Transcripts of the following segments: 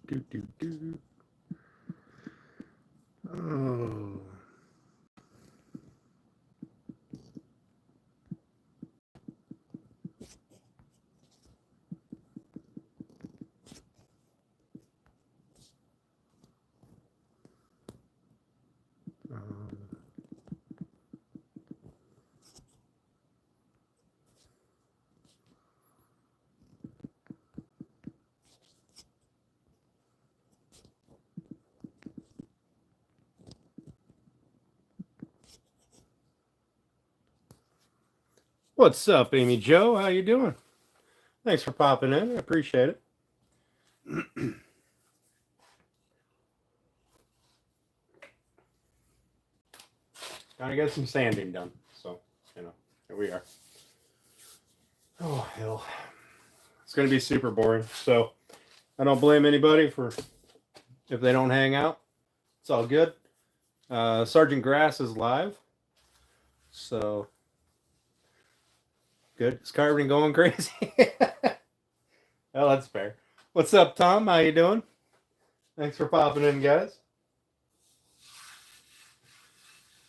Do, do, do. Oh. What's up, Amy Joe? How you doing? Thanks for popping in. I appreciate it. Gotta get some sanding done. So, here we are. Oh, hell. It's going to be super boring. So, I don't blame anybody for if they don't hang out. It's all good. Sergeant Grass is live. So, good. Is Carbon going crazy? Well, that's fair. What's up, Tom? How you doing? Thanks for popping in, guys.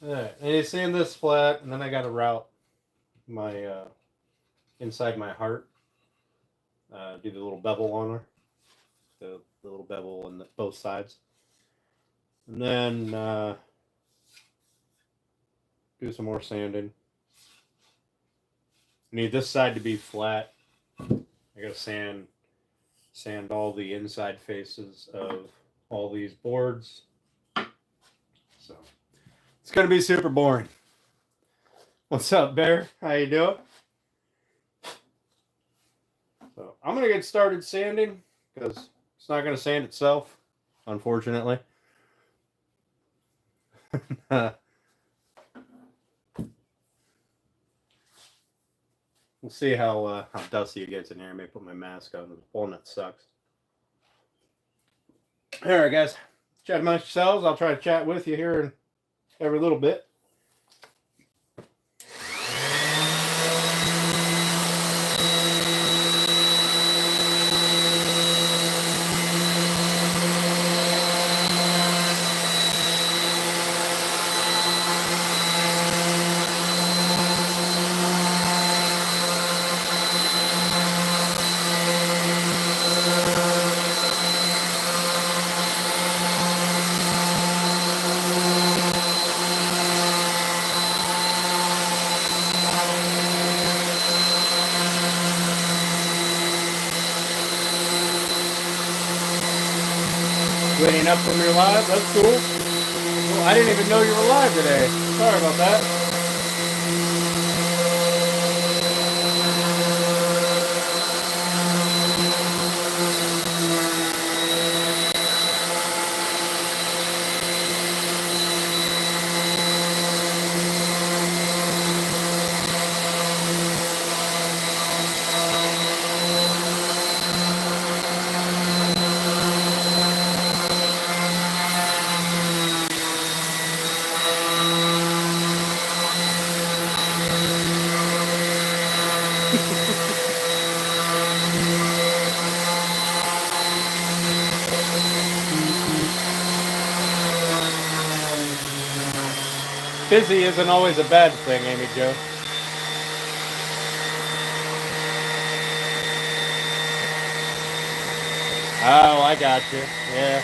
All right. And you're seeing this flat, and then I got to route my inside my heart. Do the little bevel on her. The little bevel on both sides. And then do some more sanding. Need this side to be flat. I gotta sand all the inside faces of all these boards. So it's gonna be super boring. What's up, Bear? How you doing? So I'm gonna get started sanding because it's not gonna sand itself, unfortunately. We'll see how dusty it gets in here. I may put my mask on. The walnut sucks. All right, guys. Chat amongst yourselves. I'll try to chat with you here in every little bit. Waiting up from your live. That's cool. Well, I didn't even know you were live today. Sorry about that. Busy isn't always a bad thing, Amy Jo. Oh, I got you. Yeah.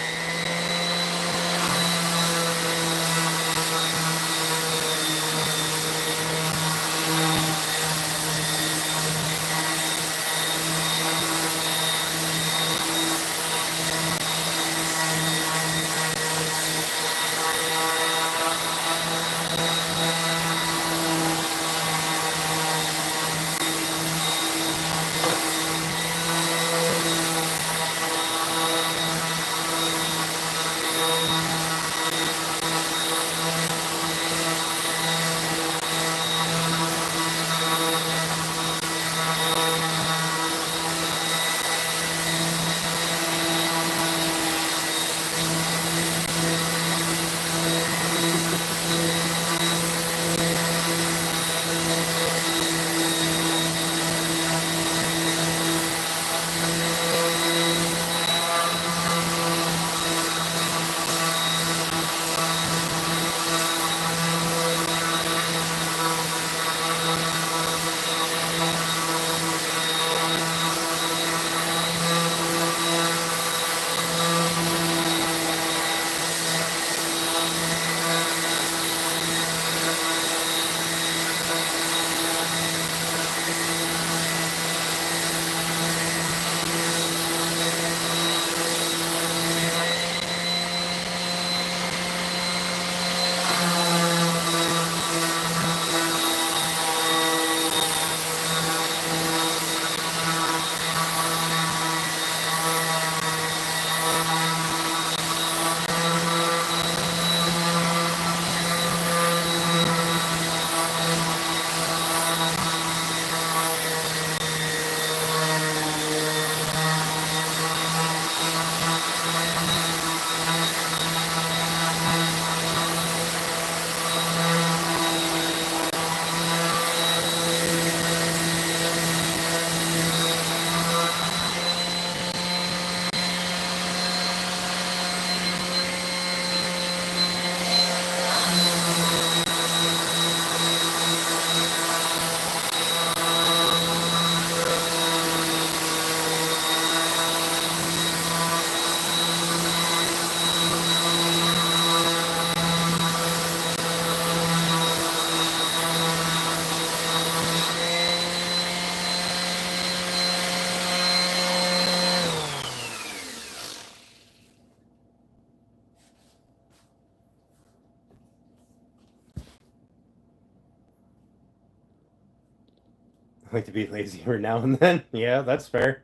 like to be lazy every now and then. Yeah, that's fair.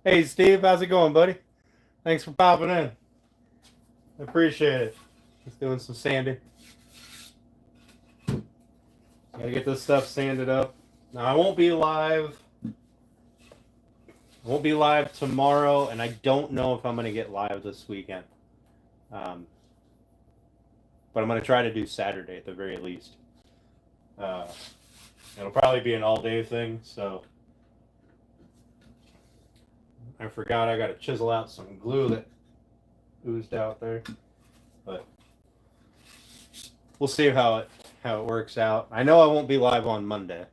Hey, Steve, how's it going, buddy? Thanks for popping in. I appreciate it. Just doing some sanding. Gotta get this stuff sanded up. Now, I won't be live. I won't be live tomorrow, and I don't know if I'm going to get live this weekend. But I'm going to try to do Saturday at the very least. It'll probably be an all-day thing, so I forgot I got to chisel out some glue that oozed out there. But we'll see how it works out. I know I won't be live on Monday.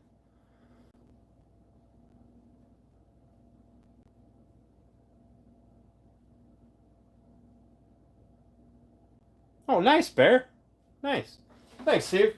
Oh, nice, Bear. Nice. Thanks, Steve.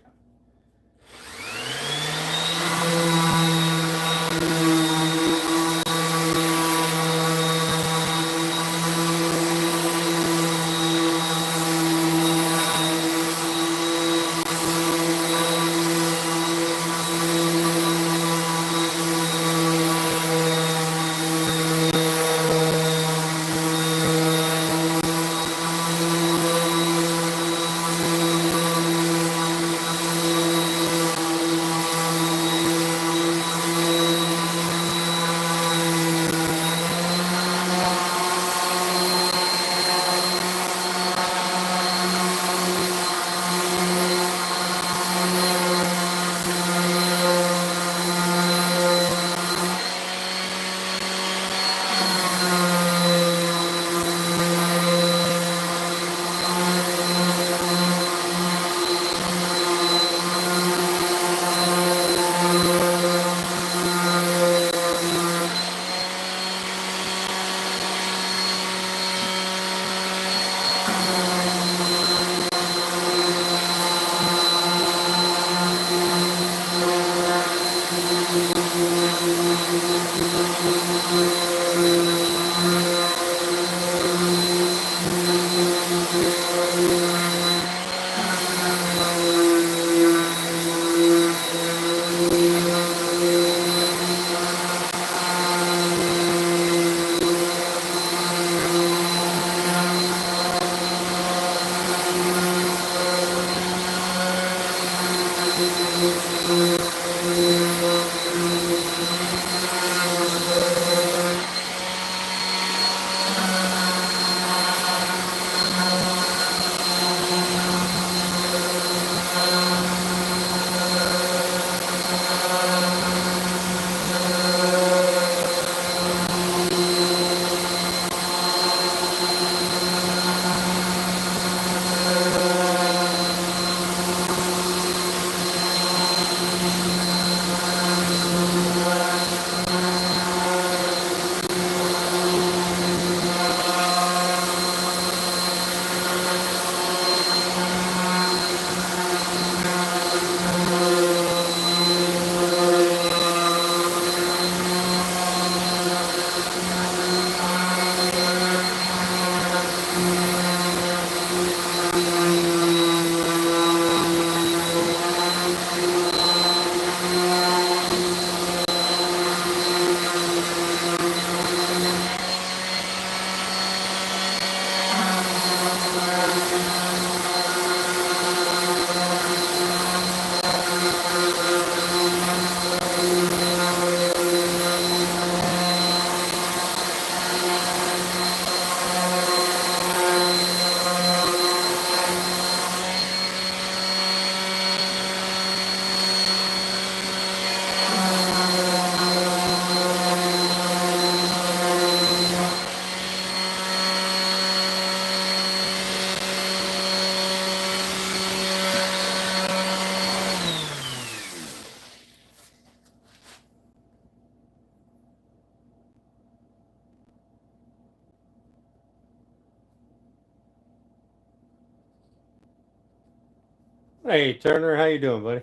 Hey, Turner, how you doing, buddy?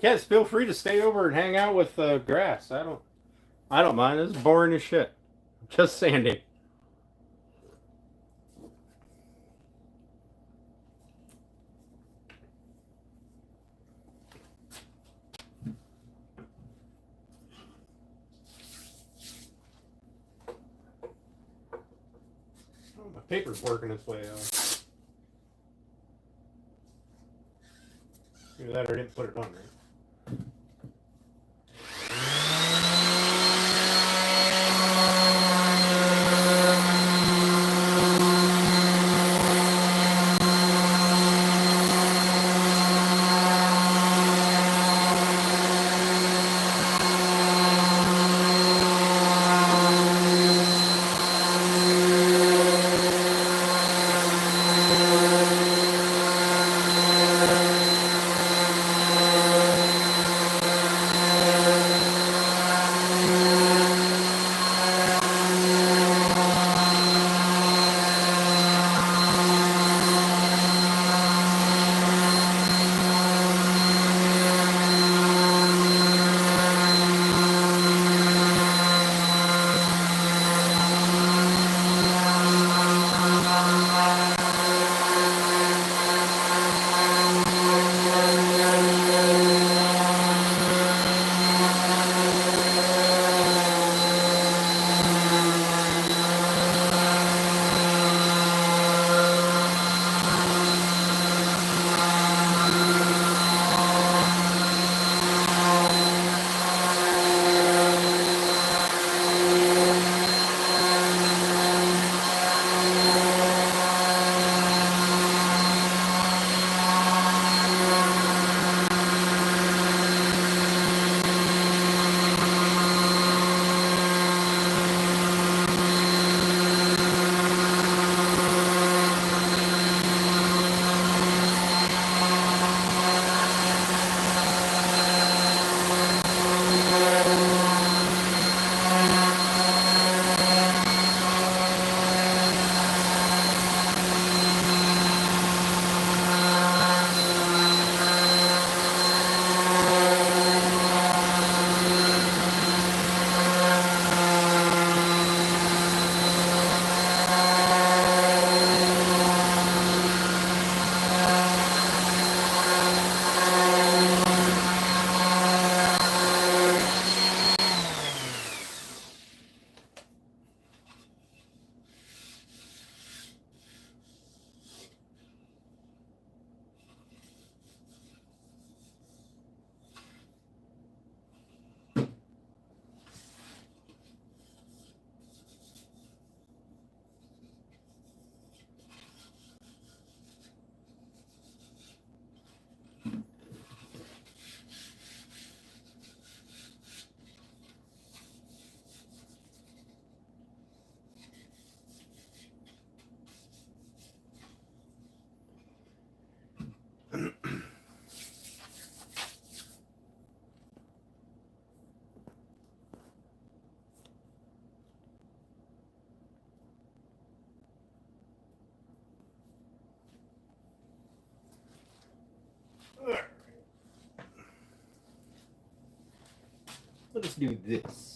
Yes, feel free to stay over and hang out with grass. I don't mind. This is boring as shit. Just sanding. Oh, my paper's working its way out. Either that or I didn't put it on right. Let us do this.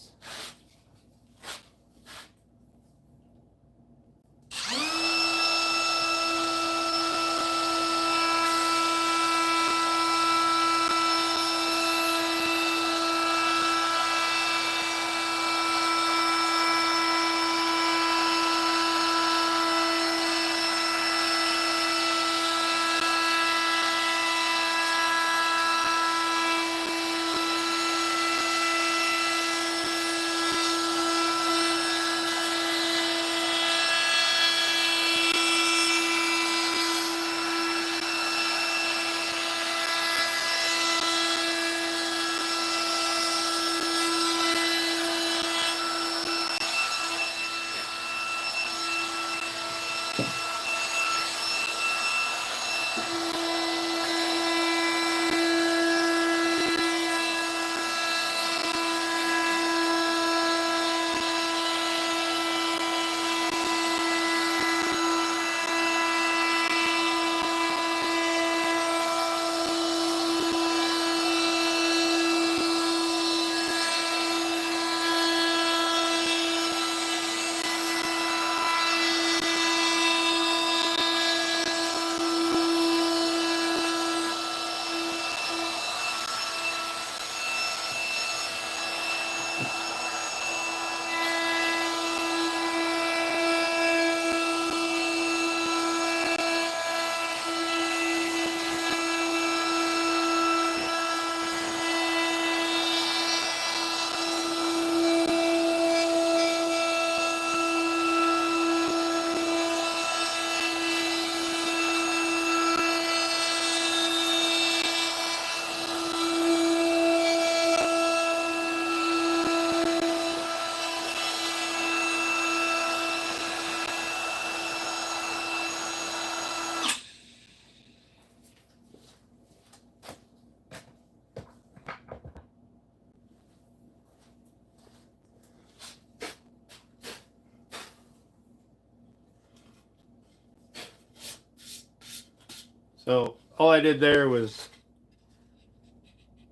So all I did there was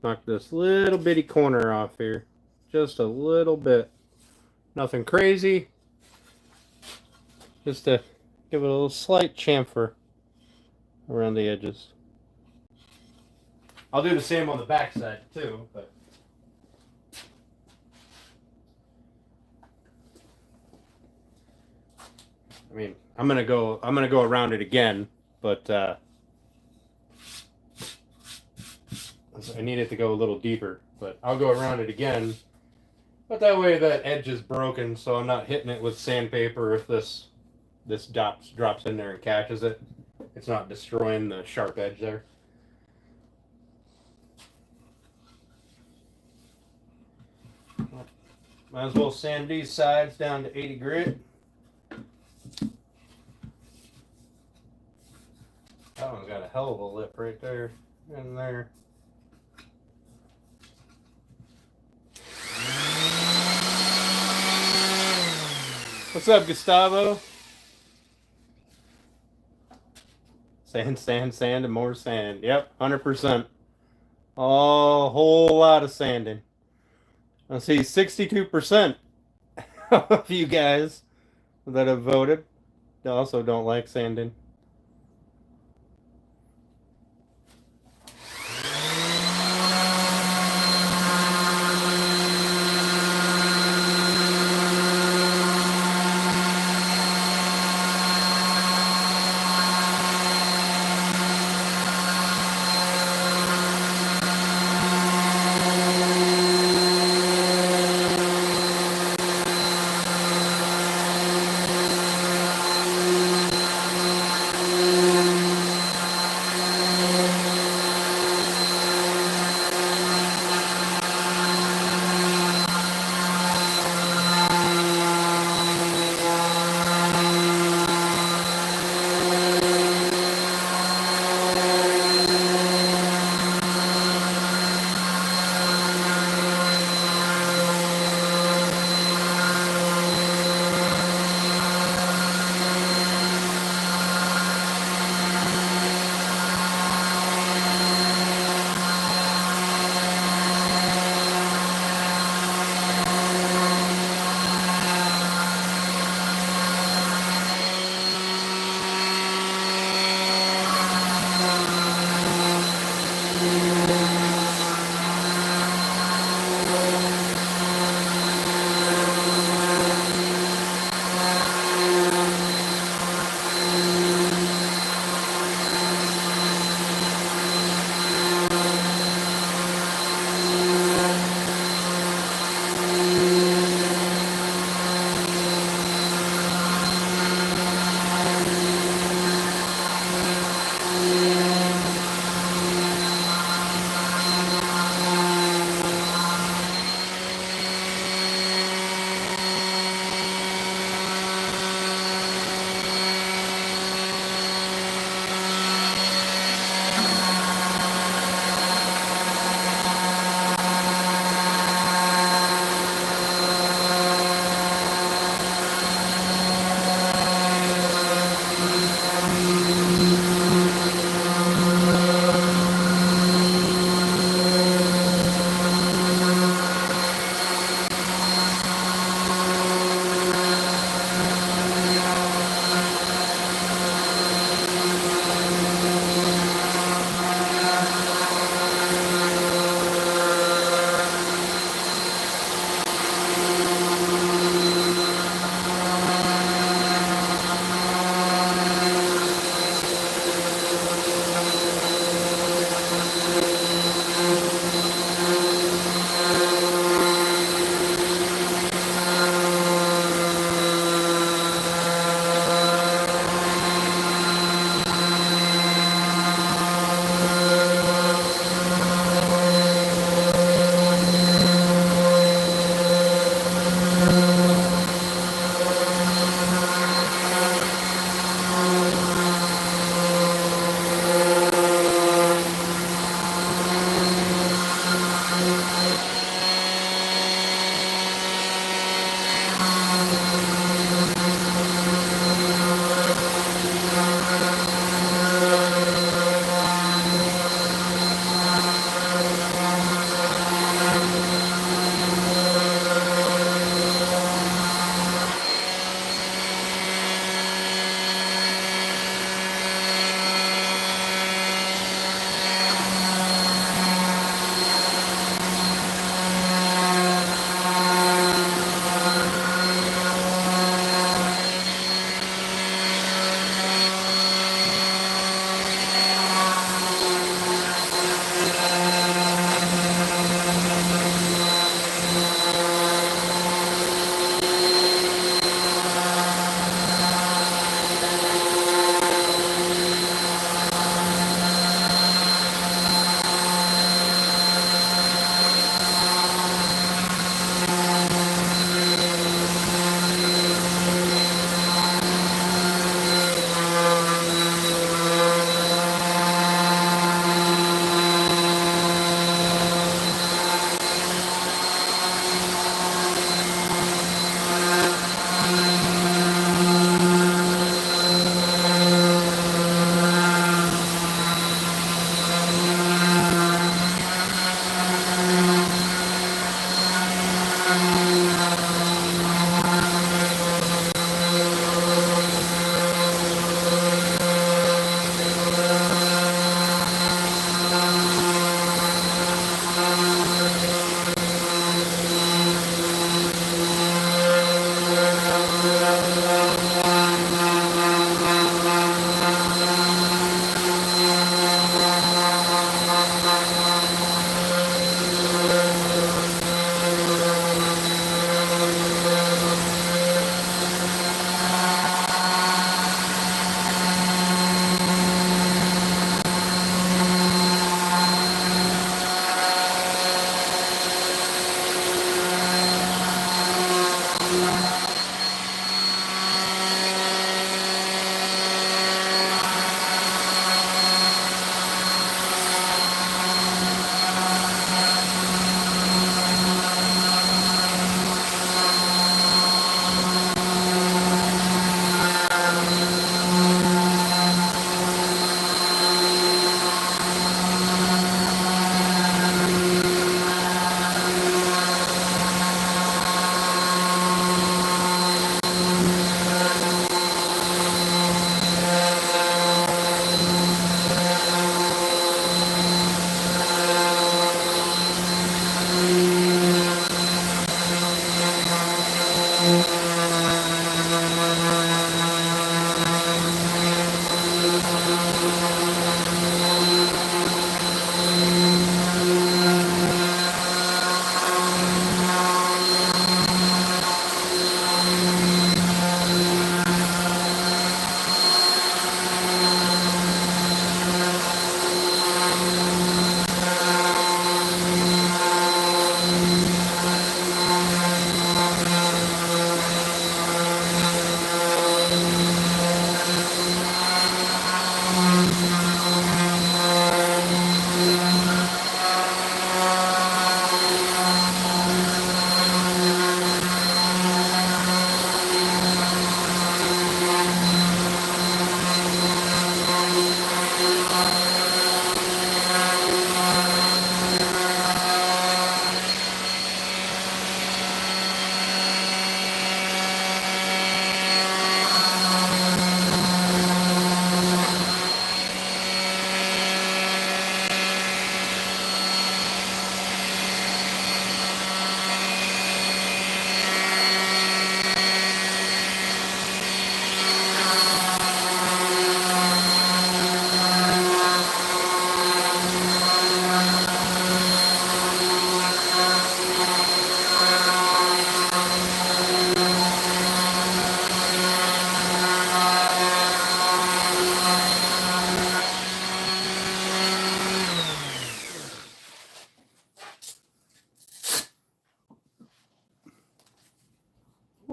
knock this little bitty corner off here. Just a little bit. Nothing crazy. Just to give it a little slight chamfer around the edges. I'll do the same on the back side too, but I mean, I'm gonna go around it again, but I need it to go a little deeper, but I'll go around it again. But that way that edge is broken, so I'm not hitting it with sandpaper if this drops in there and catches it. It's not destroying the sharp edge there. Might as well sand these sides down to 80 grit. That one's got a hell of a lip right there and there. What's up, Gustavo? Sand, sand, sand, and more sand. Yep, 100%. A whole lot of sanding. I see 62% of you guys that have voted also don't like sanding.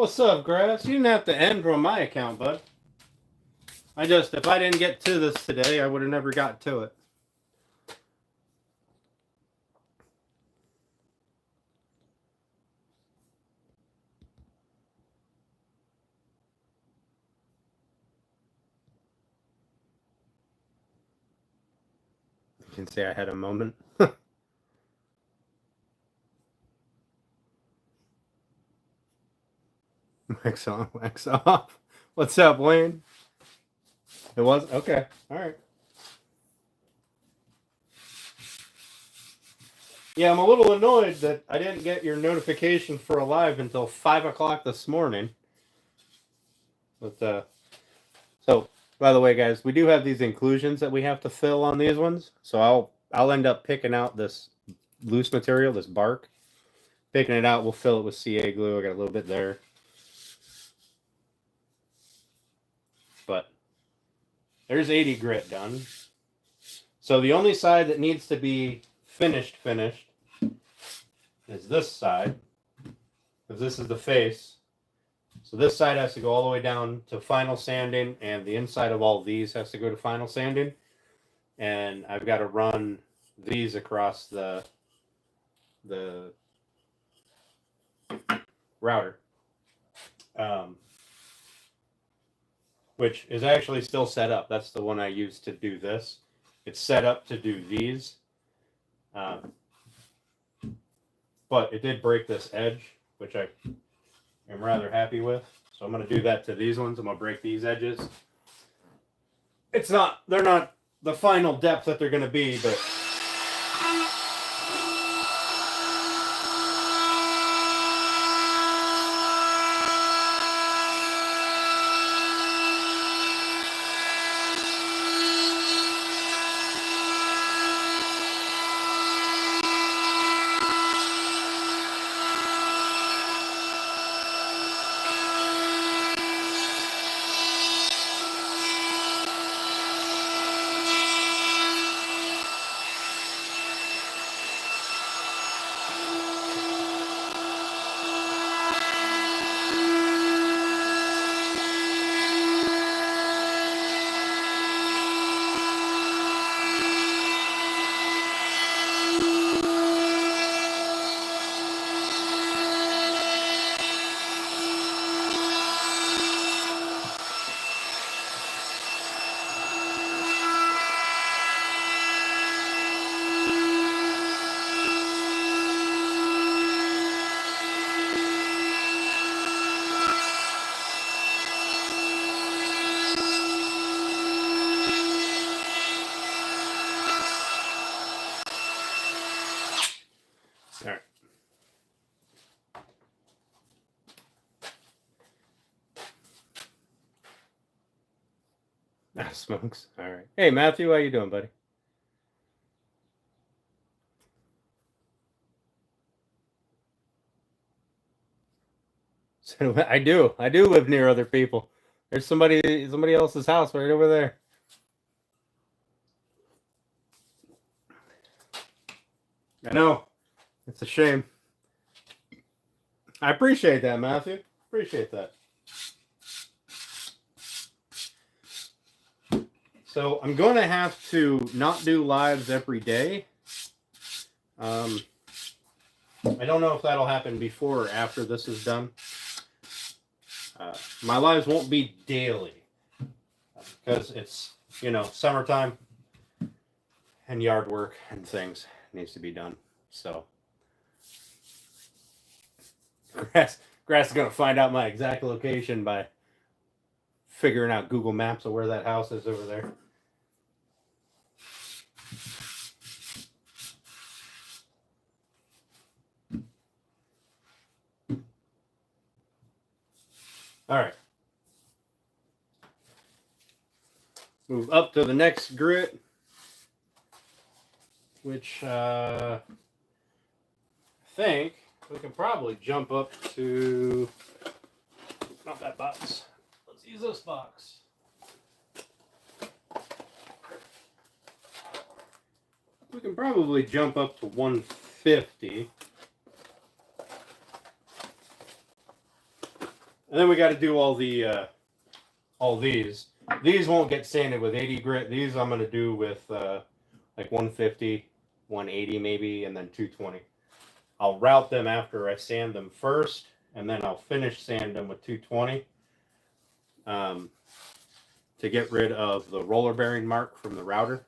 What's up, Grass? You didn't have to end from my account, bud. If I didn't get to this today, I would have never got to it. You can say I had a moment. Wax on, wax off. What's up, Wayne? It was? Okay. All right. Yeah, I'm a little annoyed that I didn't get your notification for a live until 5 o'clock this morning. But, so, by the way, guys, we do have these inclusions that we have to fill on these ones. So I'll end up picking out this loose material, this bark. Picking it out, we'll fill it with CA glue. I got a little bit there. But there's 80 grit done. So the only side that needs to be finished is this side, because this is the face. So this side has to go all the way down to final sanding, and the inside of all these has to go to final sanding. And I've got to run these across the router, which is actually still set up. That's the one I used to do this. It's set up to do these. But it did break this edge, which I am rather happy with. So I'm going to do that to these ones. I'm going to break these edges. They're not the final depth that they're going to be, but all right. Ah, smokes. All right. Hey, Matthew, how you doing, buddy? So I do live near other people. There's somebody else's house right over there. I know. It's a shame. I appreciate that, Matthew. Appreciate that. So I'm going to have to not do lives every day. I don't know if that'll happen before or after this is done. My lives won't be daily because it's, summertime and yard work and things needs to be done. So grass is going to find out my exact location by figuring out Google Maps of where that house is over there. All right. Move up to the next grit, which I think we can probably jump up to, not that box. Let's use this box. We can probably jump up to 150. And then we got to do all these. These won't get sanded with 80 grit. These I'm going to do with like 150, 180 maybe, and then 220. I'll route them after I sand them first, and then I'll finish sand them with 220 to get rid of the roller bearing mark from the router.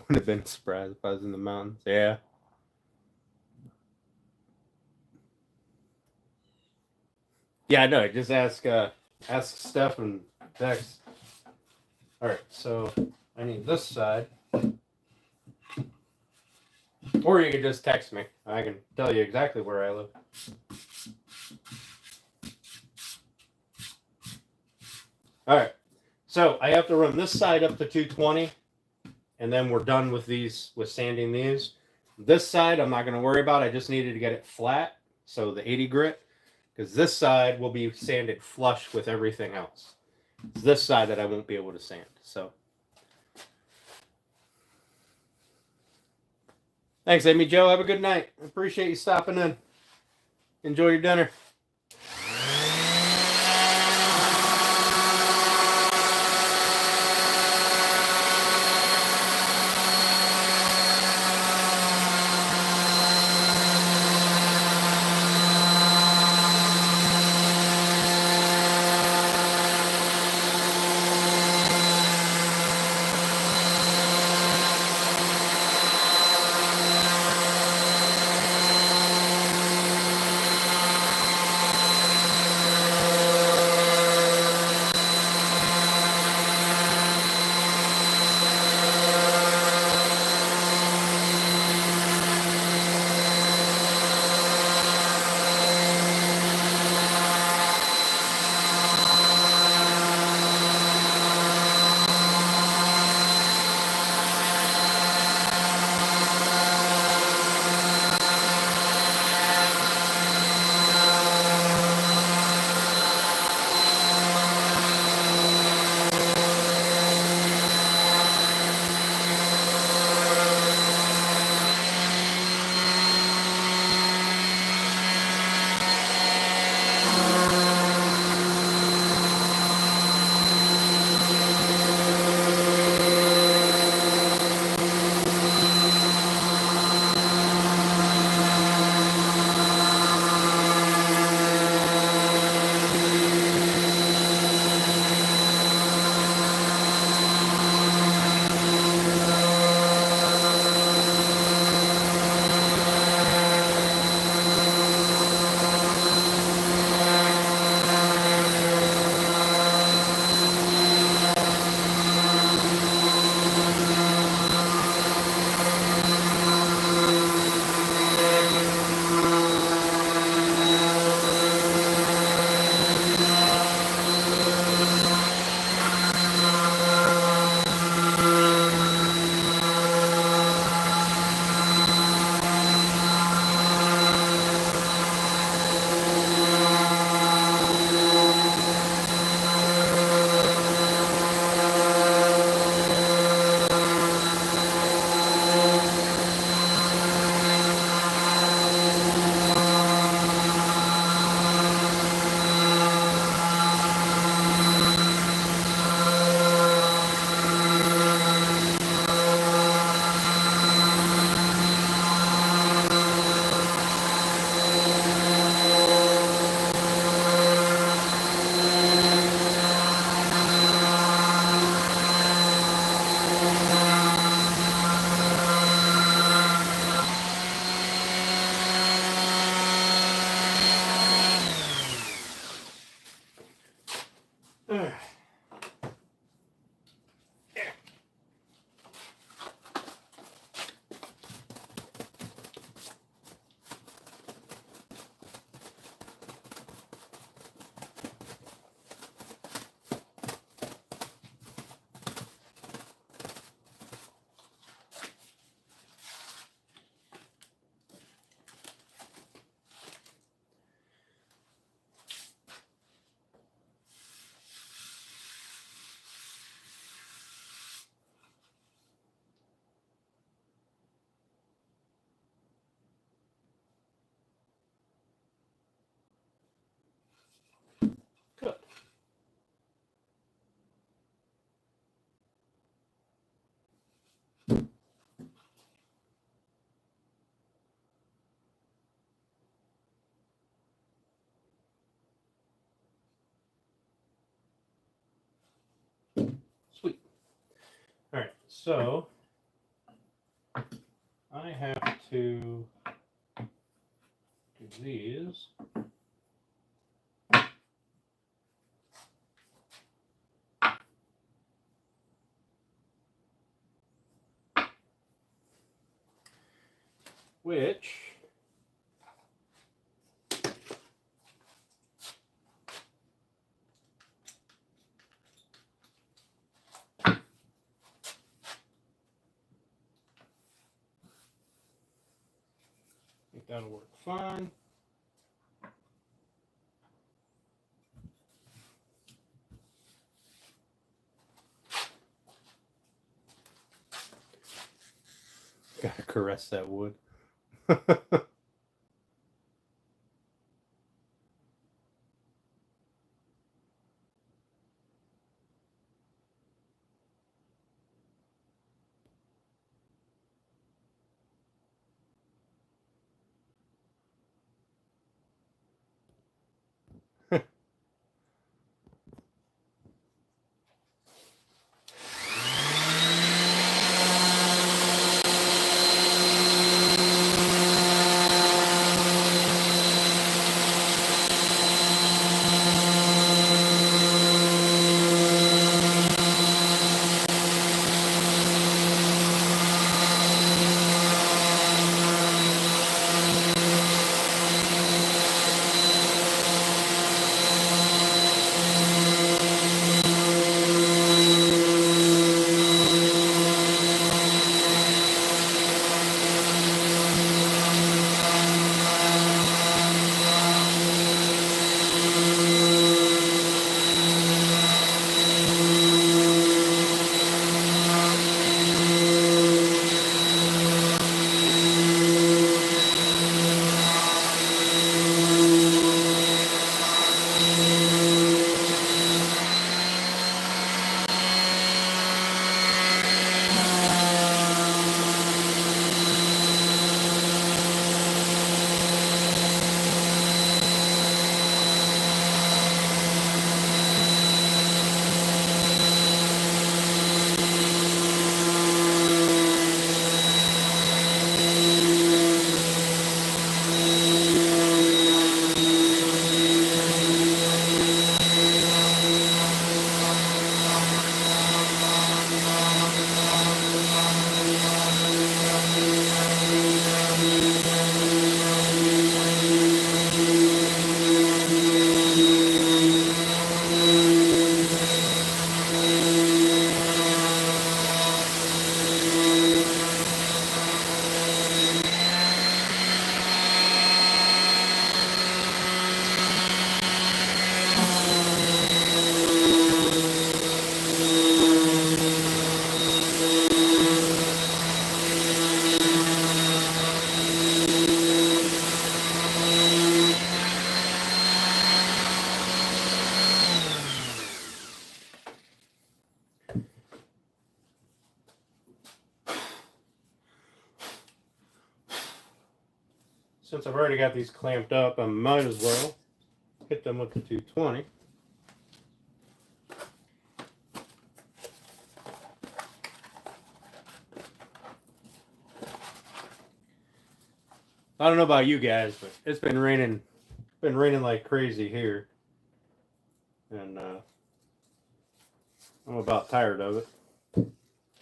Would have been surprised if I was in the mountains. Yeah. Yeah, I know. Just ask Steph and Dex. All right, so I need this side. Or you can just text me. I can tell you exactly where I live. All right, so I have to run this side up to 220, and then we're done with these, with sanding these. This side I'm not going to worry about. I just needed to get it flat, so the 80 grit, because this side will be sanded flush with everything else. It's this side that I won't be able to sand. So thanks, Amy Joe. Have a good night. I appreciate you stopping in. Enjoy your dinner. So I have to do these. Which I think that'll work fine. Gotta caress that wood. Since I've already got these clamped up, I might as well hit them with the 220. I don't know about you guys, but it's been raining like crazy here. And I'm about tired of it.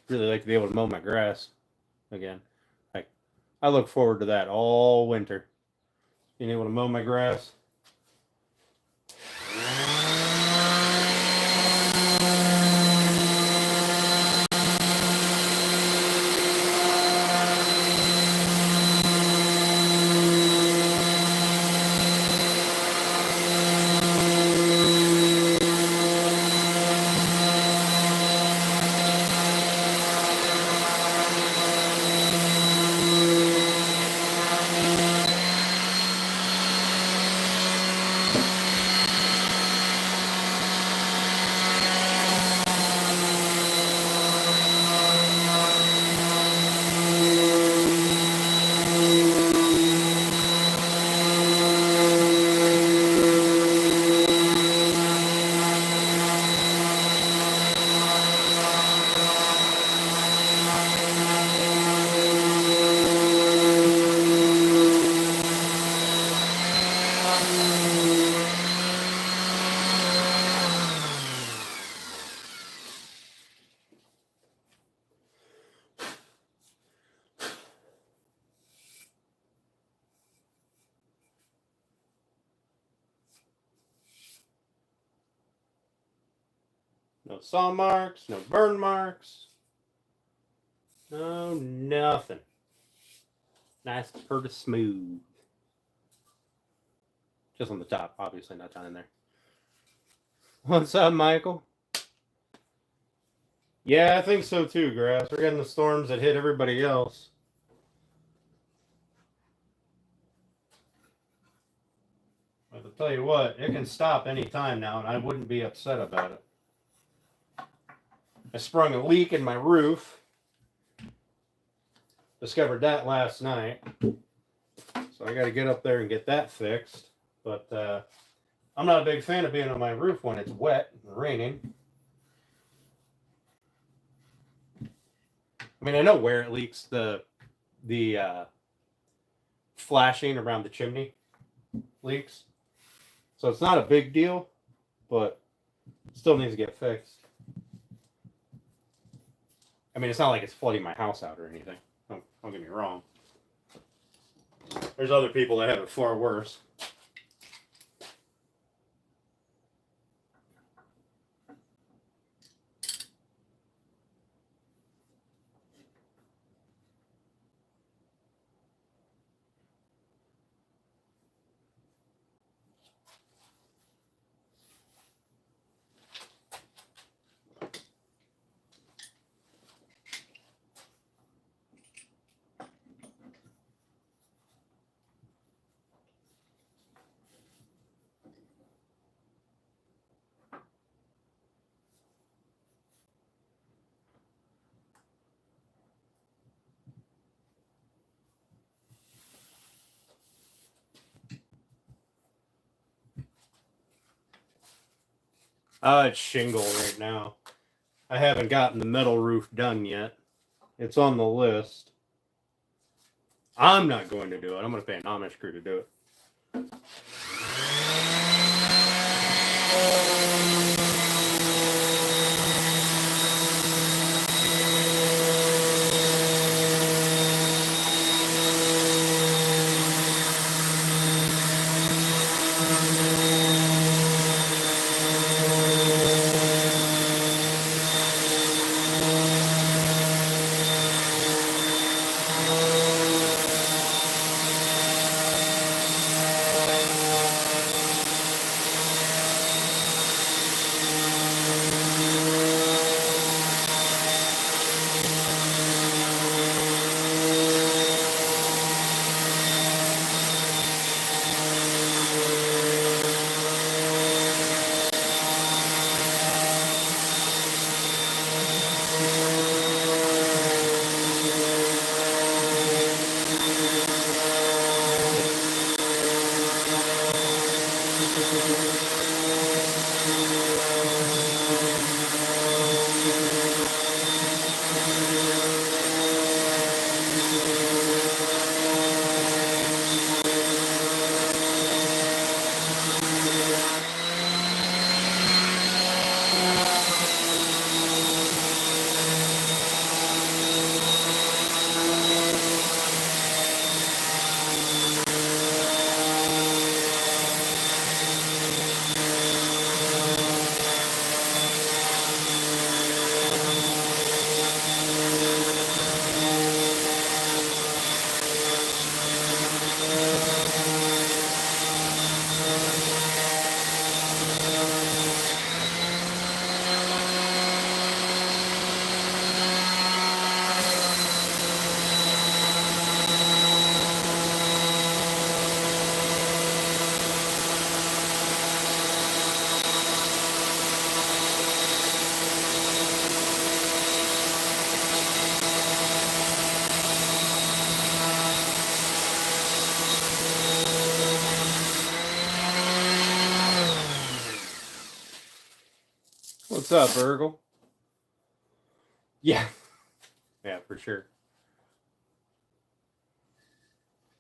Really like to be able to mow my grass again. I look forward to that all winter. Being able to mow my grass. No saw marks, no burn marks. No, nothing. Nice, pretty smooth. Just on the top, obviously, not down in there. What's up, Michael? Yeah, I think so too, Grass. We're getting the storms that hit everybody else. But I'll tell you what, it can stop any time now, and I wouldn't be upset about it. I sprung a leak in my roof. Discovered that last night. So I got to get up there and get that fixed. But I'm not a big fan of being on my roof when it's wet and raining. I mean, I know where it leaks. The flashing around the chimney leaks. So it's not a big deal, but it still needs to get fixed. I mean, it's not like it's flooding my house out or anything. Don't get me wrong. There's other people that have it far worse. It's shingle right now. I haven't gotten the metal roof done yet. It's on the list. I'm not going to do it. I'm going to pay an Amish crew to do it. What's up, Virgil? Yeah. Yeah, for sure.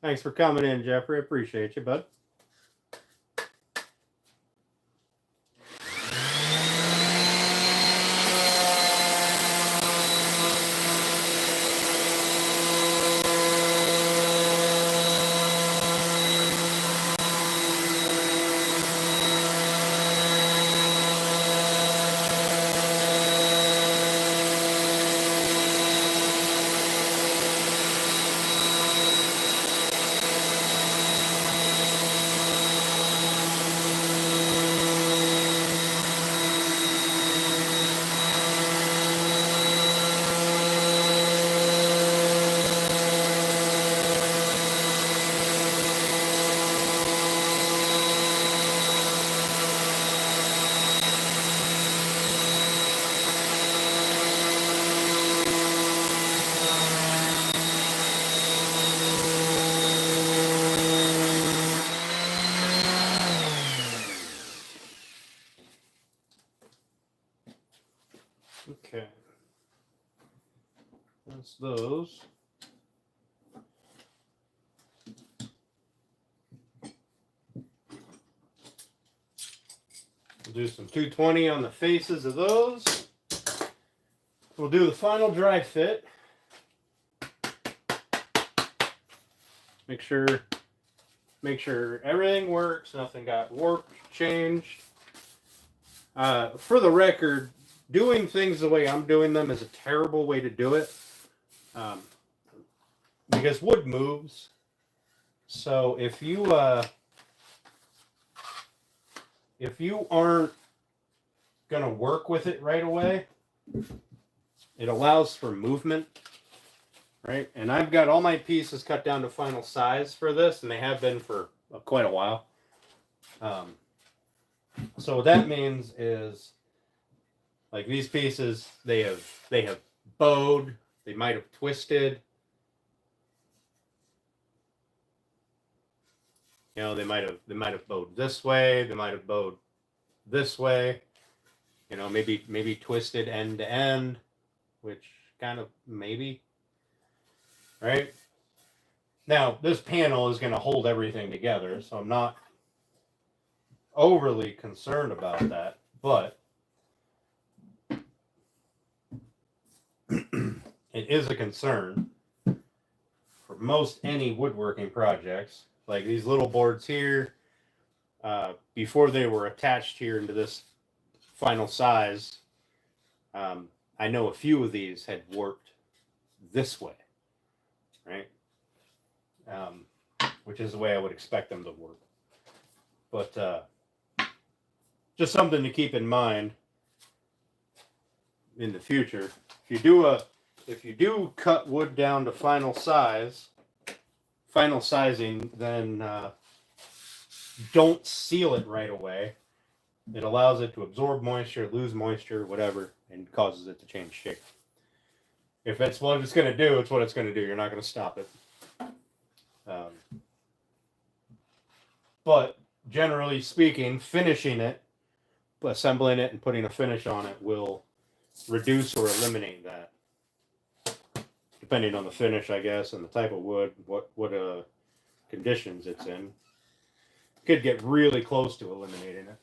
Thanks for coming in, Jeffrey. I appreciate you, bud. Okay. That's those. We'll do some 220 on the faces of those. We'll do the final dry fit. Make sure everything works, nothing got warped, changed. For the record, doing things the way I'm doing them is a terrible way to do it, because wood moves. So if you aren't gonna work with it right away, it allows for movement, right? And I've got all my pieces cut down to final size for this, and they have been for quite a while. So what that means is, like, these pieces, they have bowed, they might have twisted. You know, they might have bowed this way, they might have bowed this way. You know, maybe twisted end to end, which kind of maybe, right? Now, this panel is going to hold everything together, so I'm not overly concerned about that, but it is a concern for most any woodworking projects. Like these little boards here, before they were attached here into this final size, I know a few of these had warped this way, right? Which is the way I would expect them to work. But just something to keep in mind in the future. If you do cut wood down to final sizing, then don't seal it right away. It allows it to absorb moisture, lose moisture, whatever, and causes it to change shape. If that's what it's going to do, it's what it's going to do. You're not going to stop it. But generally speaking, finishing it, assembling it, and putting a finish on it will reduce or eliminate that. Depending on the finish, I guess, and the type of wood, what conditions it's in. Could get really close to eliminating it.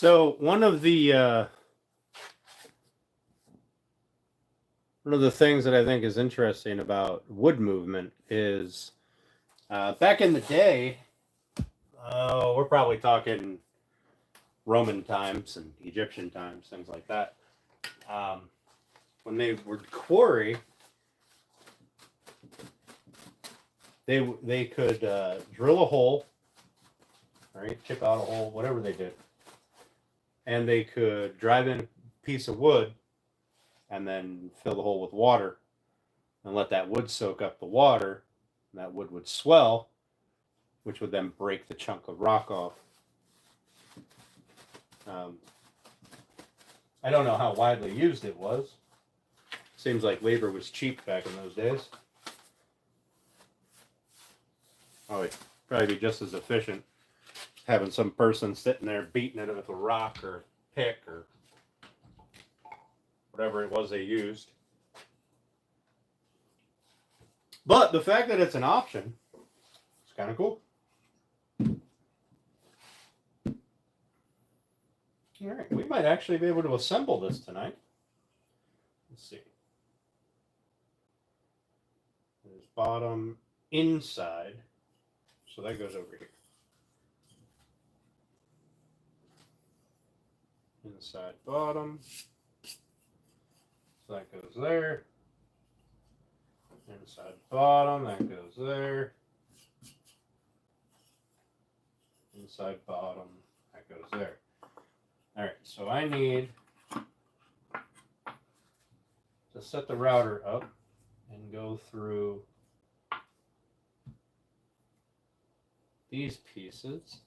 So one of the things that I think is interesting about wood movement is back in the day, we're probably talking Roman times and Egyptian times, things like that. When they would quarry, they could drill a hole, right, chip out a hole, whatever they did, and they could drive in a piece of wood and then fill the hole with water and let that wood soak up the water, and that wood would swell, which would then break the chunk of rock off. I don't know how widely used it was. Seems like labor was cheap back in those days. Oh, it'd probably be just as efficient having some person sitting there beating it with a rock or pick or whatever it was they used. But the fact that it's an option, it's kind of cool. All right, we might actually be able to assemble this tonight. Let's see. There's bottom, inside. So that goes over here. Inside, bottom. So that goes there. Inside, bottom. That goes there. Inside, bottom. That goes there. All right, so I need to set the router up and go through these pieces,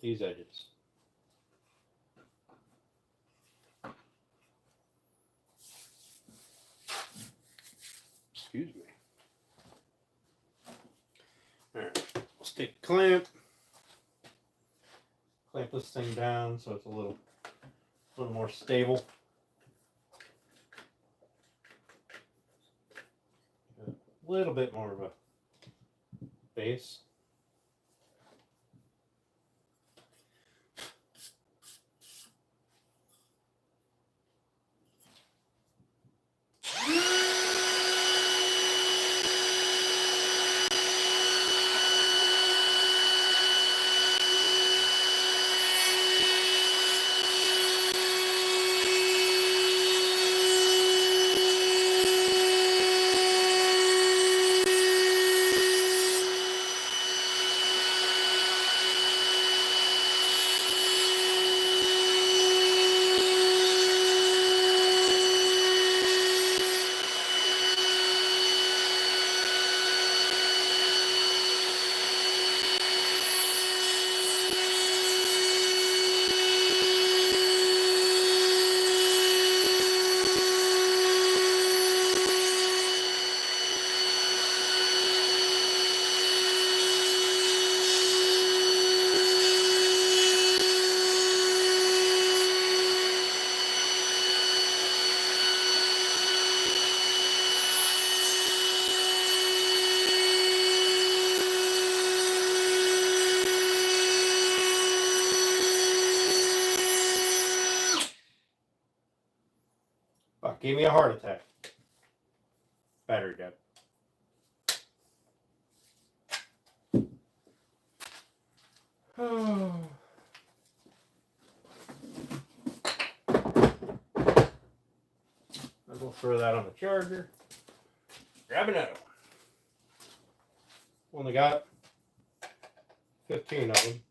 these edges. Excuse me. All right, let's take a clamp. Clamp this thing down so it's a little more stable. A little bit more of a base. Gave me a heart attack. Battery dead. Oh. I'm gonna throw that on the charger. Grab another one. Only got 15 of them.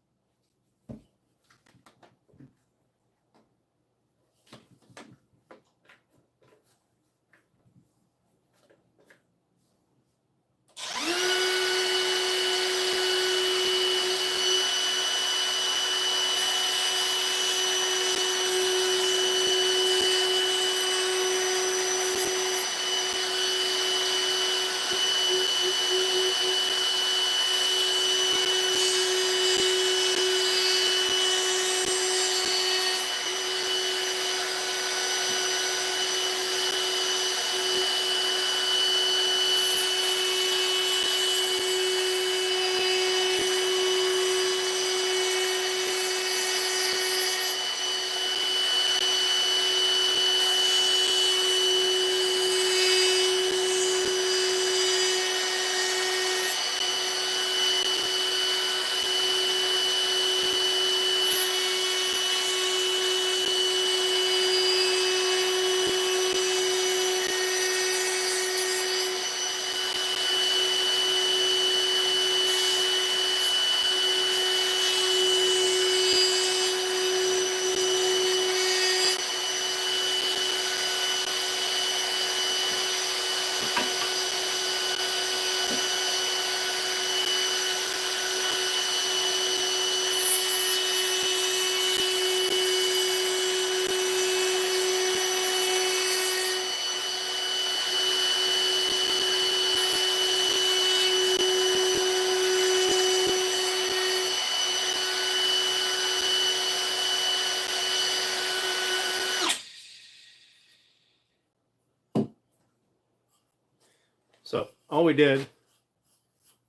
So all we did,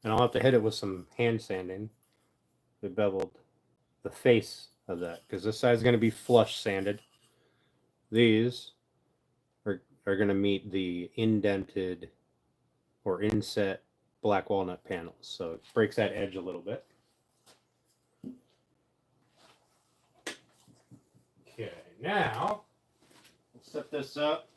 and I'll have to hit it with some hand sanding, we beveled the face of that because this side is going to be flush sanded. These are going to meet the indented or inset black walnut panels. So it breaks that edge a little bit. Okay, now we'll set this up.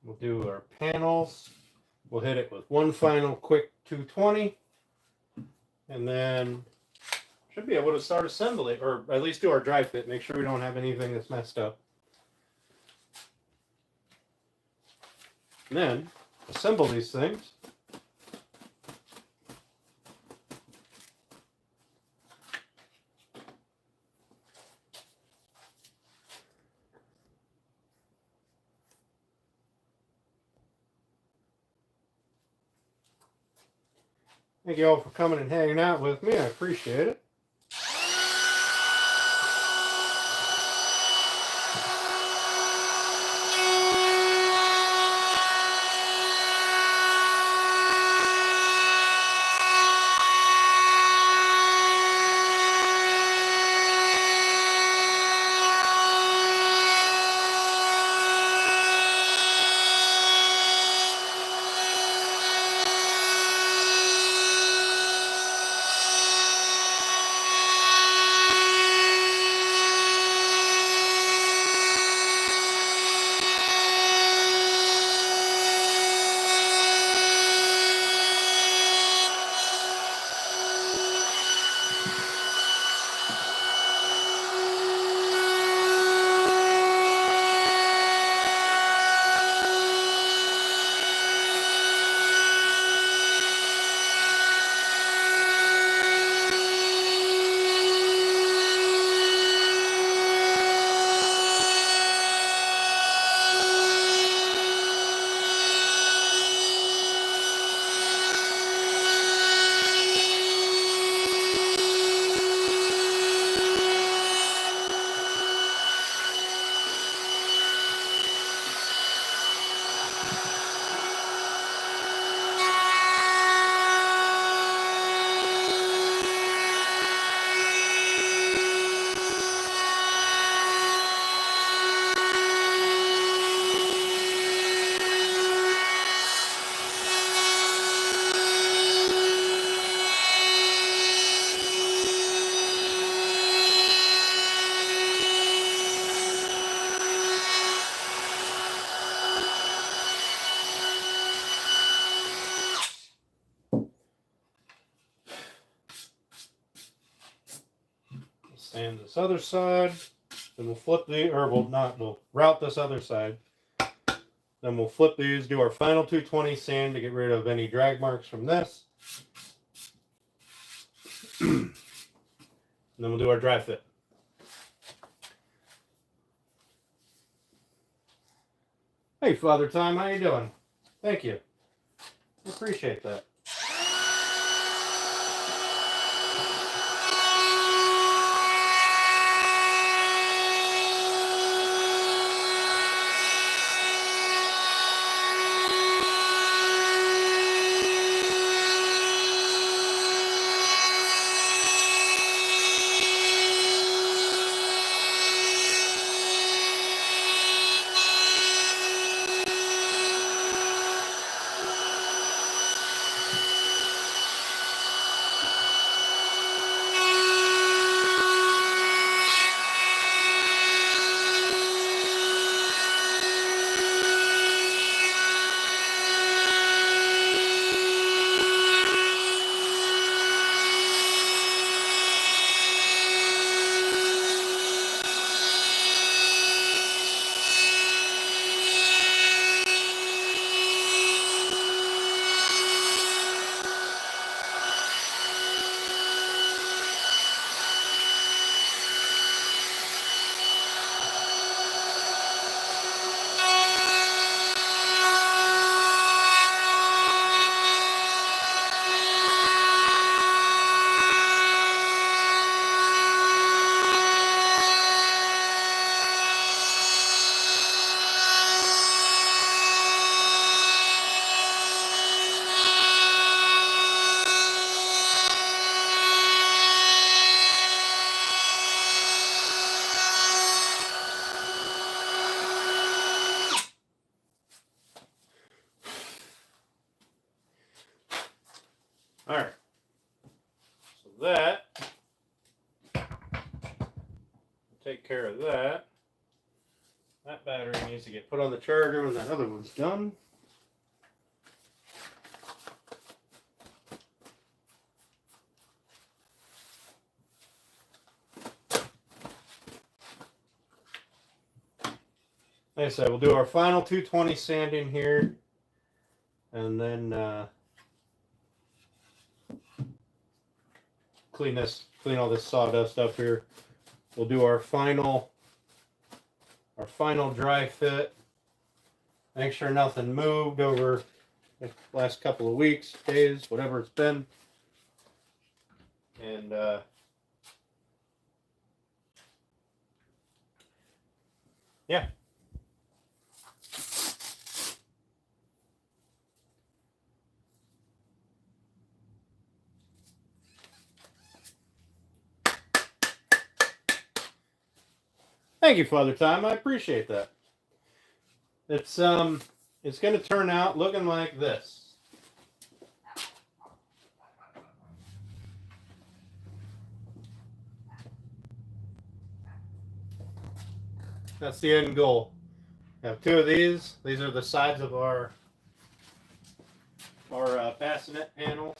We'll do our panels. We'll hit it with one final quick 220. And then should be able to start assembly, or at least do our dry fit. Make sure we don't have anything that's messed up. And then assemble these things. Thank you all for coming and hanging out with me. I appreciate it. Sand this other side, then we'll flip we'll route this other side. Then we'll flip these, do our final 220 sand to get rid of any drag marks from this. And then we'll do our dry fit. Hey, Father Time, how you doing? Thank you. I appreciate that. take care of that. That battery needs to get put on the charger when that other one's done. Like I said, we'll do our final 220 sanding here, and then clean all this sawdust up here. We'll do our final dry fit. Make sure nothing moved over the last couple of weeks, days, whatever it's been, and yeah. Thank you, Father Time. I appreciate that. It's going to turn out looking like this. That's the end goal. We have two of these. These are the sides of our bassinet panels.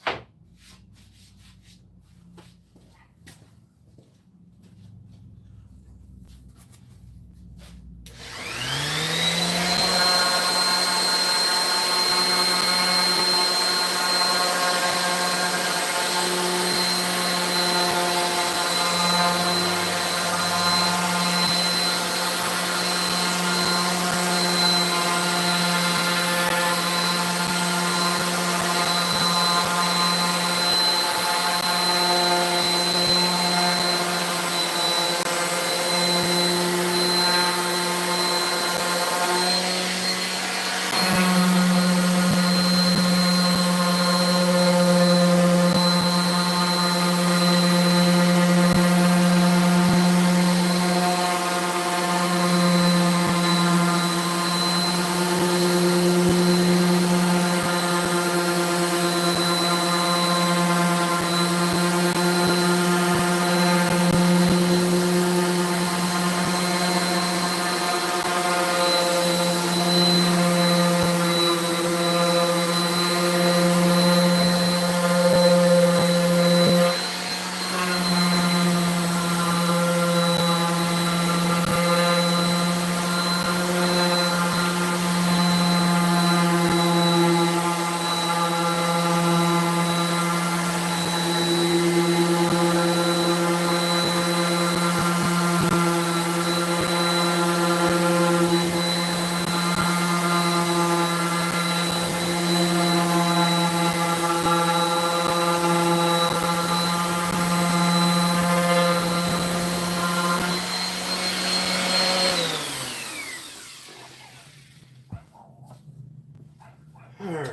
Alright.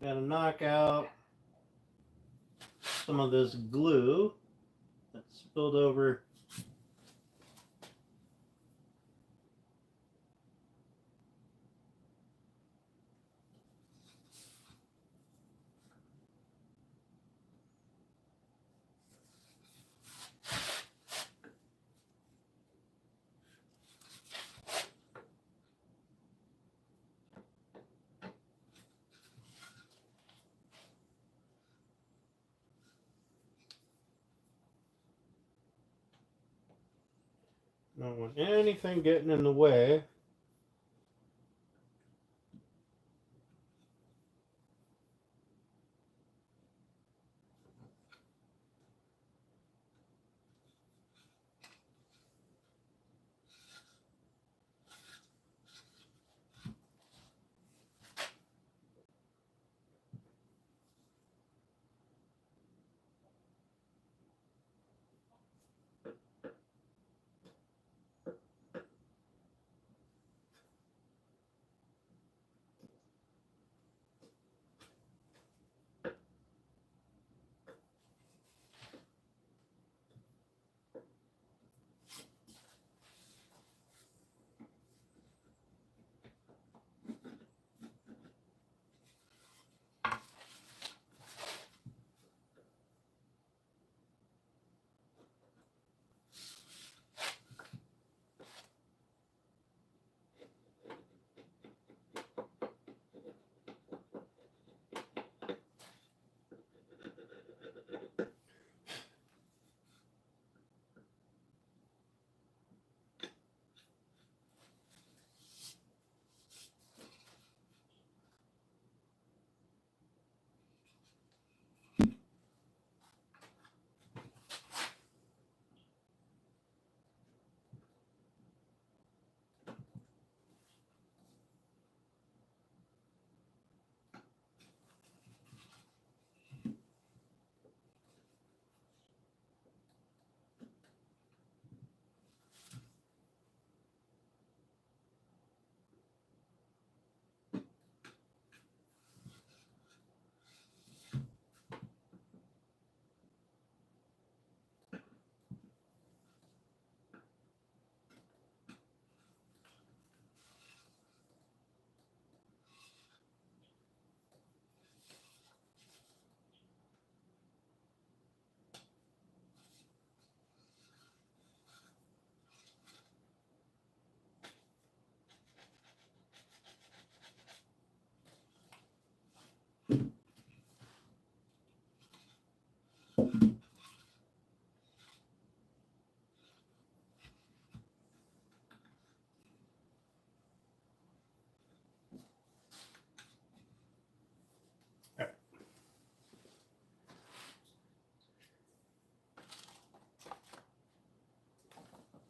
Gotta knock out some of this glue that's spilled over. Don't want anything getting in the way.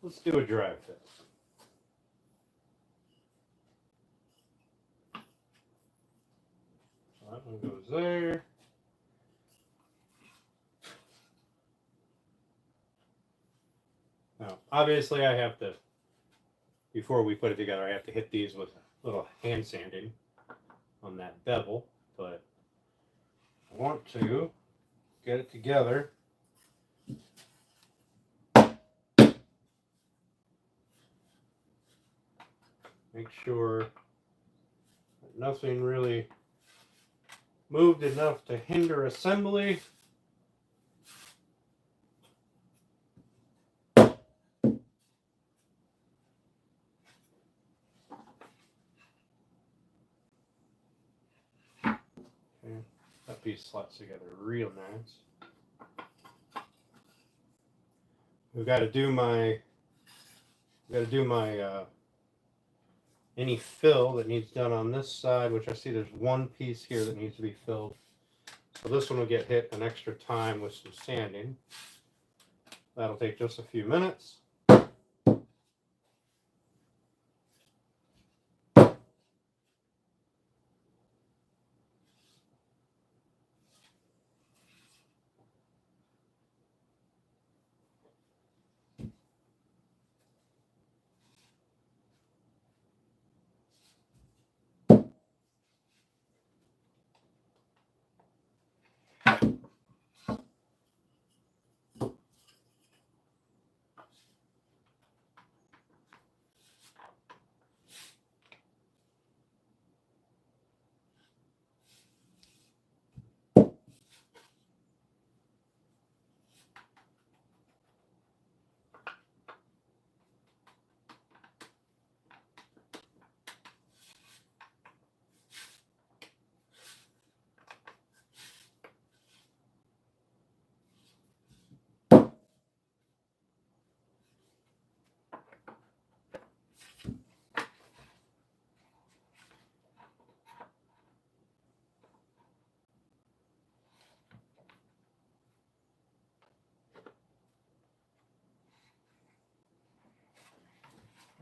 let's do a dry fit. So that one goes there. Now, obviously, I have to, before we put it together, I have to hit these with a little hand sanding on that bevel, but I want to get it together. Make sure that nothing really moved enough to hinder assembly. Okay, that piece slots together real nice. We've got to do my any fill that needs done on this side, which I see there's one piece here that needs to be filled. So this one will get hit an extra time with some sanding. That'll take just a few minutes.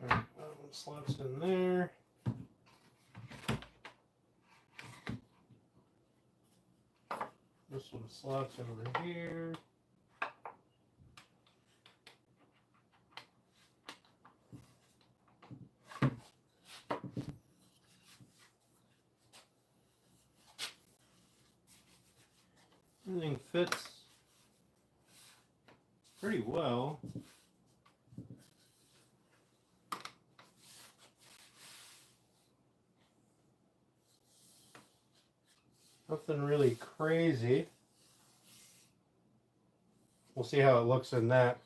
All right, that one slots in there. This one slots over here. Everything fits pretty well. Nothing really crazy. We'll see how it looks in that.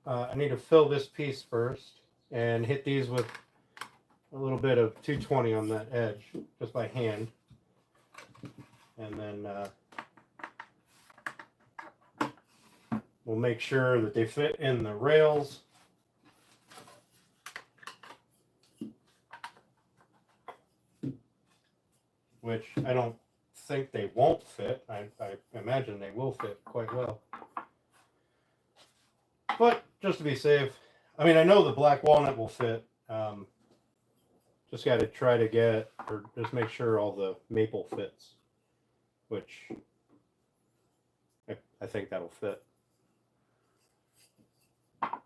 I need to fill this piece first and hit these with a little bit of 220 on that edge, just by hand. And then we'll make sure that they fit in the rails. Which I don't think they won't fit. I imagine they will fit quite well. But just to be safe, I mean, I know the black walnut will fit. Just got to try to get, or just make sure all the maple fits, which I think that'll fit. All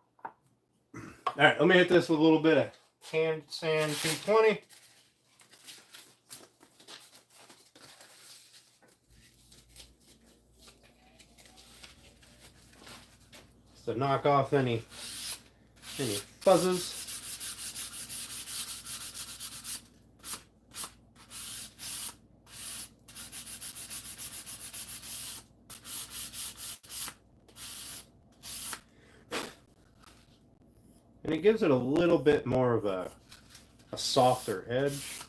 right, let me hit this with a little bit of hand sand 220. To knock off any fuzzes. And it gives it a little bit more of a softer edge.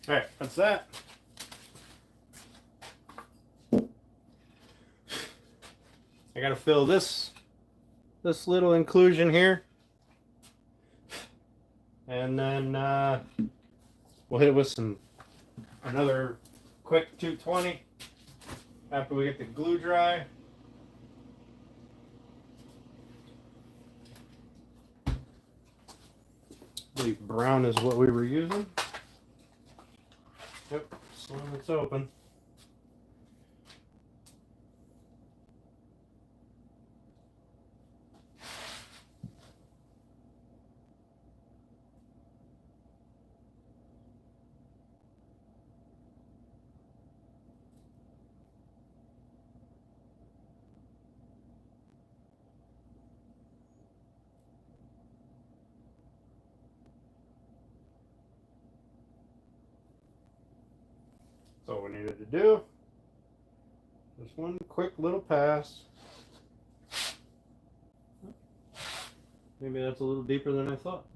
All right, that's that. I gotta fill this little inclusion here, and then we'll hit it with another quick 220 after we get the glue dry. I believe brown is what we were using. Yep, this one that's open. That's all we needed to do. Just one quick little pass. Maybe that's a little deeper than I thought.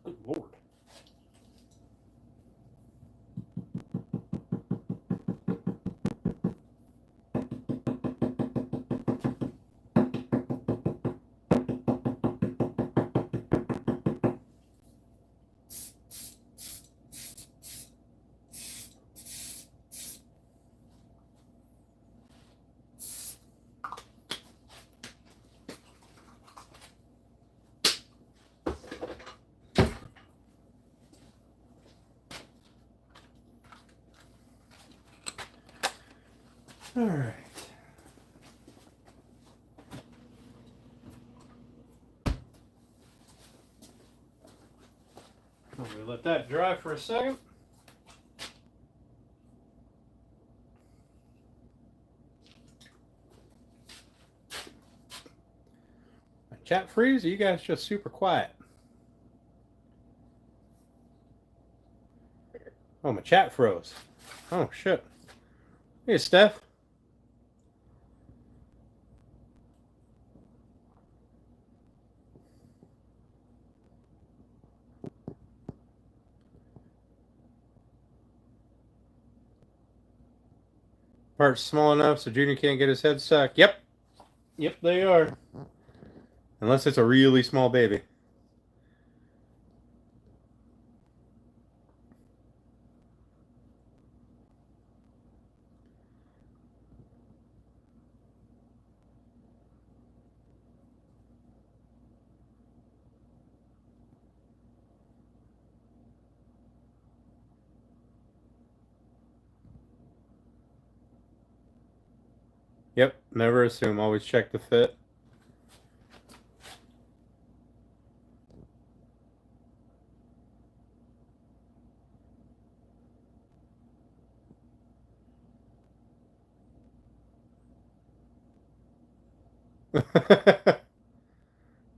Good Lord. All right. I'm gonna let that dry for a second. My chat freeze? Or you guys just super quiet? Oh, my chat froze. Oh shit. Hey, Steph. Parts small enough so Junior can't get his head stuck. Yep. Yep, they are. Unless it's a really small baby. Yep, never assume. Always check the fit.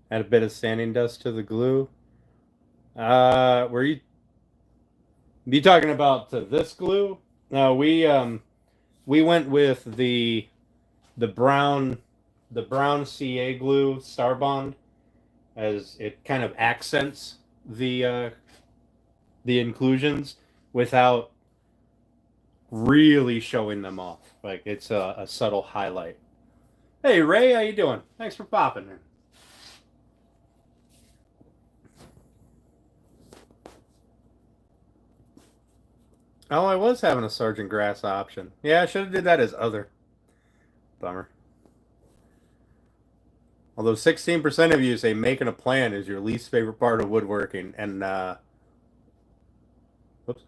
Add a bit of sanding dust to the glue. Were you talking about this glue? No, we went with the brown CA glue Star Bond, as it kind of accents the inclusions without really showing them off. Like, it's a subtle highlight. Hey Ray, how you doing? Thanks for popping in. Oh, I was having a Sergeant Grass option. Yeah, I should have did that as other. Bummer. Although 16% of you say making a plan is your least favorite part of woodworking, and whoops,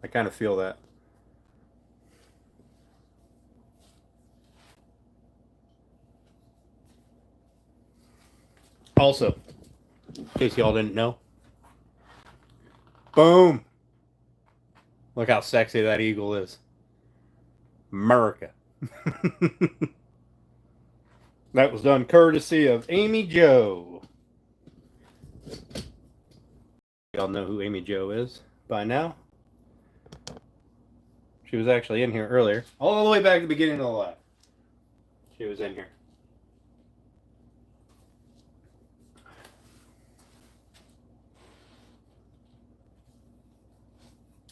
I kind of feel that. Also, in case y'all didn't know, boom. Look how sexy that eagle is. America. That was done courtesy of Amy Jo. Y'all know who Amy Jo is by now. She was actually in here earlier, all the way back at the beginning of the live. She was in here.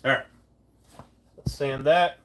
All right, let's sand that.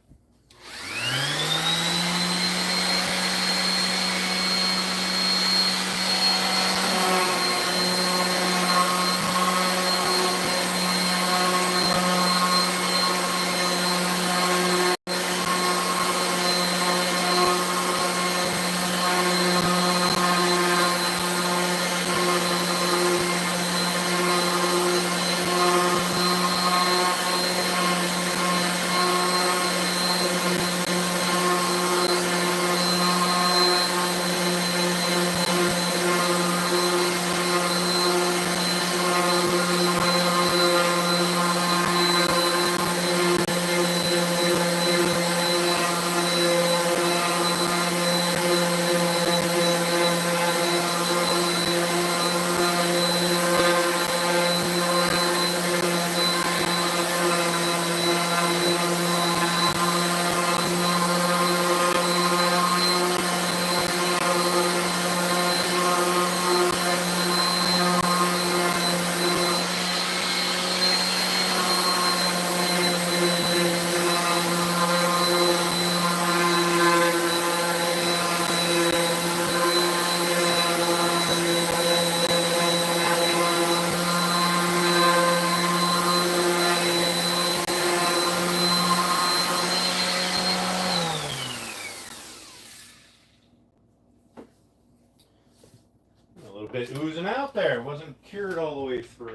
Bit oozing out there. It wasn't cured all the way through.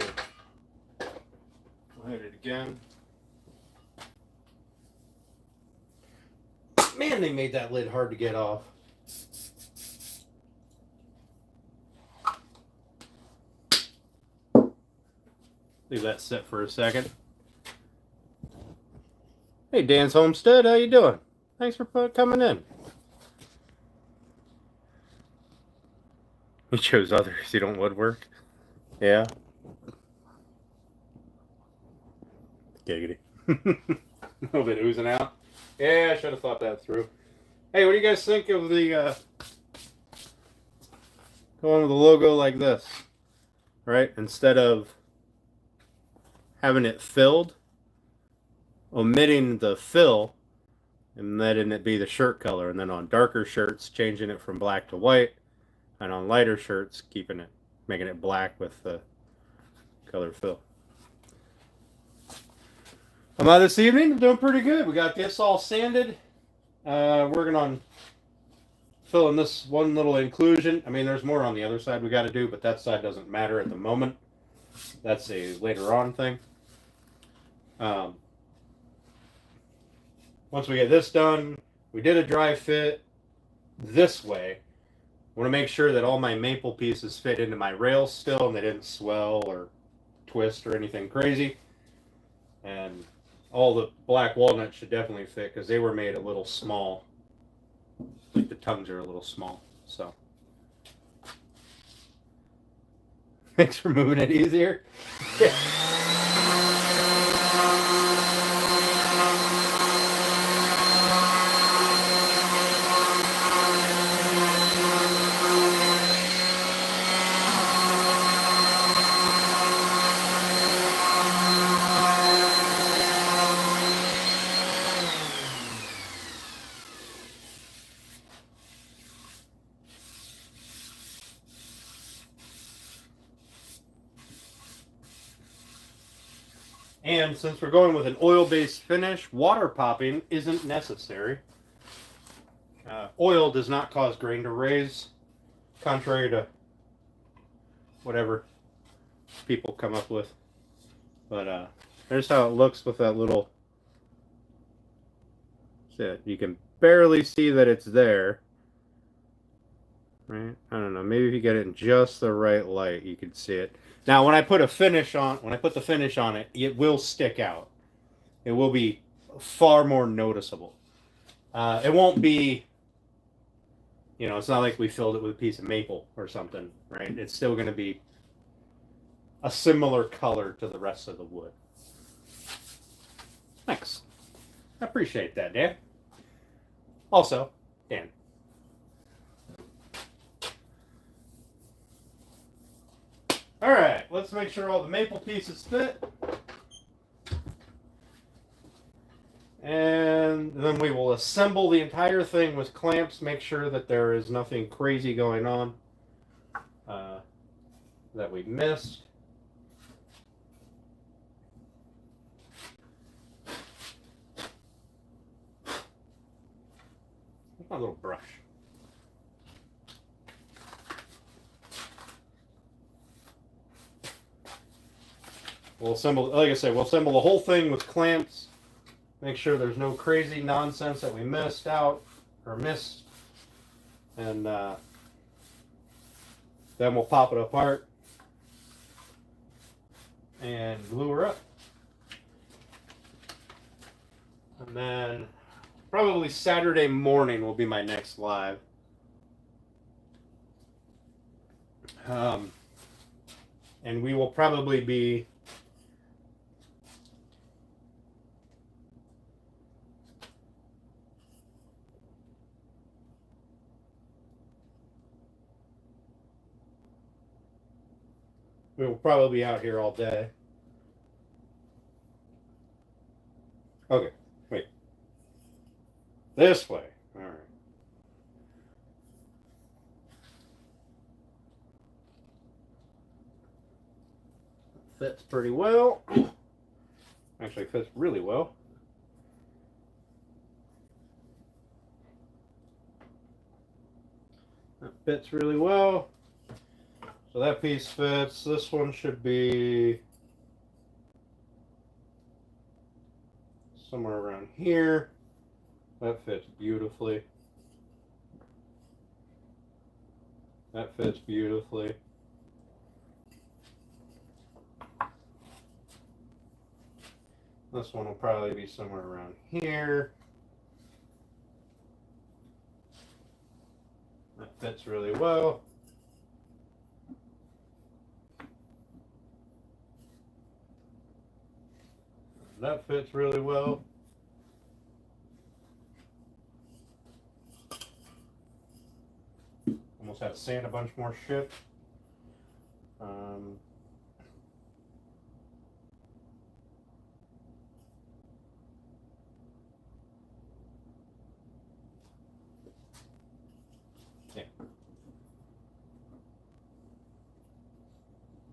I'll hit it again. Man, they made that lid hard to get off. Leave that sit for a second. Hey, Dan's Homestead, how you doing? Thanks for coming in. He chose others. You don't woodwork? Yeah. Giggity. A little bit oozing out. Yeah, I should have thought that through. Hey, what do you guys think of the going with the logo like this? Right? Instead of having it filled, omitting the fill and letting it be the shirt color, and then on darker shirts changing it from black to white, and on lighter shirts making it black with the color fill. This evening, I'm doing pretty good. We got this all sanded. Working on filling this one little inclusion. I mean, there's more on the other side we got to do, but that side doesn't matter at the moment. That's a later on thing. Once we get this done, we did a dry fit this way. I want to make sure that all my maple pieces fit into my rails still and they didn't swell or twist or anything crazy. And all the black walnuts should definitely fit because they were made a little small. Like the tongues are a little small. So thanks for moving it easier. Yeah. And since we're going with an oil-based finish, water popping isn't necessary. Oil does not cause grain to raise, contrary to whatever people come up with. But there's how it looks with that little... You can barely see that it's there. Right? I don't know. Maybe if you get it in just the right light, you can see it. Now, when I put the finish on it, it will stick out. it will be far more noticeable. It won't be, you know, it's not like we filled it with a piece of maple or something, right? It's still going to be a similar color to the rest of the wood. Thanks. I appreciate that, Dan. Also, Dan. All right, let's make sure all the maple pieces fit. And then we will assemble the entire thing with clamps, make sure that there is nothing crazy going on that we missed. Where's my little brush? We'll assemble, like I said, we'll assemble the whole thing with clamps. Make sure there's no crazy nonsense that we missed out or missed. And then we'll pop it apart and glue her up. And then probably Saturday morning will be my next live. And we will probably be out here all day. Okay, wait. This way. All right. Fits pretty well. Actually fits really well. That fits really well. So that piece fits. This one should be somewhere around here. That fits beautifully. That fits beautifully. This one will probably be somewhere around here. That fits really well. That fits really well. Almost had to sand a bunch more shit. Yeah.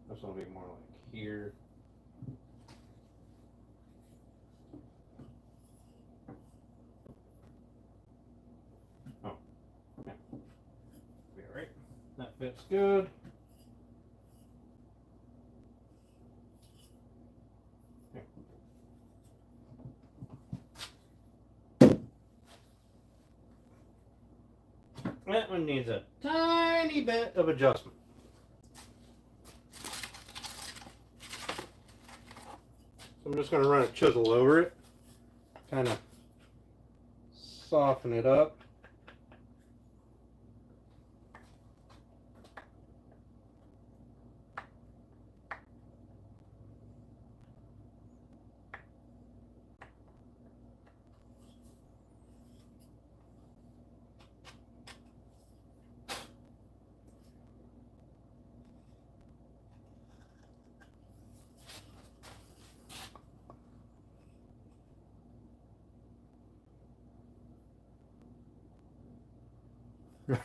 This one will be more like here. Oh, yeah. Be all right. That fits good. That one needs a tiny bit of adjustment. So I'm just going to run a chisel over it, kind of soften it up.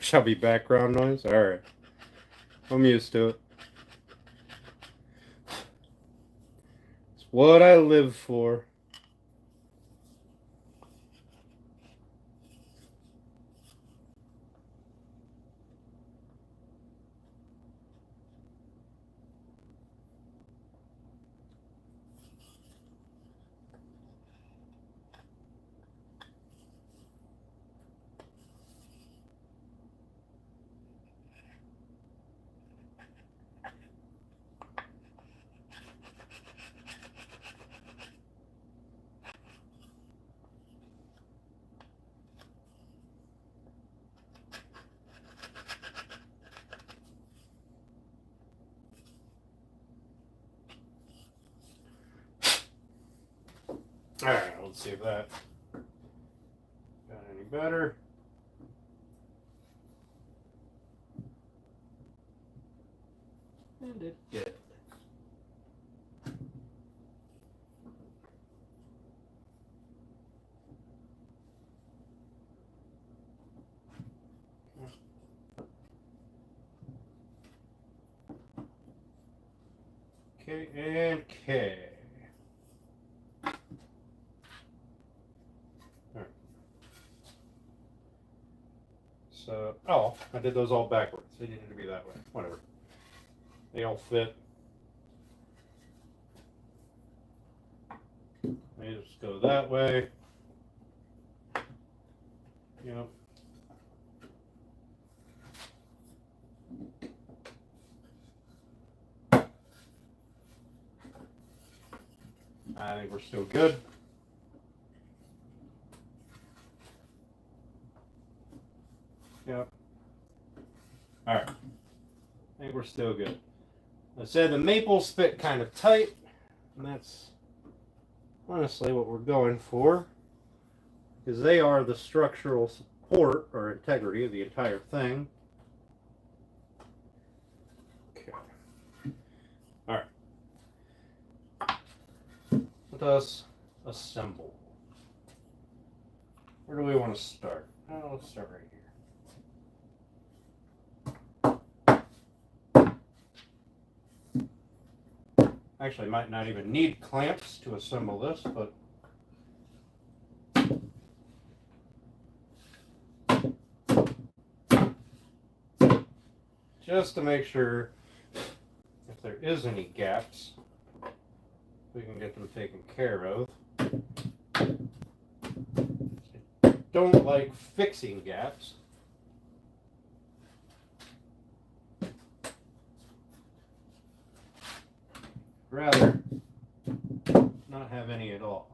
Shall be background noise? Alright. I'm used to it. It's what I live for. All right, let's see if that got any better. And it did. K and K. All right. So, oh, I did those all backwards. They needed to be that way. Whatever. They all fit. They just go that way. Yep. I think we're still good. Yep. All right. I think we're still good. I said the maples fit kind of tight, and that's honestly what we're going for, because they are the structural support or integrity of the entire thing. Okay. All right. Let us assemble. Where do we want to start? Oh, let's start right here. Actually, might not even need clamps to assemble this, but just to make sure if there is any gaps, we can get them taken care of. Don't like fixing gaps. Rather not have any at all.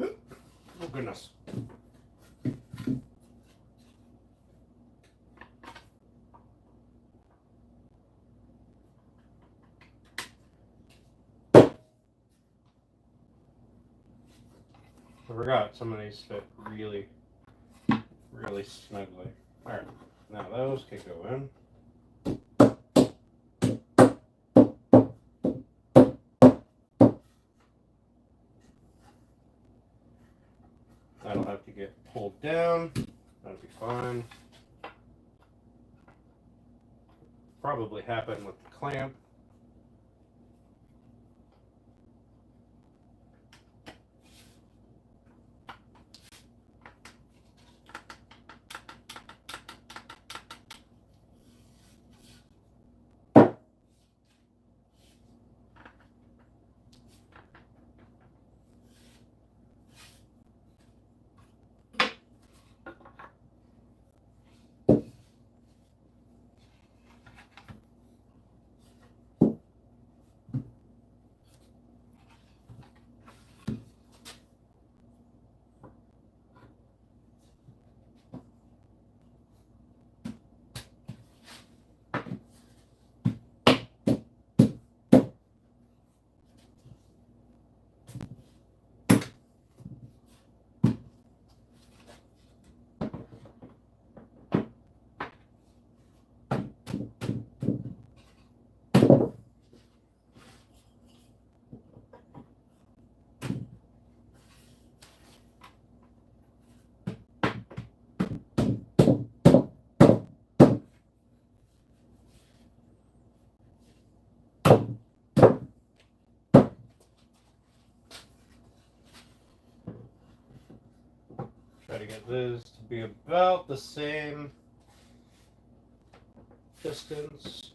Oh goodness. I forgot some of these fit really, really snugly. Alright, now those can go in. That'll have to get pulled down. That'll be fine. Probably happen with the clamp. Try to get this to be about the same distance.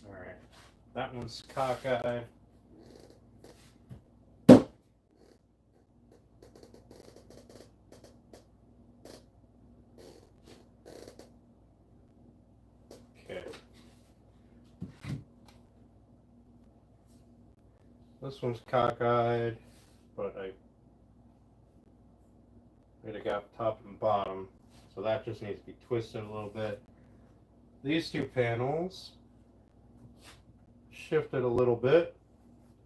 All right, that one's cockeyed. Okay. This one's cockeyed, but I got top and bottom, so that just needs to be twisted a little bit. These two panels shifted a little bit,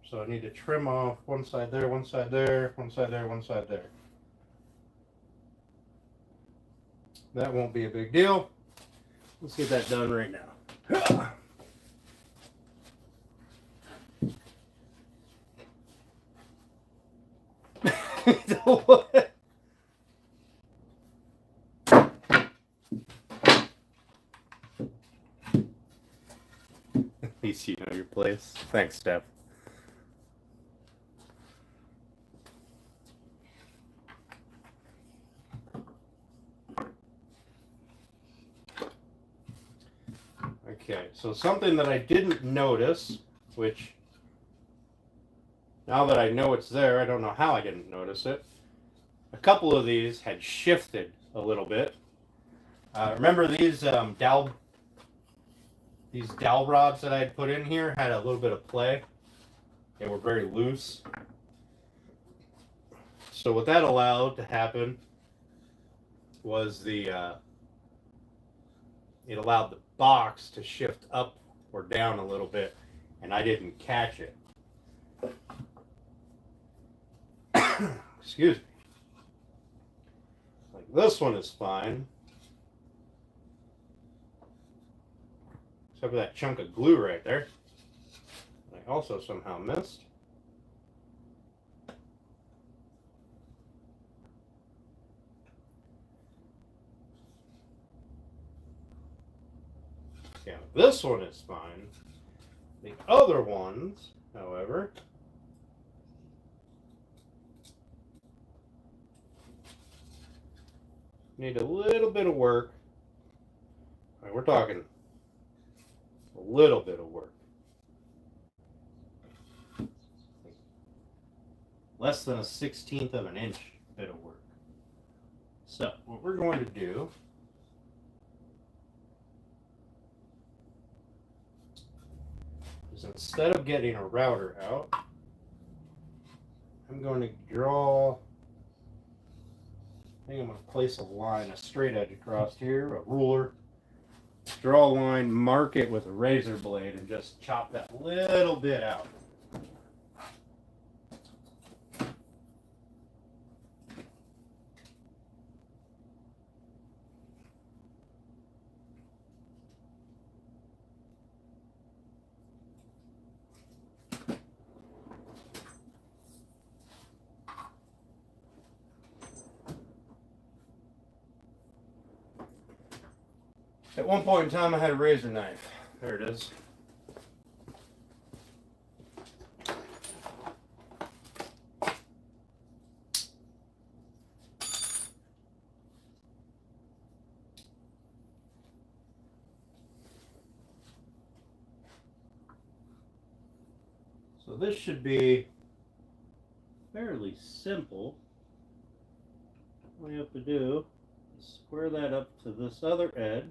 so I need to trim off one side there, one side there, one side there, one side there. That won't be a big deal. Let's get that done right now. What? At least you know your place. Thanks, Steph. Okay, so something that I didn't notice, which now that I know it's there, I don't know how I didn't notice it. A couple of these had shifted a little bit. Remember these dowel rods that I had put in here had a little bit of play. They were very loose. So what that allowed to happen was it allowed the box to shift up or down a little bit, and I didn't catch it. Excuse me. Like this one is fine, except for that chunk of glue right there. I also somehow missed. Yeah, this one is fine. The other ones, however, need a little bit of work. All right, we're talking a little bit of work. Less than a 1/16 of an inch bit of work. So what we're going to do is, instead of getting a router out, I'm going to draw, I think I'm going to place a line, a straight edge across here, a ruler, draw a line, mark it with a razor blade, and just chop that little bit out. At one point in time, I had a razor knife. There it is. So this should be fairly simple. All you have to do is square that up to this other edge.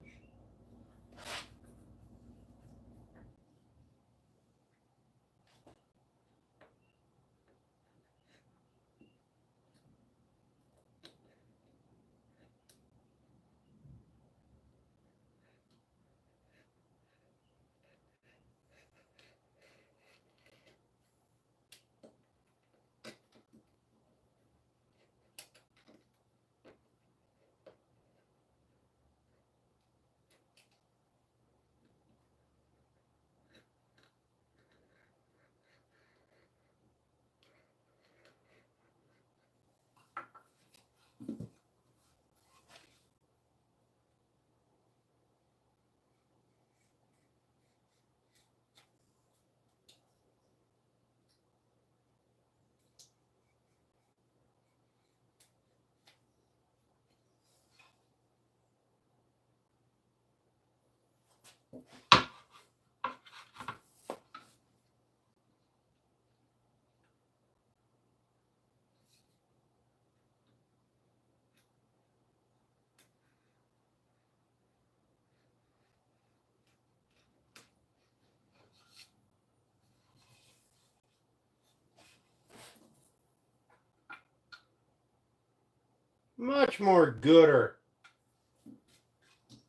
Much more gooder.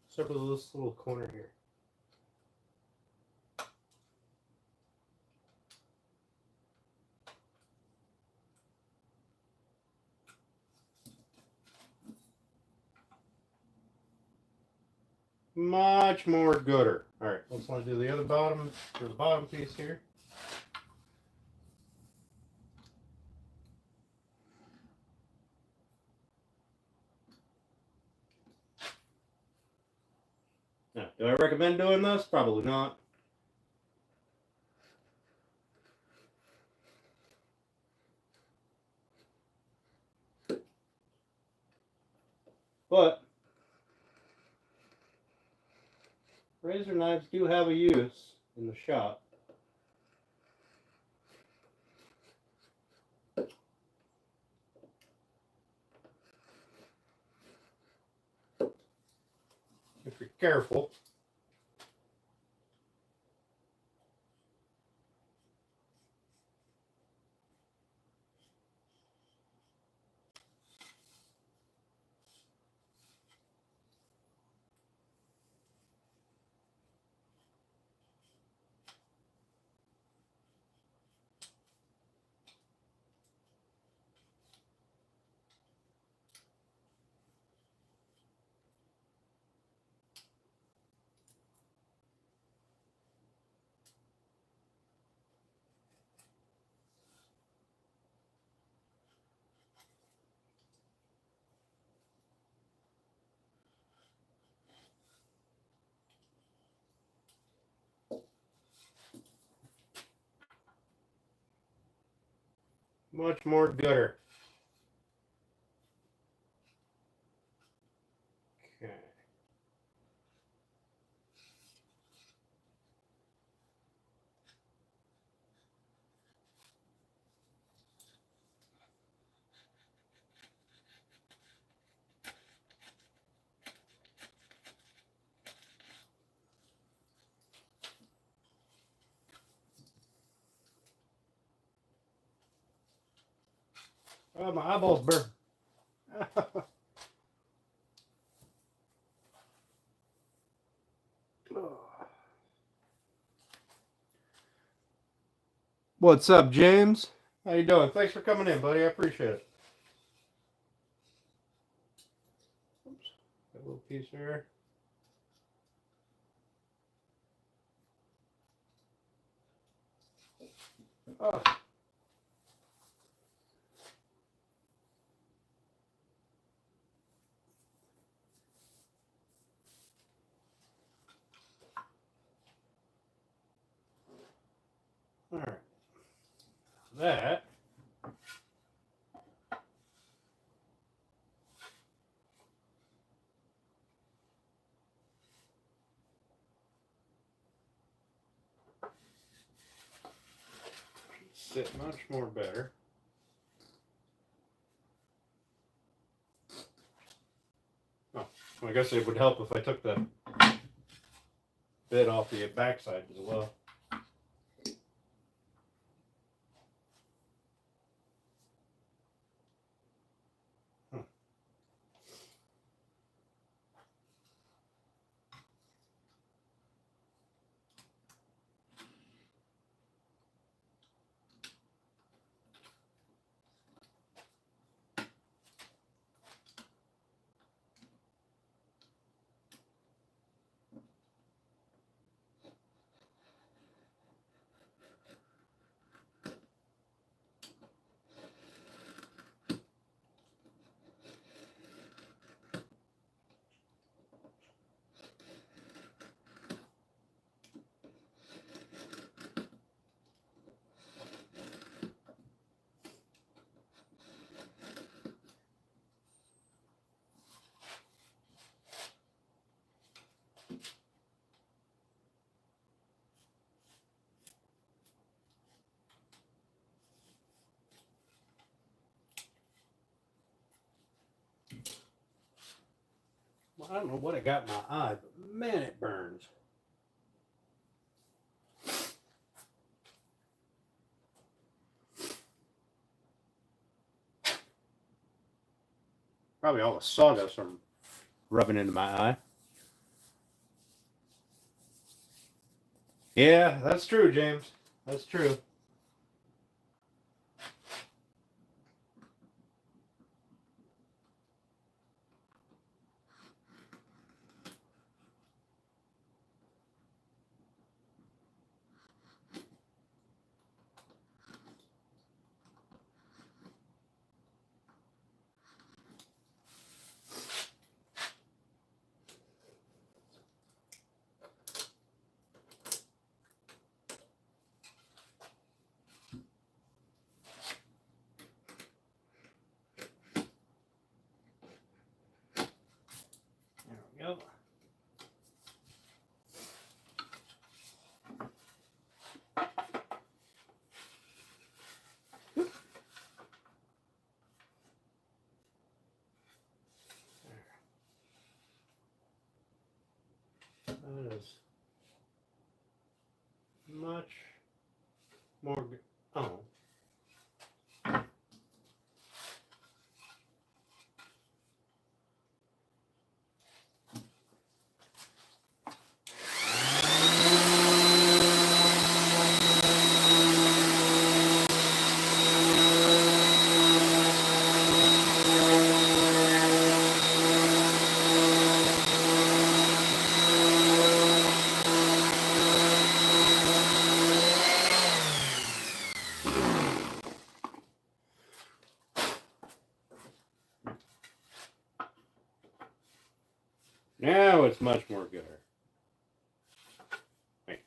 Except for this little corner here. Much more gooder. All right, let's want to do the other bottom, or the bottom piece here. Now, do I recommend doing this? Probably not. But razor knives do have a use in the shop. If you're careful. Much more gooder. Okay. Oh, my eyeballs burn. What's up, James? How you doing? Thanks for coming in, buddy. I appreciate it. Oops. That little piece there. Oh. All right. That should sit much more better. Oh, I guess it would help if I took the bit off the backside as well. Well, I don't know what I got in my eye, but man, it burns. Probably all the sawdust from rubbing into my eye. Yeah, that's true, James. That's true. There we go. That is much more. Oh. Now it's much more gooder. Wait.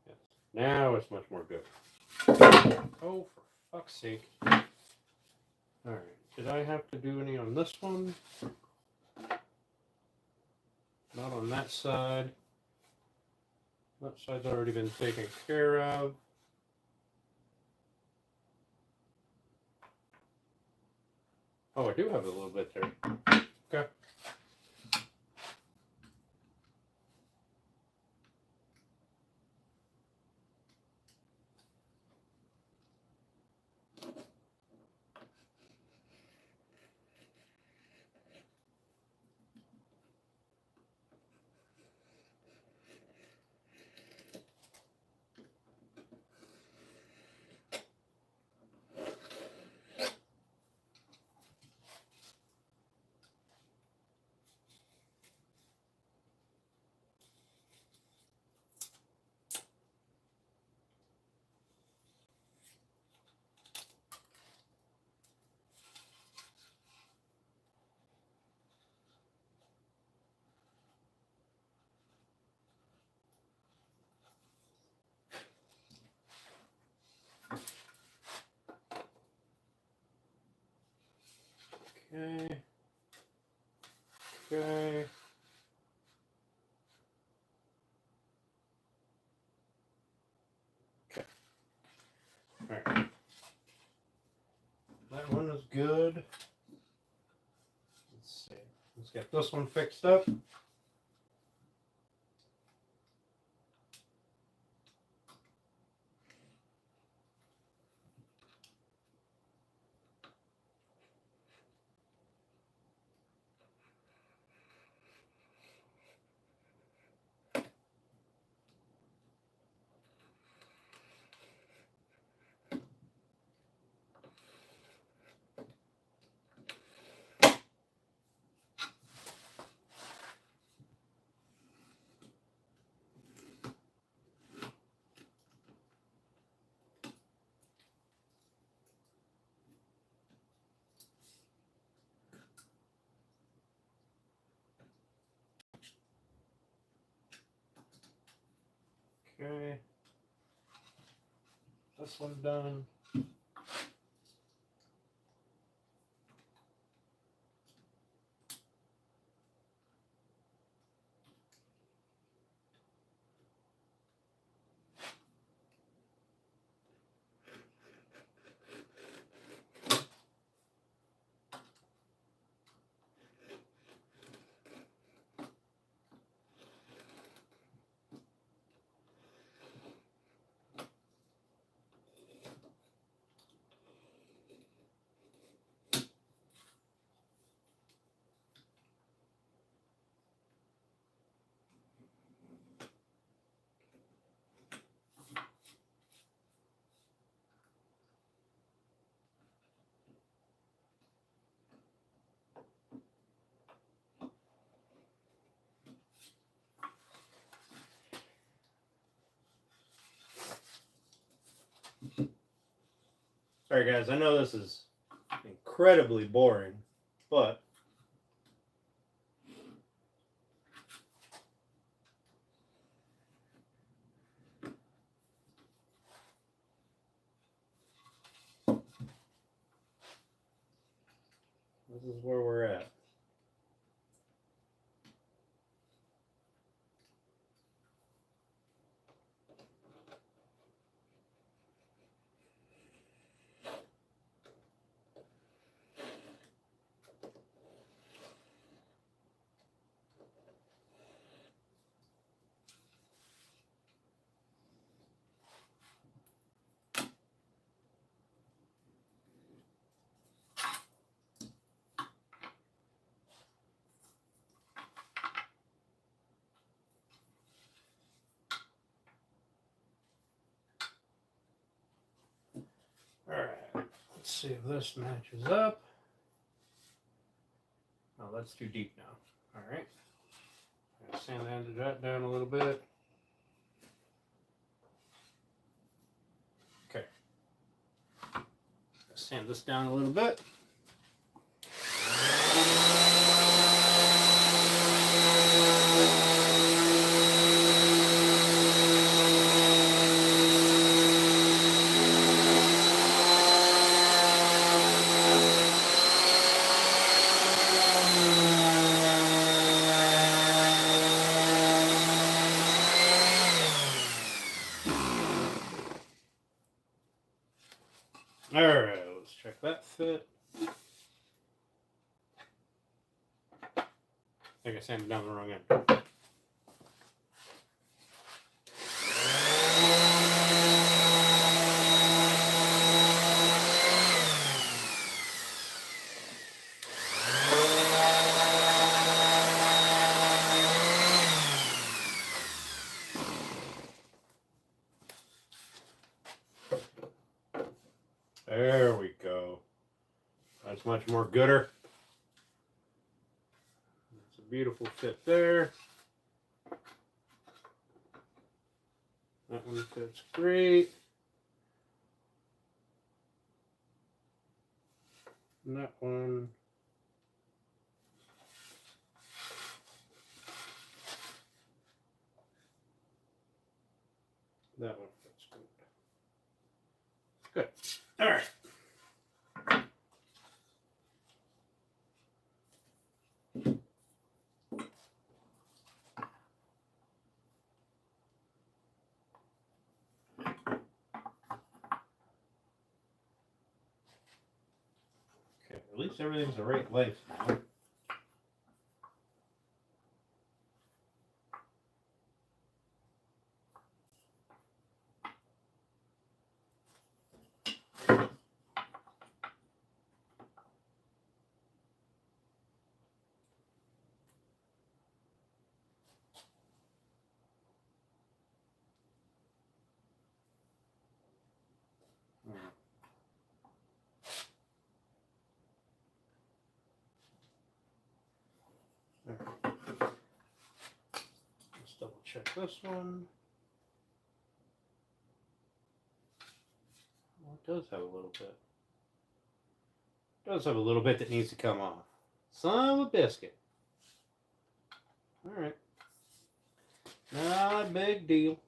Yes. Now it's much more gooder. Oh, for fuck's sake. Alright. Did I have to do any on this one? Not on that side. That side's already been taken care of. Oh, I do have a little bit there. Okay. Okay. Okay. Okay. Alright. That one is good. Let's see. Let's get this one fixed up. Okay. This one done. Sorry guys, I know this is incredibly boring, but this is where we're at. Alright, let's see if this matches up. Oh, that's too deep now. Alright. Sand the end of that down a little bit. Okay. Sand this down a little bit. Alright, let's check that fit. I think I sanded down the wrong end. There we go. That's much more gooder. It's a beautiful fit there. That one fits great. And that one. That one fits good. Good. All right. Okay, at least everything's the right length now. Let's double check this one. Well, it does have a little bit. It does have a little bit that needs to come off. Son of a biscuit. All right. Not a big deal.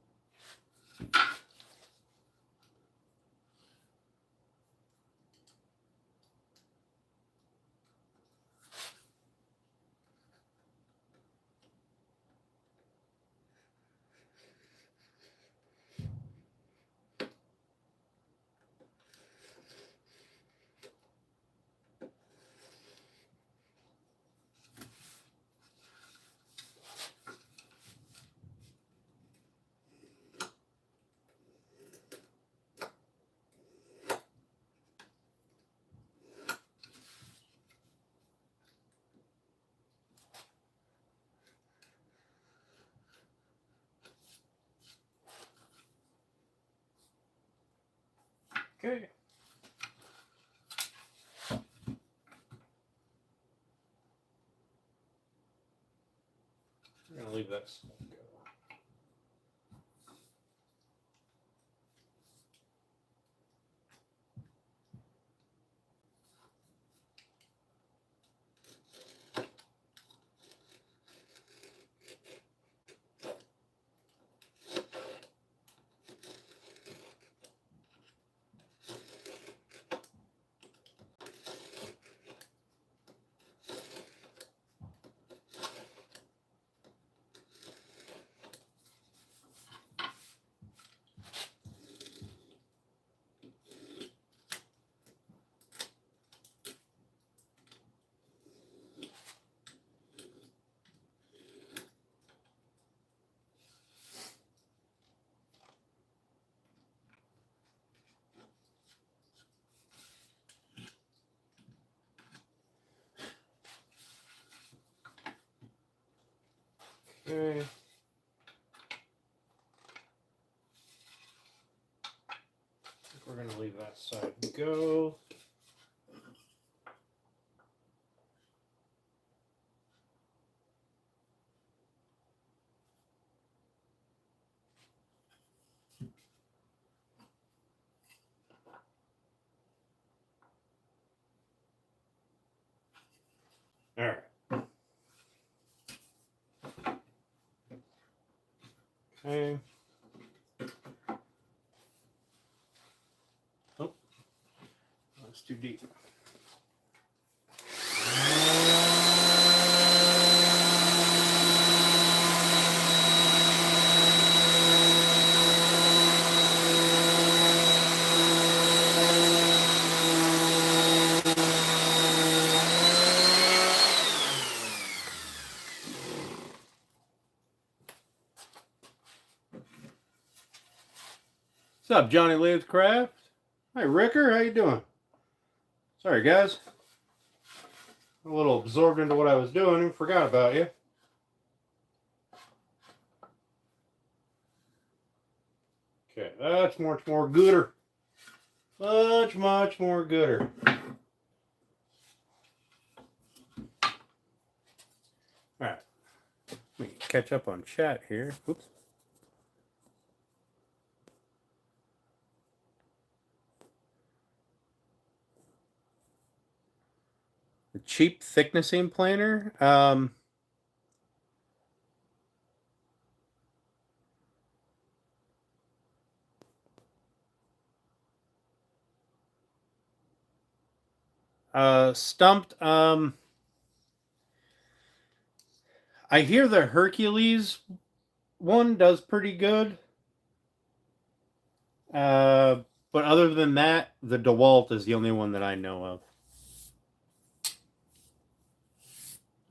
Okay. We're gonna leave that go. Okay. We're going to leave that side go. All right. Okay. Oh, that's too deep. What's up, Johnny Lathe-Craft? Hi, Ricker. How you doing? Sorry, guys. A little absorbed into what I was doing and forgot about you. Okay, that's much more gooder. Much more gooder. Alright. Let me catch up on chat here. Oops. The cheap thicknessing planer. Stumped. I hear the Hercules one does pretty good. But other than that, the DeWalt is the only one that I know of.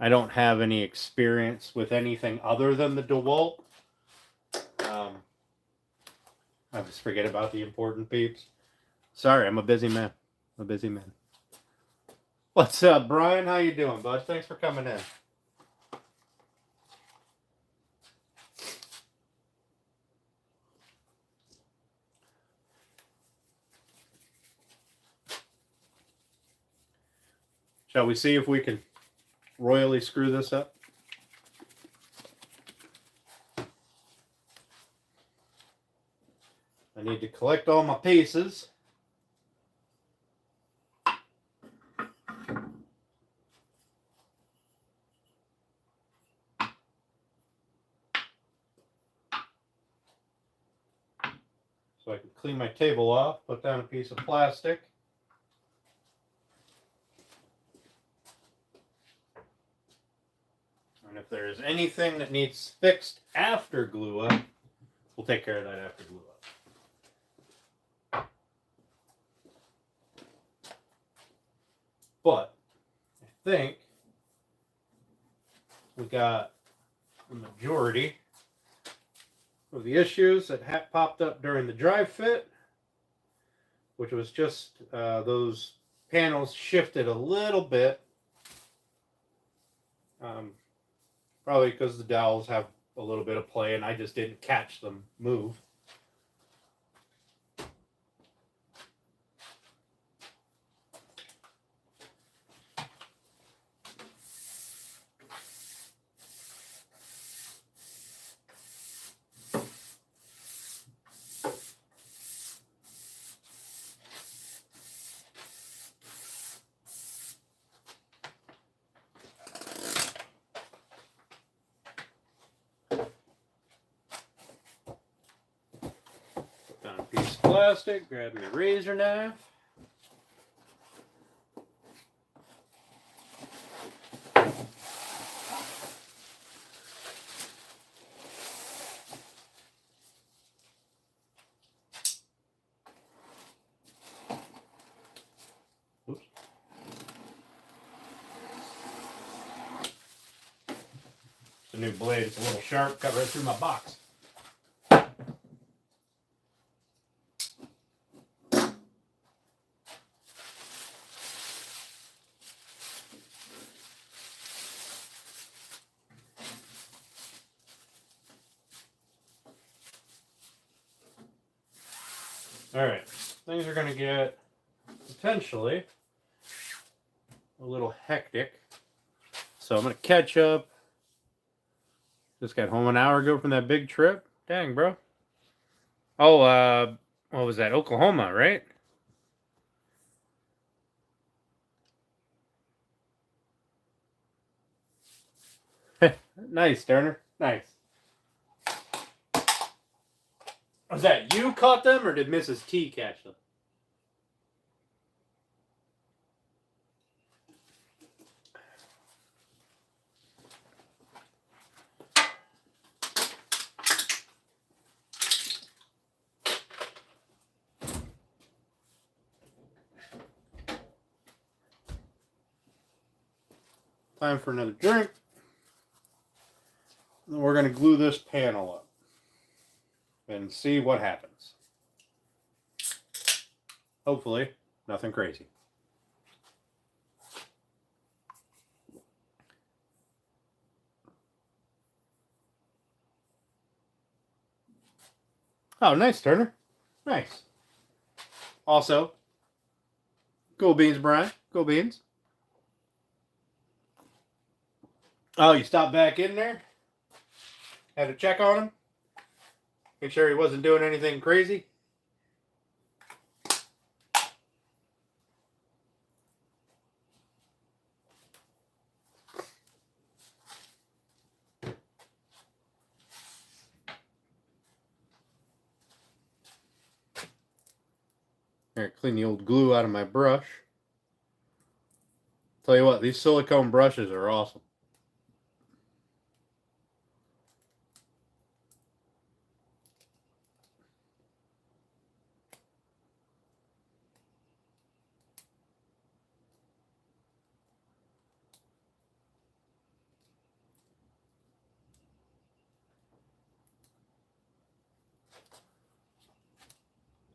I don't have any experience with anything other than the DeWalt. I just forget about the important peeps. Sorry, I'm a busy man. I'm a busy man. What's up, Brian? How you doing, bud? Thanks for coming in. Shall we see if we can royally screw this up? I need to collect all my pieces. So I can clean my table off, put down a piece of plastic. And if there is anything that needs fixed after glue up, we'll take care of that after glue up. But I think we got the majority of the issues that popped up during the drive fit, which was just those panels shifted a little bit. Probably because the dowels have a little bit of play and I just didn't catch them move. Down a piece of plastic, grab my razor knife. Oops. It's a new blade, it's a little sharp, cut right through my box. All right, things are gonna get potentially a little hectic, so I'm gonna catch up. Just got home an hour ago from that big trip. Dang, bro. Oh, what was that? Oklahoma, right? Nice, Turner. Nice. Was that you caught them, or did Mrs. T catch them? Time for another drink. And we're going to glue this panel up and see what happens. Hopefully, nothing crazy. Oh, nice, Turner. Nice. Also, go beans, Brian. Go beans. Oh, you stopped back in there? Had to check on him? Make sure he wasn't doing anything crazy? Here, clean the old glue out of my brush. Tell you what, these silicone brushes are awesome.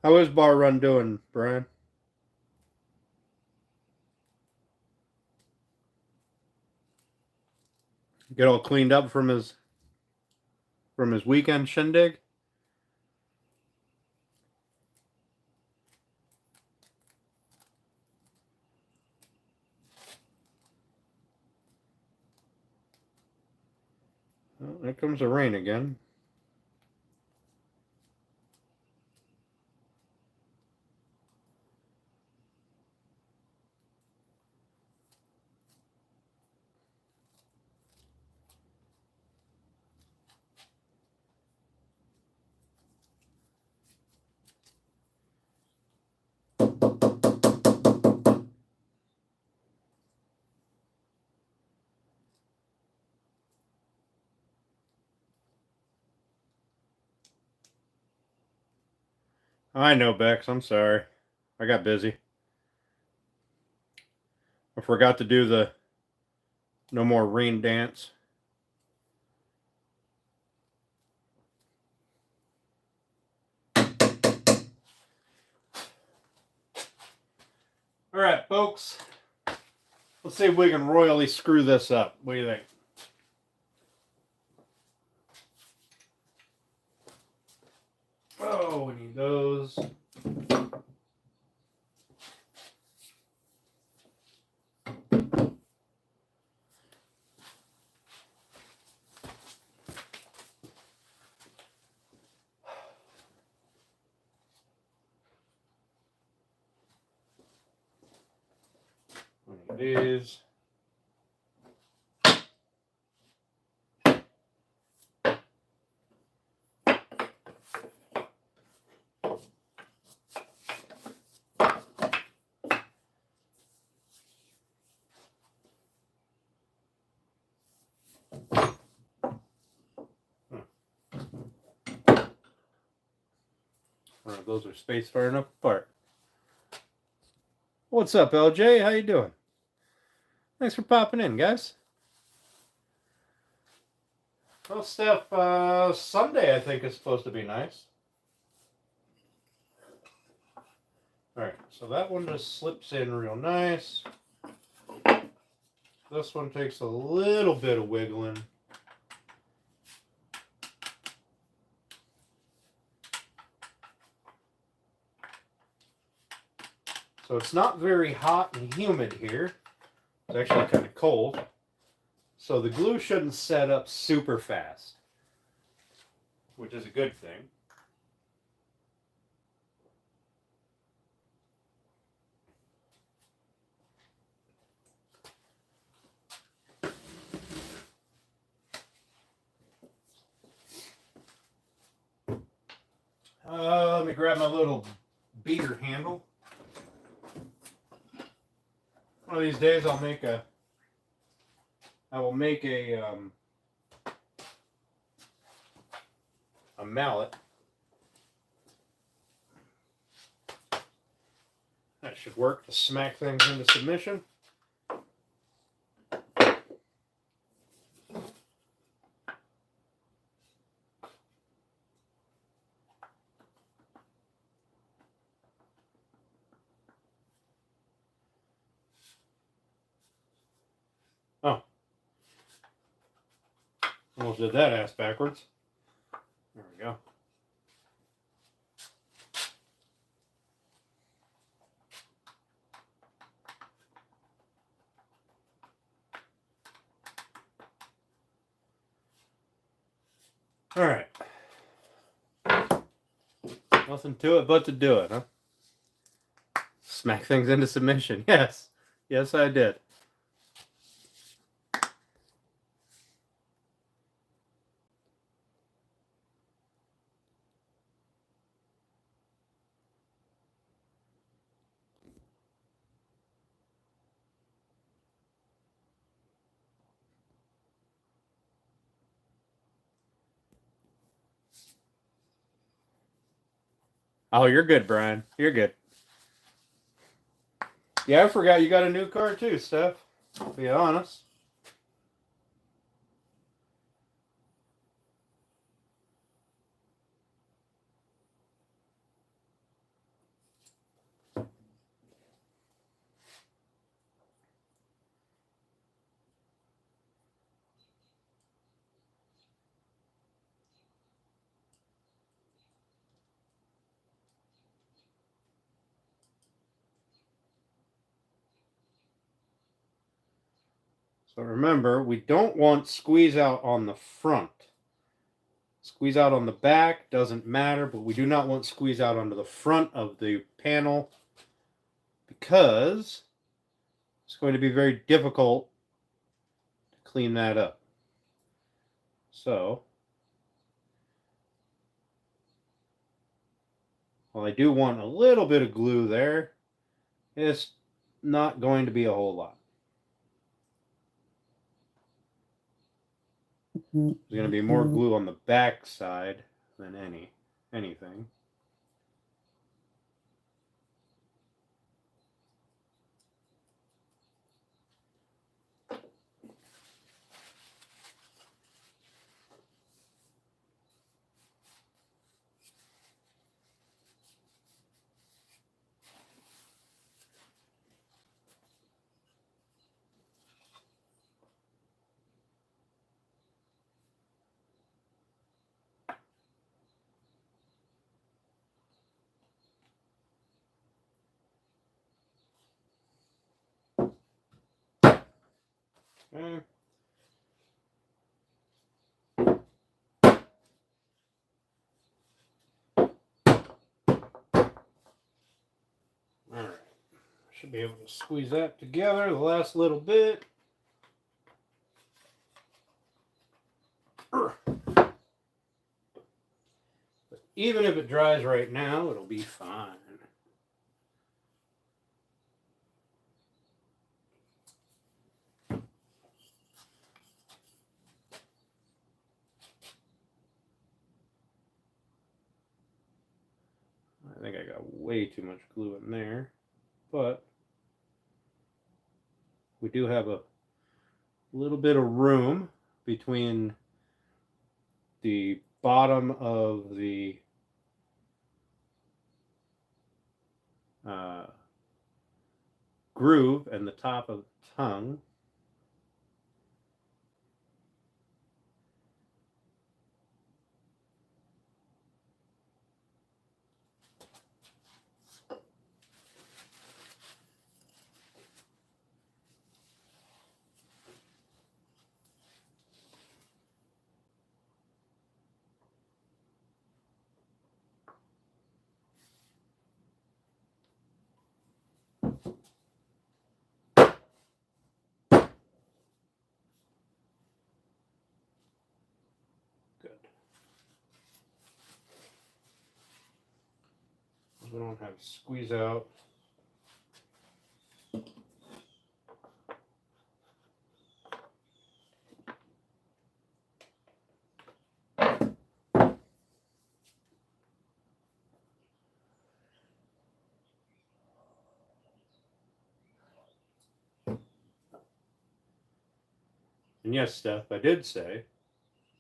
How is Bar Run doing, Brian? Get all cleaned up from his weekend shindig? Well, there comes the rain again. I know, Bex. I'm sorry. I got busy. I forgot to do the no more rain dance. All right, folks. Let's see if we can royally screw this up. What do you think? Oh, we need those. We need these. Those are spaced far enough apart. What's up, LJ? How you doing? Thanks for popping in, guys. Well, Steph, Sunday I think is supposed to be nice. Alright, so that one just slips in real nice. This one takes a little bit of wiggling. So it's not very hot and humid here. It's actually kind of cold. So the glue shouldn't set up super fast, which is a good thing. Let me grab my little beater handle. One of these days I will make a mallet. That should work to smack things into submission. Oh. Almost did that ass backwards. There we go. All right. Nothing to it but to do it, huh? Smack things into submission. Yes. Yes, I did. Oh, you're good, Brian. You're good. Yeah, I forgot you got a new car too, Steph. To be honest. So remember, we don't want squeeze out on the front. Squeeze out on the back doesn't matter, but we do not want squeeze out onto the front of the panel because it's going to be very difficult to clean that up. So, while I do want a little bit of glue there, it's not going to be a whole lot. There's going to be more glue on the back side than anything. Okay. Alright. Should be able to squeeze that together the last little bit. But even if it dries right now, it'll be fine. I think I got way too much glue in there, but we do have a little bit of room between the bottom of the groove and the top of the tongue. we don't have squeeze out. And yes, Steph, I did say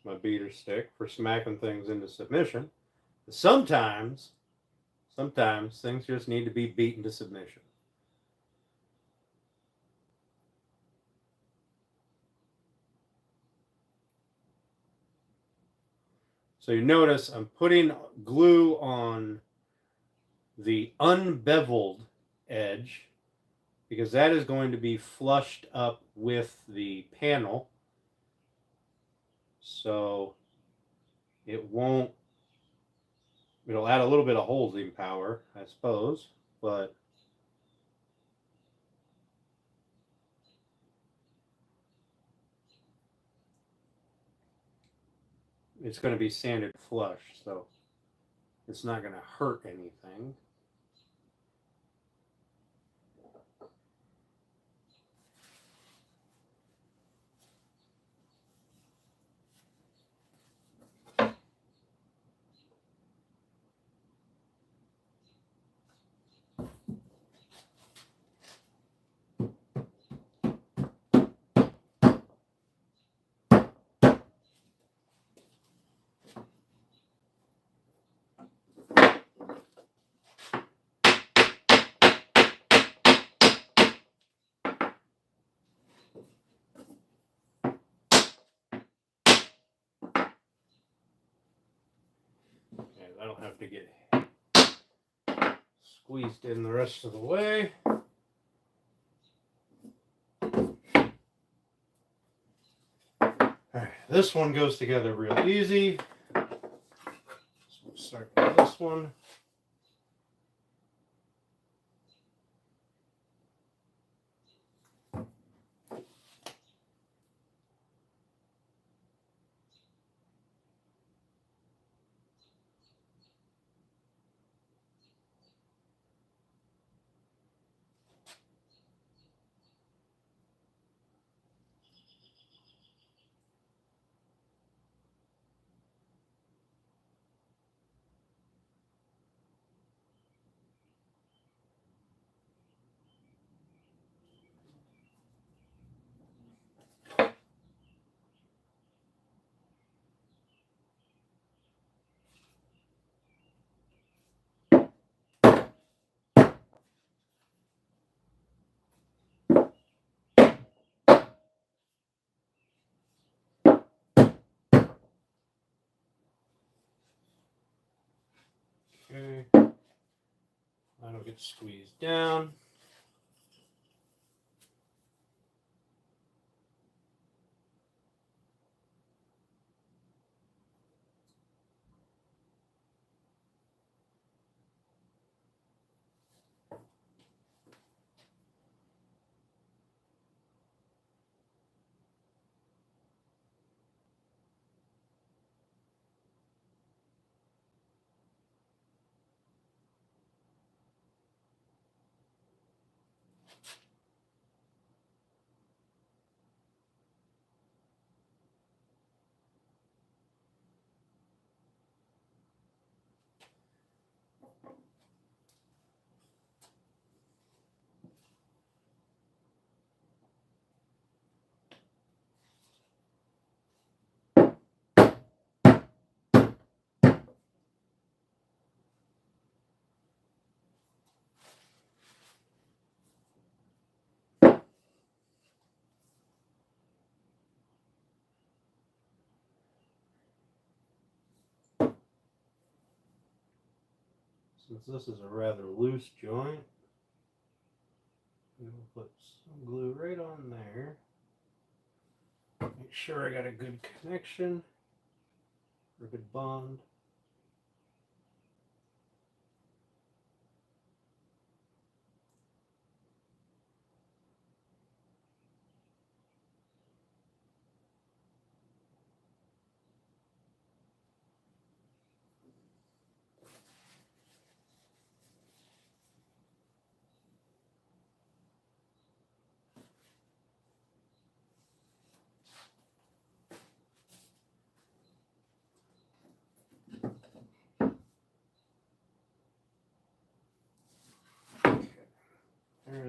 my beater stick for smacking things into submission. Sometimes things just need to be beaten to submission. So you notice I'm putting glue on the unbeveled edge because that is going to be flushed up with the panel. So it'll add a little bit of holding power, I suppose, but it's going to be sanded flush, so it's not going to hurt anything. Okay, that'll have to get squeezed in the rest of the way. Alright, this one goes together real easy. So we'll start with this one. Okay, that'll get squeezed down. Since this is a rather loose joint, we'll put some glue right on there. Make sure I got a good connection, or a good bond.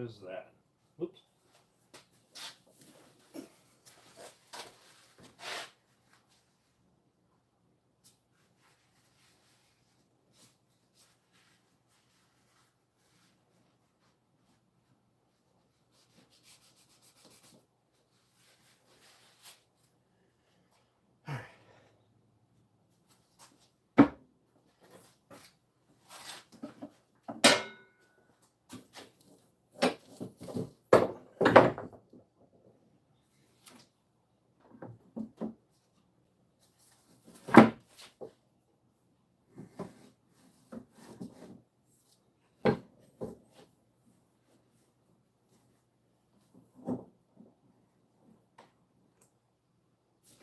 is that? Whoops.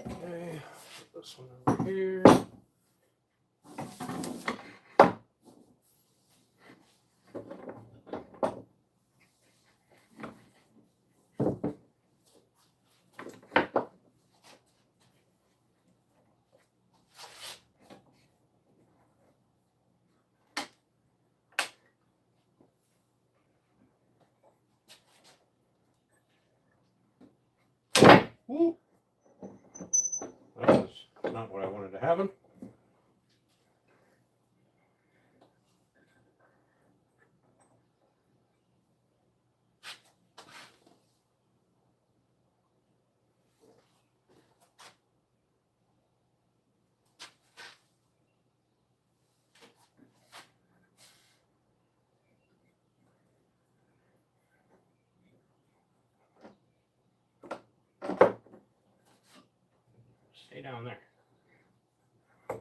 Okay, put this one over here. Ooh. That was not what I wanted to happen. Stay down there. Okay.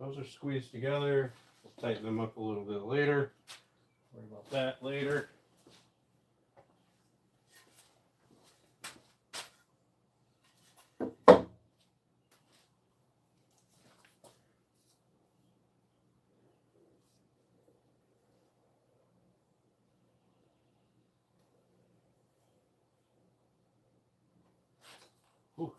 Those are squeezed together. We'll tighten them up a little bit later. Worry about that later. Ooh.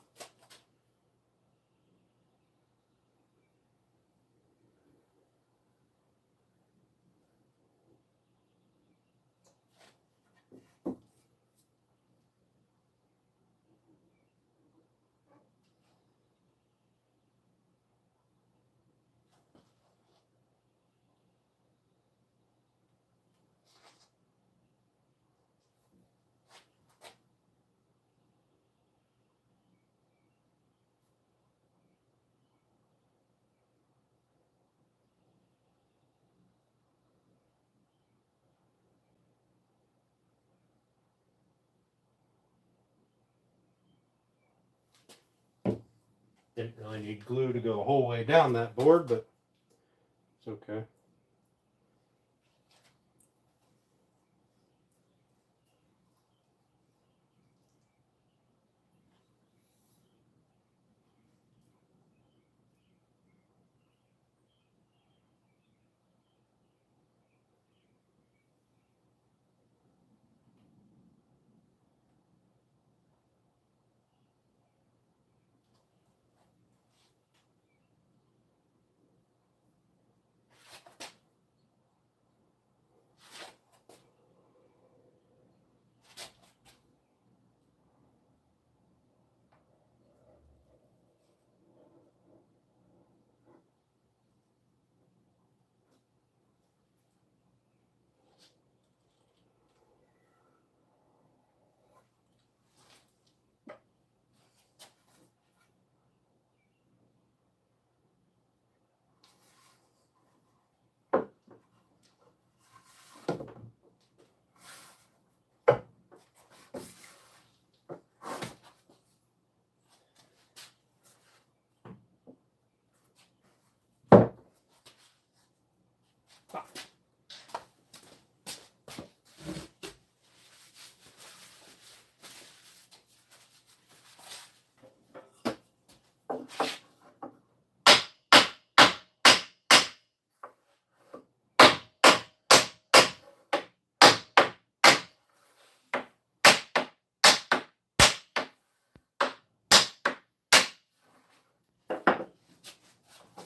Didn't really need glue to go the whole way down that board, but it's okay.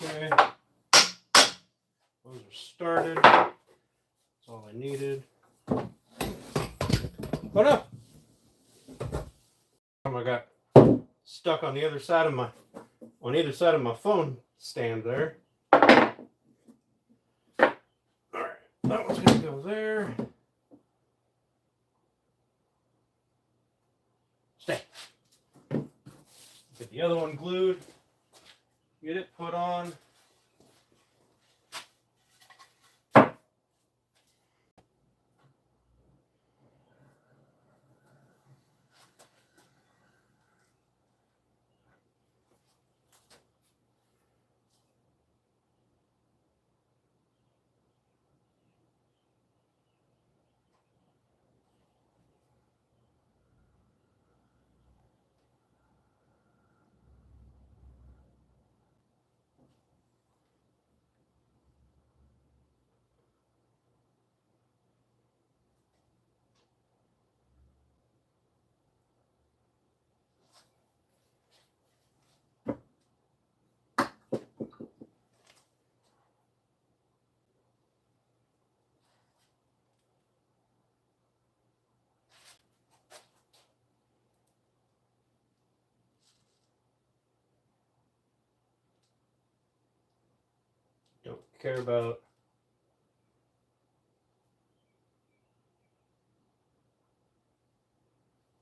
Okay. Those are started. started. That's all I needed. Oh no! I got stuck on the other side of either side of my phone stand there. Alright, that one's gonna go there. Stay. Get the other one glued. Get it put on. Don't care about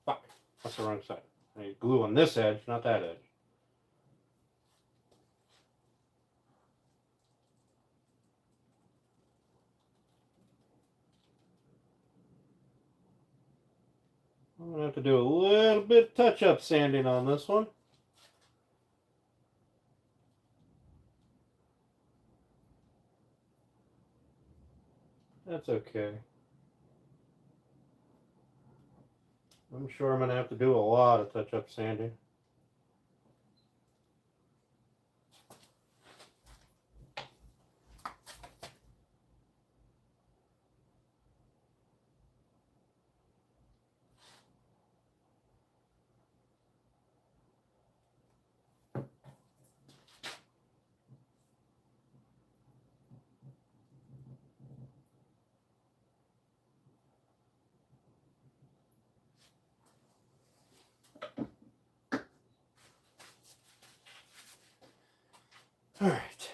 fuck. That's the wrong side. I need glue on this edge, not that edge. I'm gonna have to do a little bit of touch-up sanding on this one. That's okay. I'm sure I'm gonna have to do a lot of touch-up sanding. All right.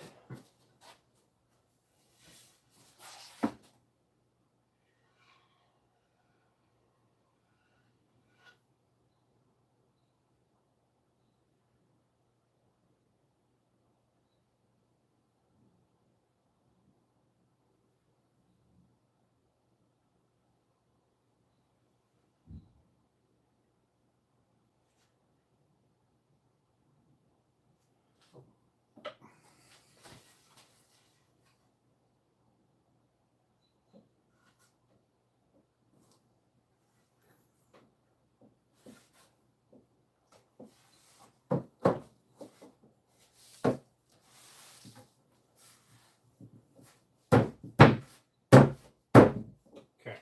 Okay.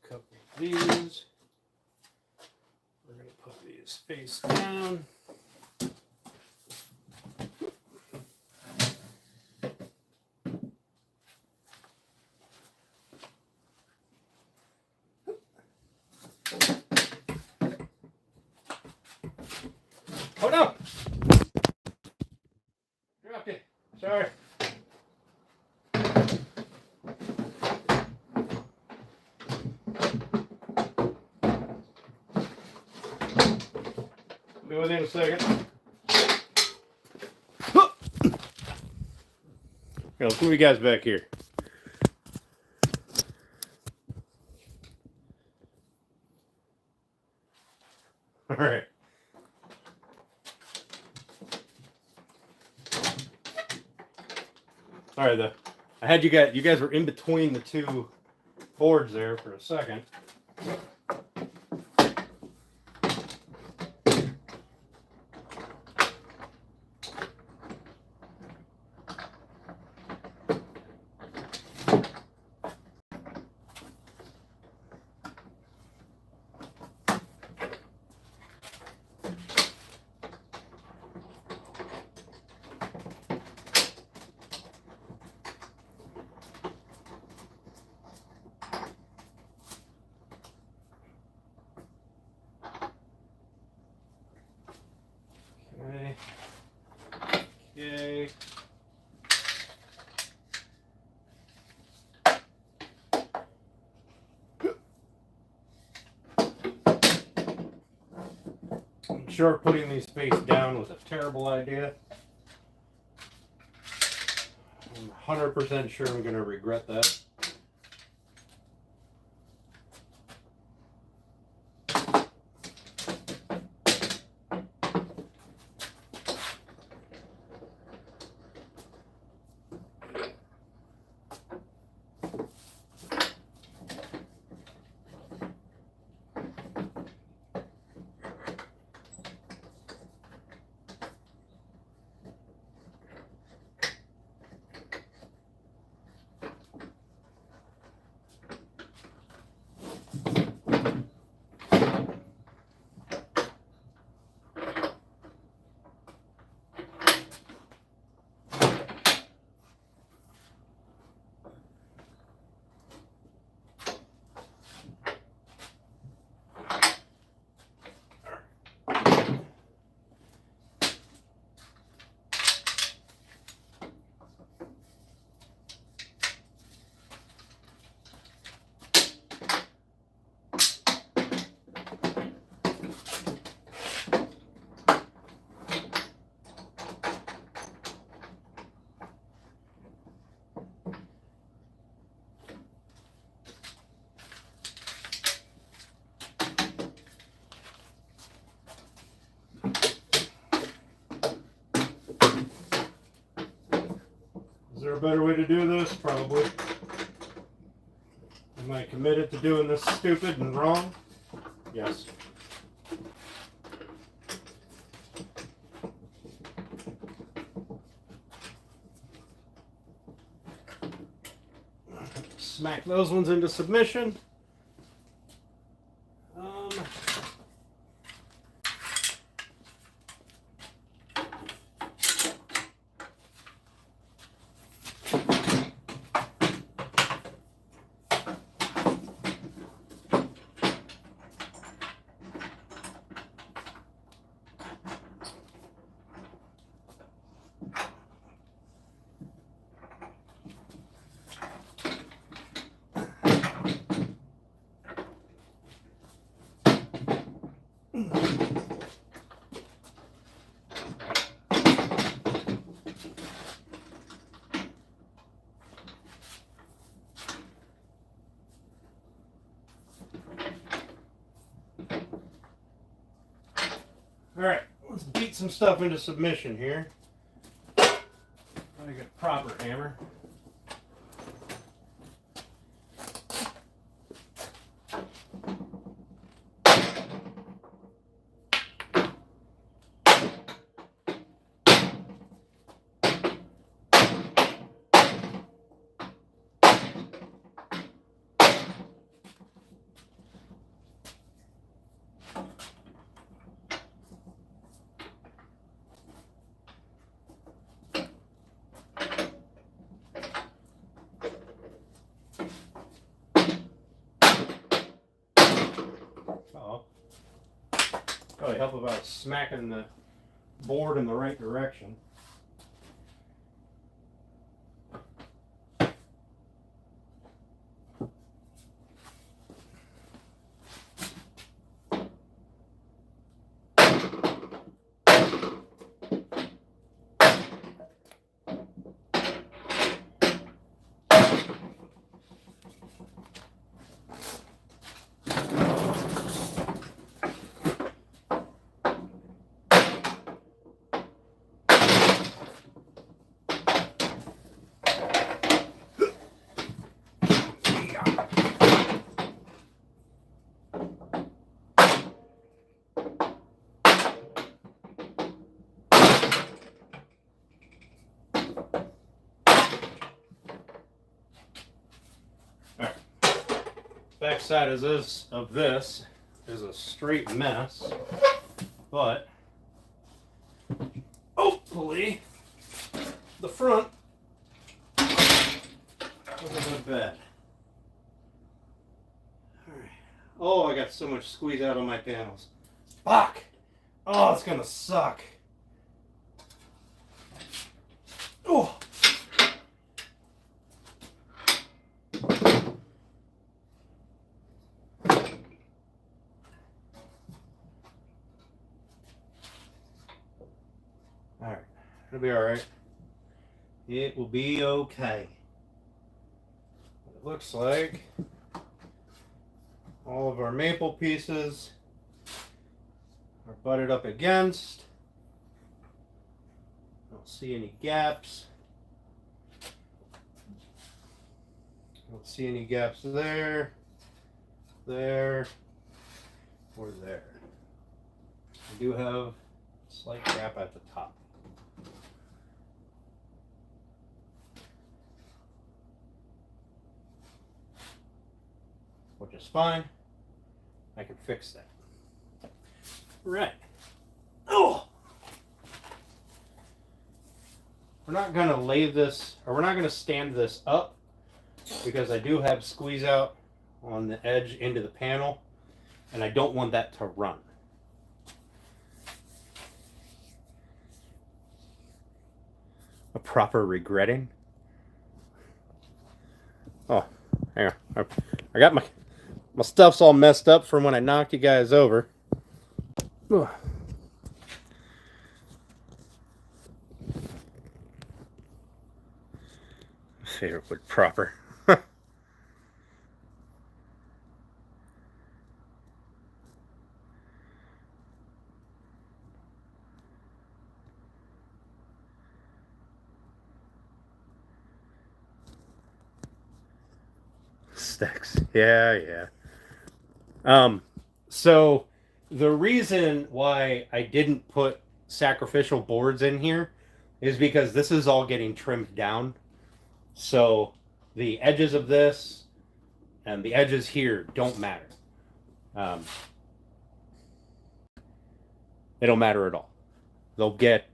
Couple of these. We're going to put these face down. Oh no! Dropped it. Sorry. Be with you in a second. Here, let's move you guys back here. All right. All right, I had you guys were in between the two boards there for a second. I'm sure putting these face down was a terrible idea. I'm 100% sure I'm going to regret that. Is there a better way to do this? Probably. Am I committed to doing this stupid and wrong? Yes. Smack those ones into submission. Alright, let's beat some stuff into submission here. Gotta get a proper hammer. Probably help about smacking the board in the right direction. Backside of this is a straight mess, but hopefully the front wasn't bad. Alright. Oh, I got so much squeeze out on my panels. Fuck! Oh, it's gonna suck. Oh! All right, it'll be all right. It will be okay. It looks like all of our maple pieces are butted up against. Don't see any gaps. Don't see any gaps there, there, or there. I do have a slight gap at the top. Which is fine. I can fix that. Right. Oh! We're not going to lay this, or we're not going to stand this up, because I do have squeeze out on the edge into the panel, and I don't want that to run. A proper regretting. Oh, hang on. I got my stuff's all messed up from when I knocked you guys over. Ugh. Favorite wood proper. Stacks. Yeah. So the reason why I didn't put sacrificial boards in here is because this is all getting trimmed down. So the edges of this and the edges here don't matter. They don't matter at all. They'll get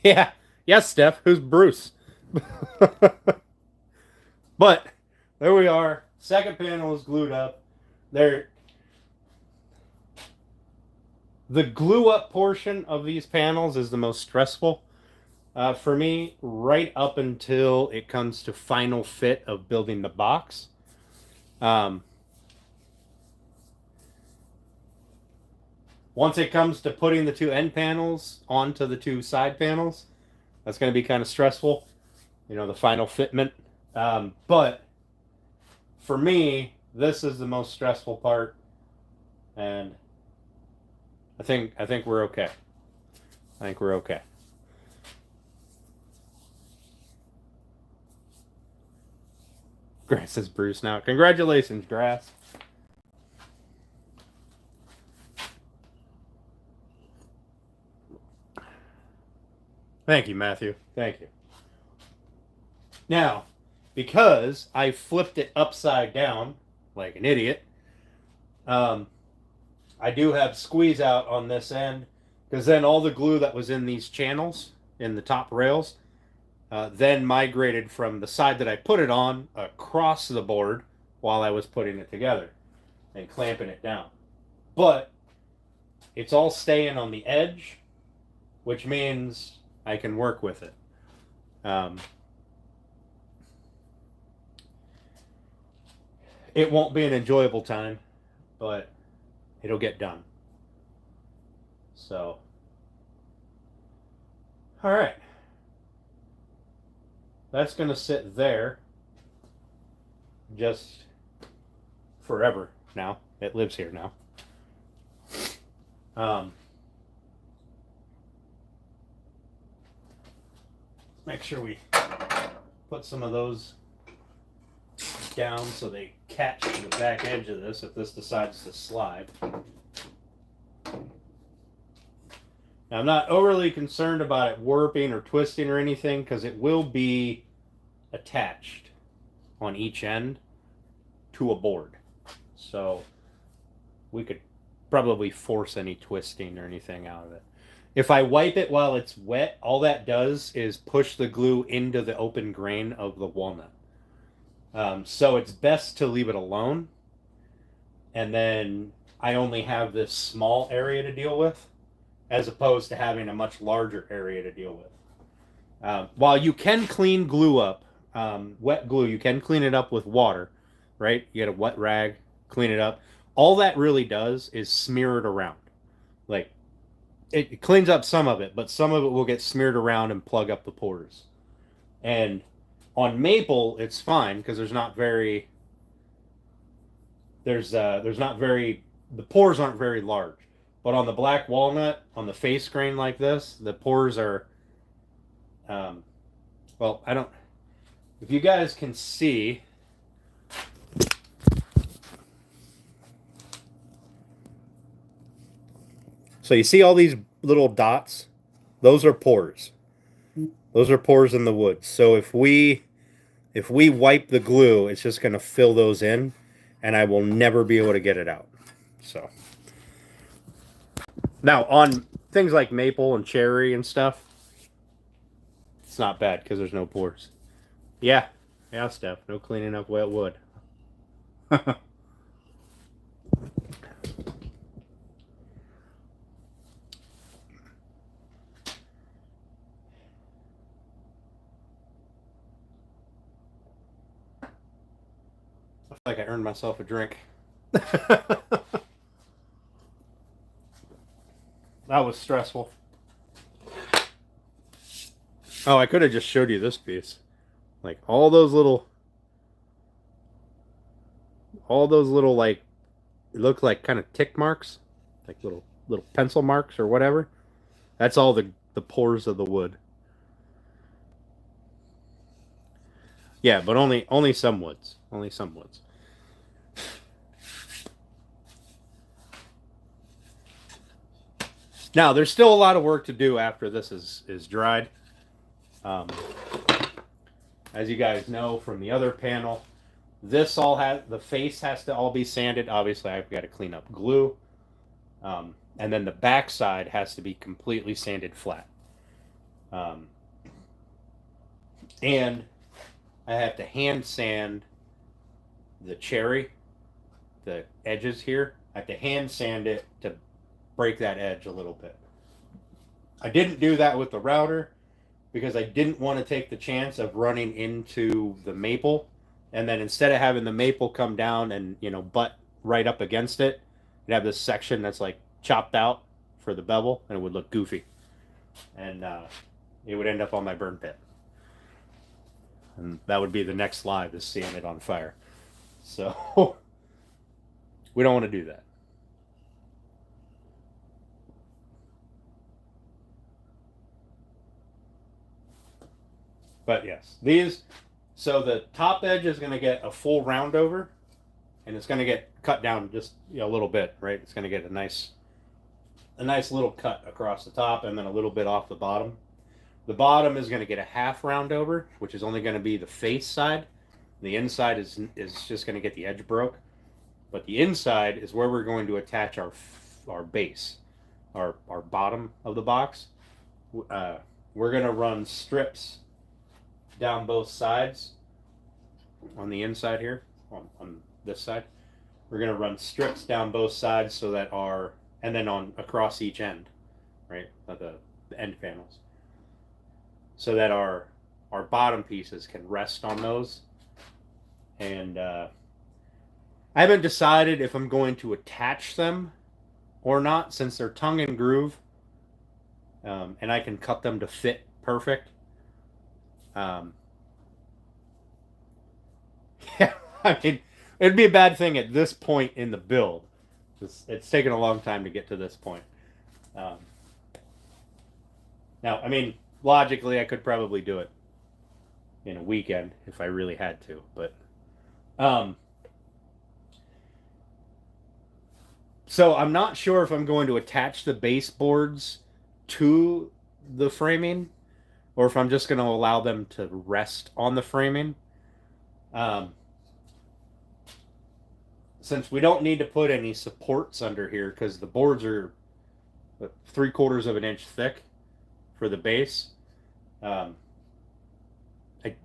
yeah. Yes, Steph. Who's Bruce? But there we are. Second panel is glued up. There. The glue up portion of these panels is the most stressful for me, right up until it comes to final fit of building the box. Once it comes to putting the two end panels onto the two side panels, that's going to be kind of stressful, you know, the final fitment. But for me, this is the most stressful part, and I think we're okay. I think we're okay. Grass is Bruce now. Congratulations, Grass. Thank you, Matthew. Thank you. Now, because I flipped it upside down like an idiot, I do have squeeze out on this end, because then all the glue that was in these channels, in the top rails, then migrated from the side that I put it on across the board while I was putting it together and clamping it down. But it's all staying on the edge, which means I can work with it. It won't be an enjoyable time, but it'll get done. So, all right. That's going to sit there just forever now. It lives here now. Make sure we put some of those down so they catch the back edge of this if this decides to slide. Now, I'm not overly concerned about it warping or twisting or anything, because it will be attached on each end to a board. So we could probably force any twisting or anything out of it. If I wipe it while it's wet, all that does is push the glue into the open grain of the walnut. So it's best to leave it alone. And then I only have this small area to deal with, as opposed to having a much larger area to deal with. While you can clean glue up, wet glue, you can clean it up with water, right? You get a wet rag, clean it up. All that really does is smear it around. Like it cleans up some of it, but some of it will get smeared around and plug up the pores. And on maple, it's fine because there's not very the pores aren't very large. But on the black walnut, on the face grain like this, the pores are um, well, I don't. If you guys can see, so you see all these little dots? Those are pores. Those are pores in the wood. So if we wipe the glue, it's just going to fill those in, and I will never be able to get it out. So now on things like maple and cherry and stuff, it's not bad because there's no pores. Yeah, yeah, Steph. No cleaning up wet wood. I feel like I earned myself a drink. That was stressful. Oh, I could have just showed you this piece. Like all those little like it look like kind of tick marks, like little pencil marks or whatever. That's all the pores of the wood. Yeah, but only some woods. Only some woods. Now, there's still a lot of work to do after this is dried. Um, as you guys know from the other panel, this all has the face has to all be sanded. Obviously, I've got to clean up glue, and then the back side has to be completely sanded flat. And I have to hand sand the cherry, the edges here. I have to hand sand it to break that edge a little bit. I didn't do that with the router because I didn't want to take the chance of running into the maple, and then instead of having the maple come down and butt right up against it, you'd have this section that's like chopped out for the bevel, and it would look goofy, and it would end up on my burn pit, and that would be the next live is seeing it on fire. So we don't want to do that. But yes, so the top edge is going to get a full round over, and it's going to get cut down just a little bit, right? It's going to get a nice little cut across the top, and then a little bit off the bottom. The bottom is going to get a half round over, which is only going to be the face side. The inside is just going to get the edge broke, but the inside is where we're going to attach our base, our bottom of the box. We're going to run strips down both sides on the inside here, on this side. We're going to run strips down both sides so that and then on across each end, right, of the end panels, so that our bottom pieces can rest on those. And I haven't decided if I'm going to attach them or not, since they're tongue and groove, and I can cut them to fit perfect. Yeah, I mean, it'd be a bad thing at this point in the build. It's taken a long time to get to this point. Now, I mean, logically, I could probably do it in a weekend if I really had to, but so I'm not sure if I'm going to attach the baseboards to the framing, or if I'm just going to allow them to rest on the framing. Since we don't need to put any supports under here because the boards are 3/4 of an inch thick for the base, I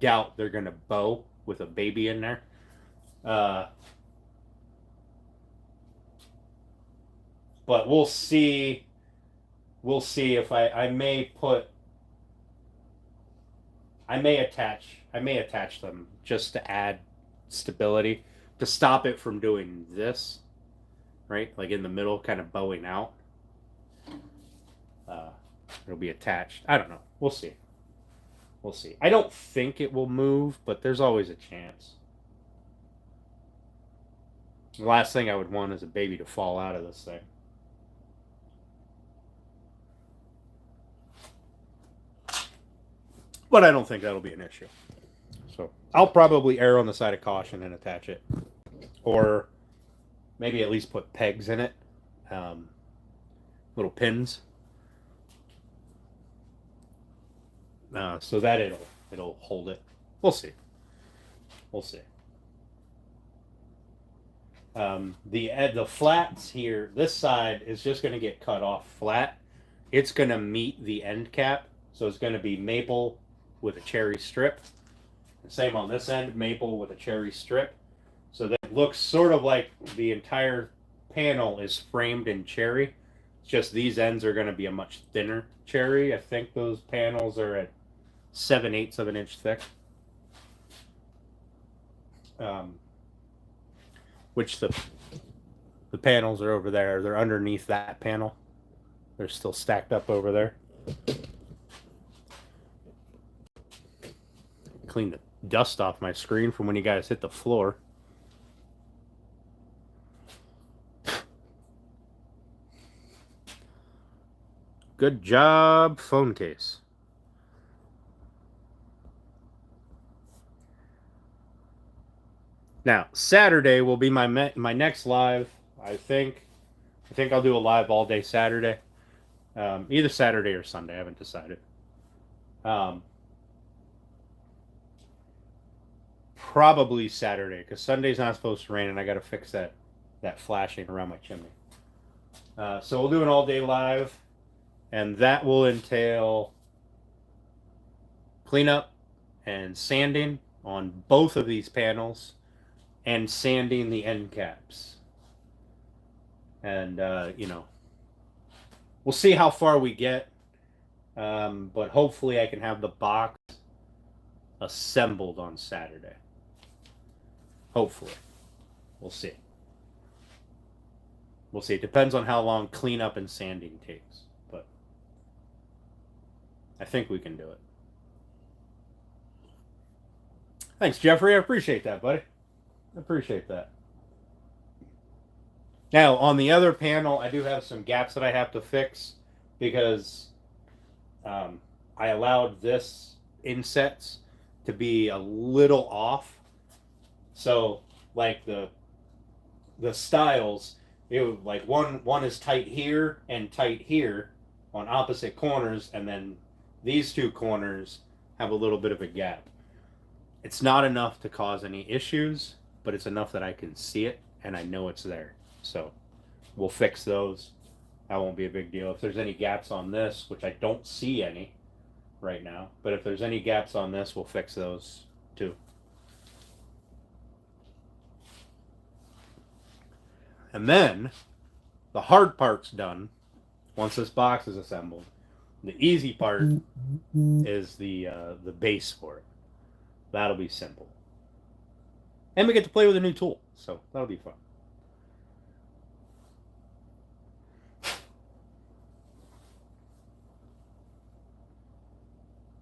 doubt they're going to bow with a baby in there. But we'll see. We'll see if I may put. I may attach them just to add stability, to stop it from doing this, right? Like in the middle, kind of bowing out. It'll be attached. I don't know. We'll see. We'll see. I don't think it will move, but there's always a chance. The last thing I would want is a baby to fall out of this thing. But I don't think that'll be an issue. So I'll probably err on the side of caution and attach it. Or maybe at least put pegs in it. Little pins. So that it'll hold it. We'll see. We'll see. The flats here, this side is just going to get cut off flat. It's going to meet the end cap. So it's going to be maple with a cherry strip. Same on this end, maple with a cherry strip. So that it looks sort of like the entire panel is framed in cherry. It's just these ends are going to be a much thinner cherry. I think those panels are at 7/8 of an inch thick. Which the panels are over there. They're underneath that panel. They're still stacked up over there. Clean the dust off my screen from when you guys hit the floor. Good job, phone case. Now, Saturday will be my next live. I think I'll do a live all day Saturday. Either Saturday or Sunday. I haven't decided. Probably Saturday, because Sunday's not supposed to rain, and I got to fix that flashing around my chimney. So we'll do an all-day live, and that will entail cleanup and sanding on both of these panels, and sanding the end caps. And we'll see how far we get, but hopefully I can have the box assembled on Saturday. Hopefully. We'll see. We'll see. It depends on how long cleanup and sanding takes, but I think we can do it. Thanks, Jeffrey. I appreciate that, buddy. I appreciate that. Now, on the other panel, I do have some gaps that I have to fix because I allowed this insets to be a little off. So, like the styles, like one is tight here and tight here on opposite corners, and then these two corners have a little bit of a gap. It's not enough to cause any issues, but it's enough that I can see it and I know it's there. So we'll fix those. That won't be a big deal. If there's any gaps on this, which I don't see any right now, but if there's any gaps on this, we'll fix those too. And then the hard part's done once this box is assembled. The easy part is the base for it. That'll be simple. And we get to play with a new tool, so that'll be fun.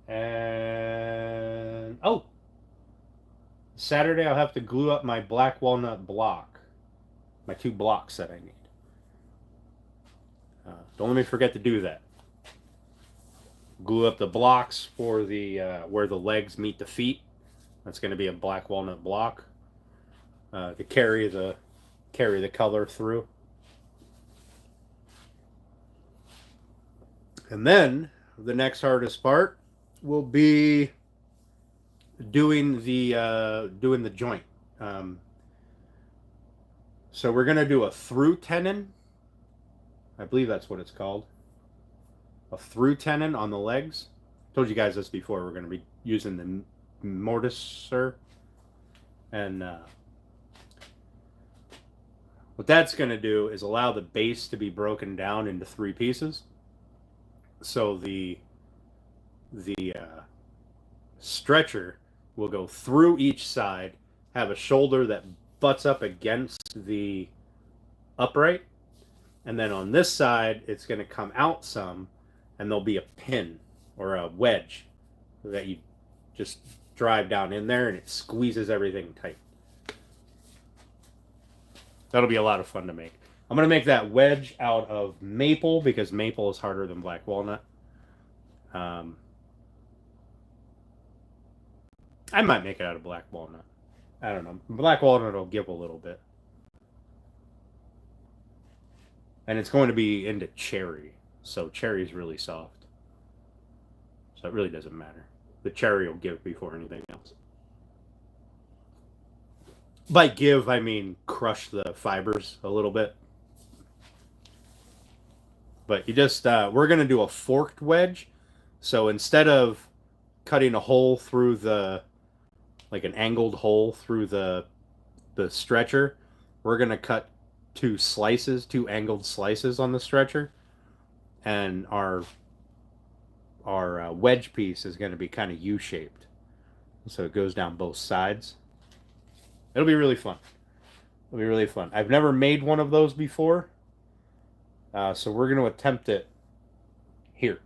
And Saturday I'll have to glue up my black walnut block, my 2 blocks that I need. Don't let me forget to do that. Glue up the blocks for the where the legs meet the feet. That's going to be a black walnut block to carry the color through. And then the next hardest part will be doing the joint. So we're going to do a through tenon. I believe that's what it's called. A through tenon on the legs. Told you guys this before. We're going to be using the mortiser. And what that's going to do is allow the base to be broken down into 3 pieces. So the stretcher will go through each side, have a shoulder that butts up against the upright, and then on this side it's going to come out some, and there'll be a pin or a wedge that you just drive down in there and it squeezes everything tight. That'll be a lot of fun to make. I'm going to make that wedge out of maple because maple is harder than black walnut. I might make it out of black walnut. I don't know. Black walnut will give a little bit. And it's going to be into cherry. So cherry is really soft. So it really doesn't matter. The cherry will give before anything else. By give, I mean crush the fibers a little bit. But you just, we're going to do a forked wedge. So instead of cutting a hole through the, like an angled hole through the stretcher, we're going to cut two angled slices on the stretcher. And our wedge piece is going to be kind of U-shaped. So it goes down both sides. It'll be really fun. It'll be really fun. I've never made one of those before. So we're going to attempt it here.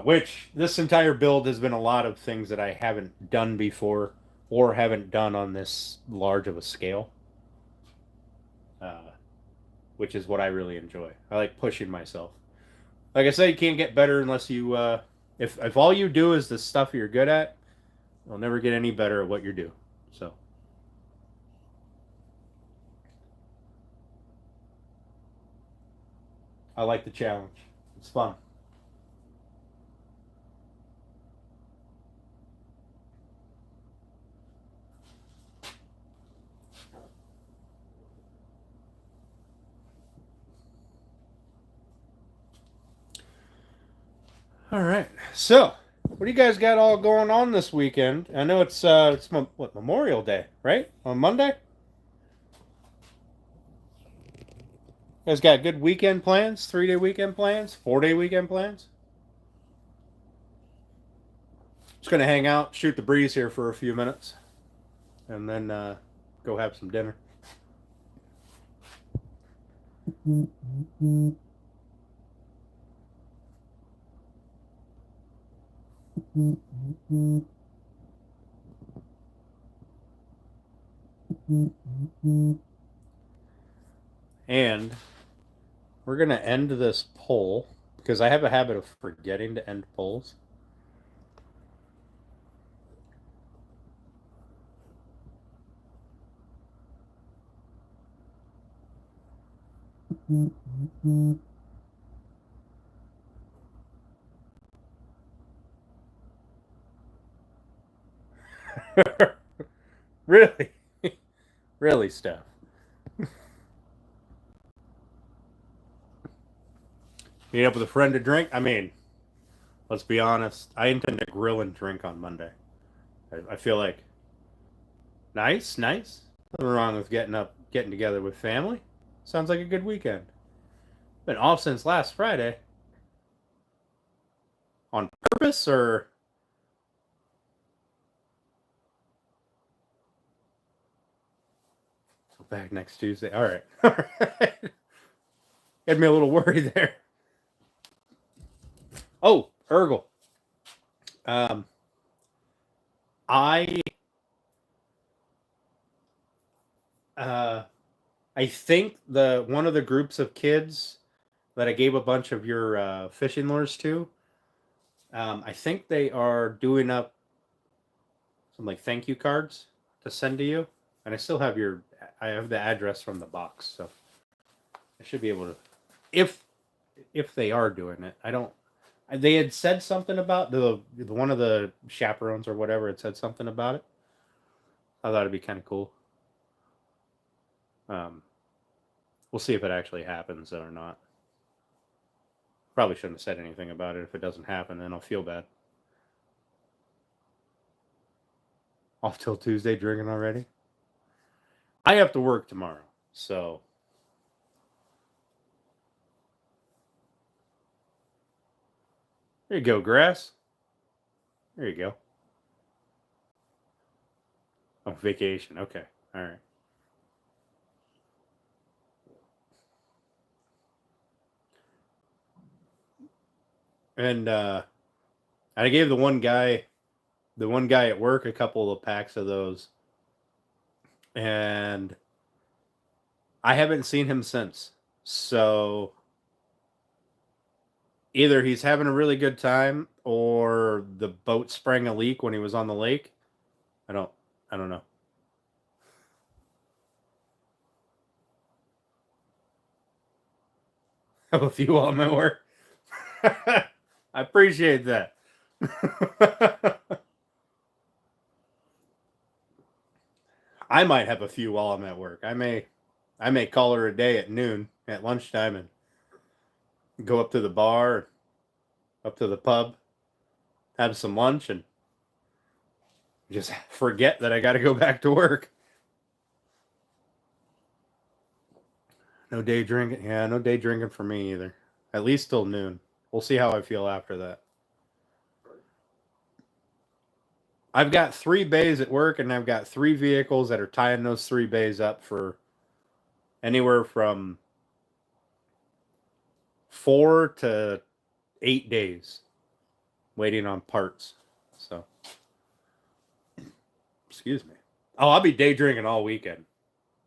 Which this entire build has been a lot of things that I haven't done before or haven't done on this large of a scale. Which is what I really enjoy. I like pushing myself. Like I said, you can't get better unless you... if all you do is the stuff you're good at, you'll never get any better at what you do. So... I like the challenge. It's fun. All right. So, what do you guys got all going on this weekend? I know it's Memorial Day, right? On Monday? You guys got good weekend plans? 3-day weekend plans? 4-day weekend plans? Just gonna hang out, shoot the breeze here for a few minutes, and then go have some dinner. And we're gonna end this poll because I have a habit of forgetting to end polls. Really? Really, Steph? Meet up with a friend to drink? I mean, let's be honest. I intend to grill and drink on Monday. I feel like nice. Nothing wrong with getting together with family. Sounds like a good weekend. Been off since last Friday. On purpose or... Back next Tuesday. All right. All right. Had me a little worried there. Oh, Urgel. I think one of the groups of kids that I gave a bunch of your fishing lures to, I think they are doing up some like thank you cards to send to you, and I have the address from the box, so I should be able to, if they are doing it. I don't. They had said something about the one of the chaperones or whatever had said something about it. I thought it'd be kind of cool. We'll see if it actually happens or not. Probably shouldn't have said anything about it. If it doesn't happen, then I'll feel bad. Off till Tuesday drinking already? I have to work tomorrow, so... There you go, Grass. There you go. Oh, vacation. Okay. All right. And I gave the one guy at work a couple of packs of those, and I haven't seen him since. So either he's having a really good time or the boat sprang a leak when he was on the lake. I don't know. I have a few while I'm at work. I appreciate that. I might have a few while I'm at work. I may call her a day at noon at lunchtime and go up to the bar, up to the pub, have some lunch, and just forget that I got to go back to work. No day drinking. Yeah, no day drinking for me either. At least till noon. We'll see how I feel after that. I've got 3 bays at work, and I've got 3 vehicles that are tying those 3 bays up for anywhere from 4 to 8 days, waiting on parts. So, excuse me. Oh, I'll be day drinking all weekend.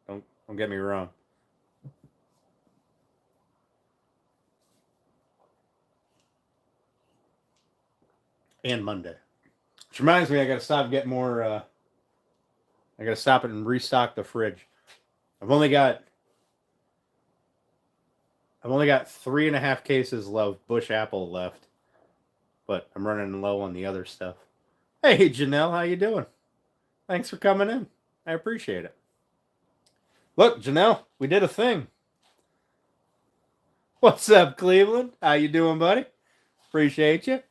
Don't get me wrong. And Monday. Which reminds me, I got to stop getting more. I got to stop it and restock the fridge. I've only got 3.5 cases of Bush apple left, but I'm running low on the other stuff. Hey, Janelle, how you doing? Thanks for coming in. I appreciate it. Look, Janelle, we did a thing. What's up, Cleveland? How you doing, buddy? Appreciate you.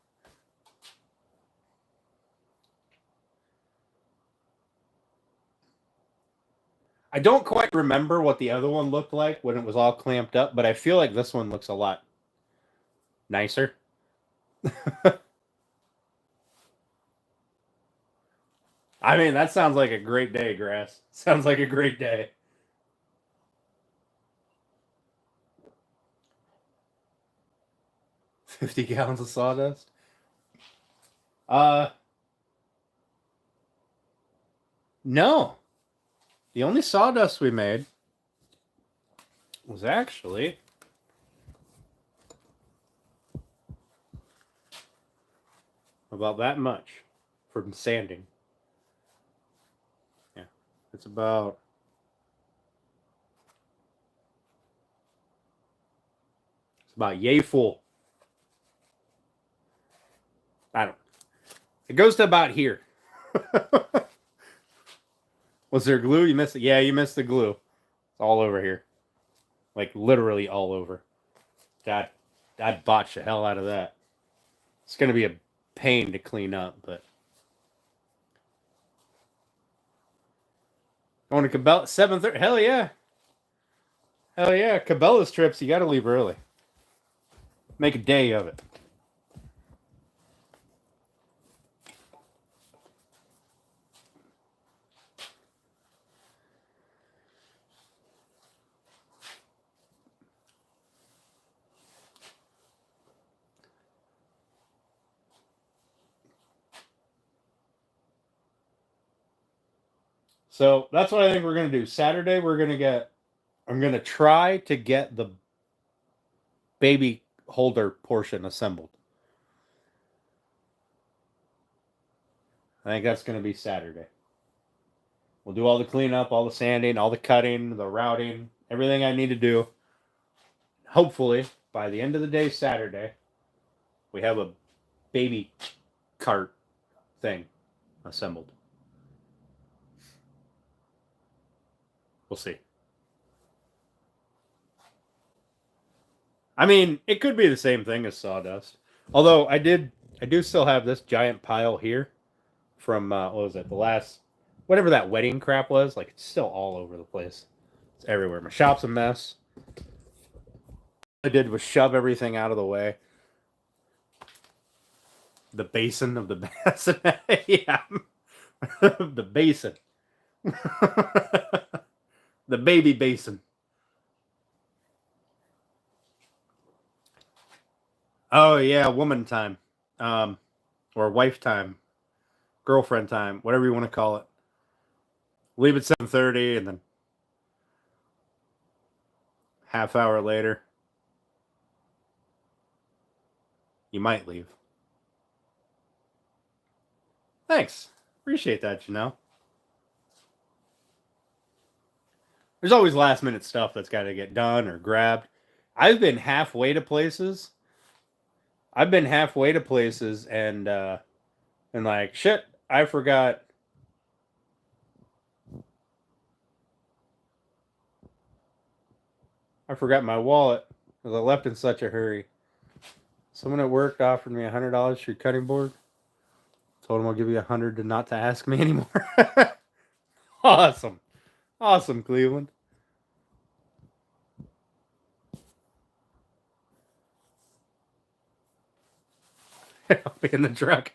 I don't quite remember what the other one looked like when it was all clamped up, but I feel like this one looks a lot nicer. I mean, that sounds like a great day, Grass. Sounds like a great day. $50 of sawdust. Uh, no. The only sawdust we made was actually about that much from sanding. Yeah, it's about yay full. I don't. It goes to about here. Was there glue? You missed it. Yeah, you missed the glue. It's all over here, like literally all over. God, I'd botch the hell out of that. It's gonna be a pain to clean up, but going to Cabela 7:30. Hell yeah, hell yeah. Cabela's trips, you got to leave early. Make a day of it. So that's what I think we're gonna do. Saturday, I'm gonna try to get the baby holder portion assembled. I think that's gonna be Saturday. We'll do all the cleanup, all the sanding, all the cutting, the routing, everything I need to do. Hopefully, by the end of the day, Saturday, we have a baby cart thing assembled. We'll see. I mean, it could be the same thing as sawdust. Although I do still have this giant pile here from what was it? The last whatever that wedding crap was. Like it's still all over the place. It's everywhere. My shop's a mess. All I did was shove everything out of the way. The basin of the bassinet. Yeah. The basin. The baby basin. Oh yeah, woman time. Or wife time. Girlfriend time, whatever you want to call it. Leave at 7:30 and then half hour later you might leave. Thanks. Appreciate that, Janelle. There's always last minute stuff that's got to get done or grabbed. I've been halfway to places. And like shit, I forgot my wallet because I left in such a hurry. Someone at work offered me $100 for your cutting board. Told him I'll give you $100 to not to ask me anymore. Awesome. Awesome, Cleveland. I'll be in the truck.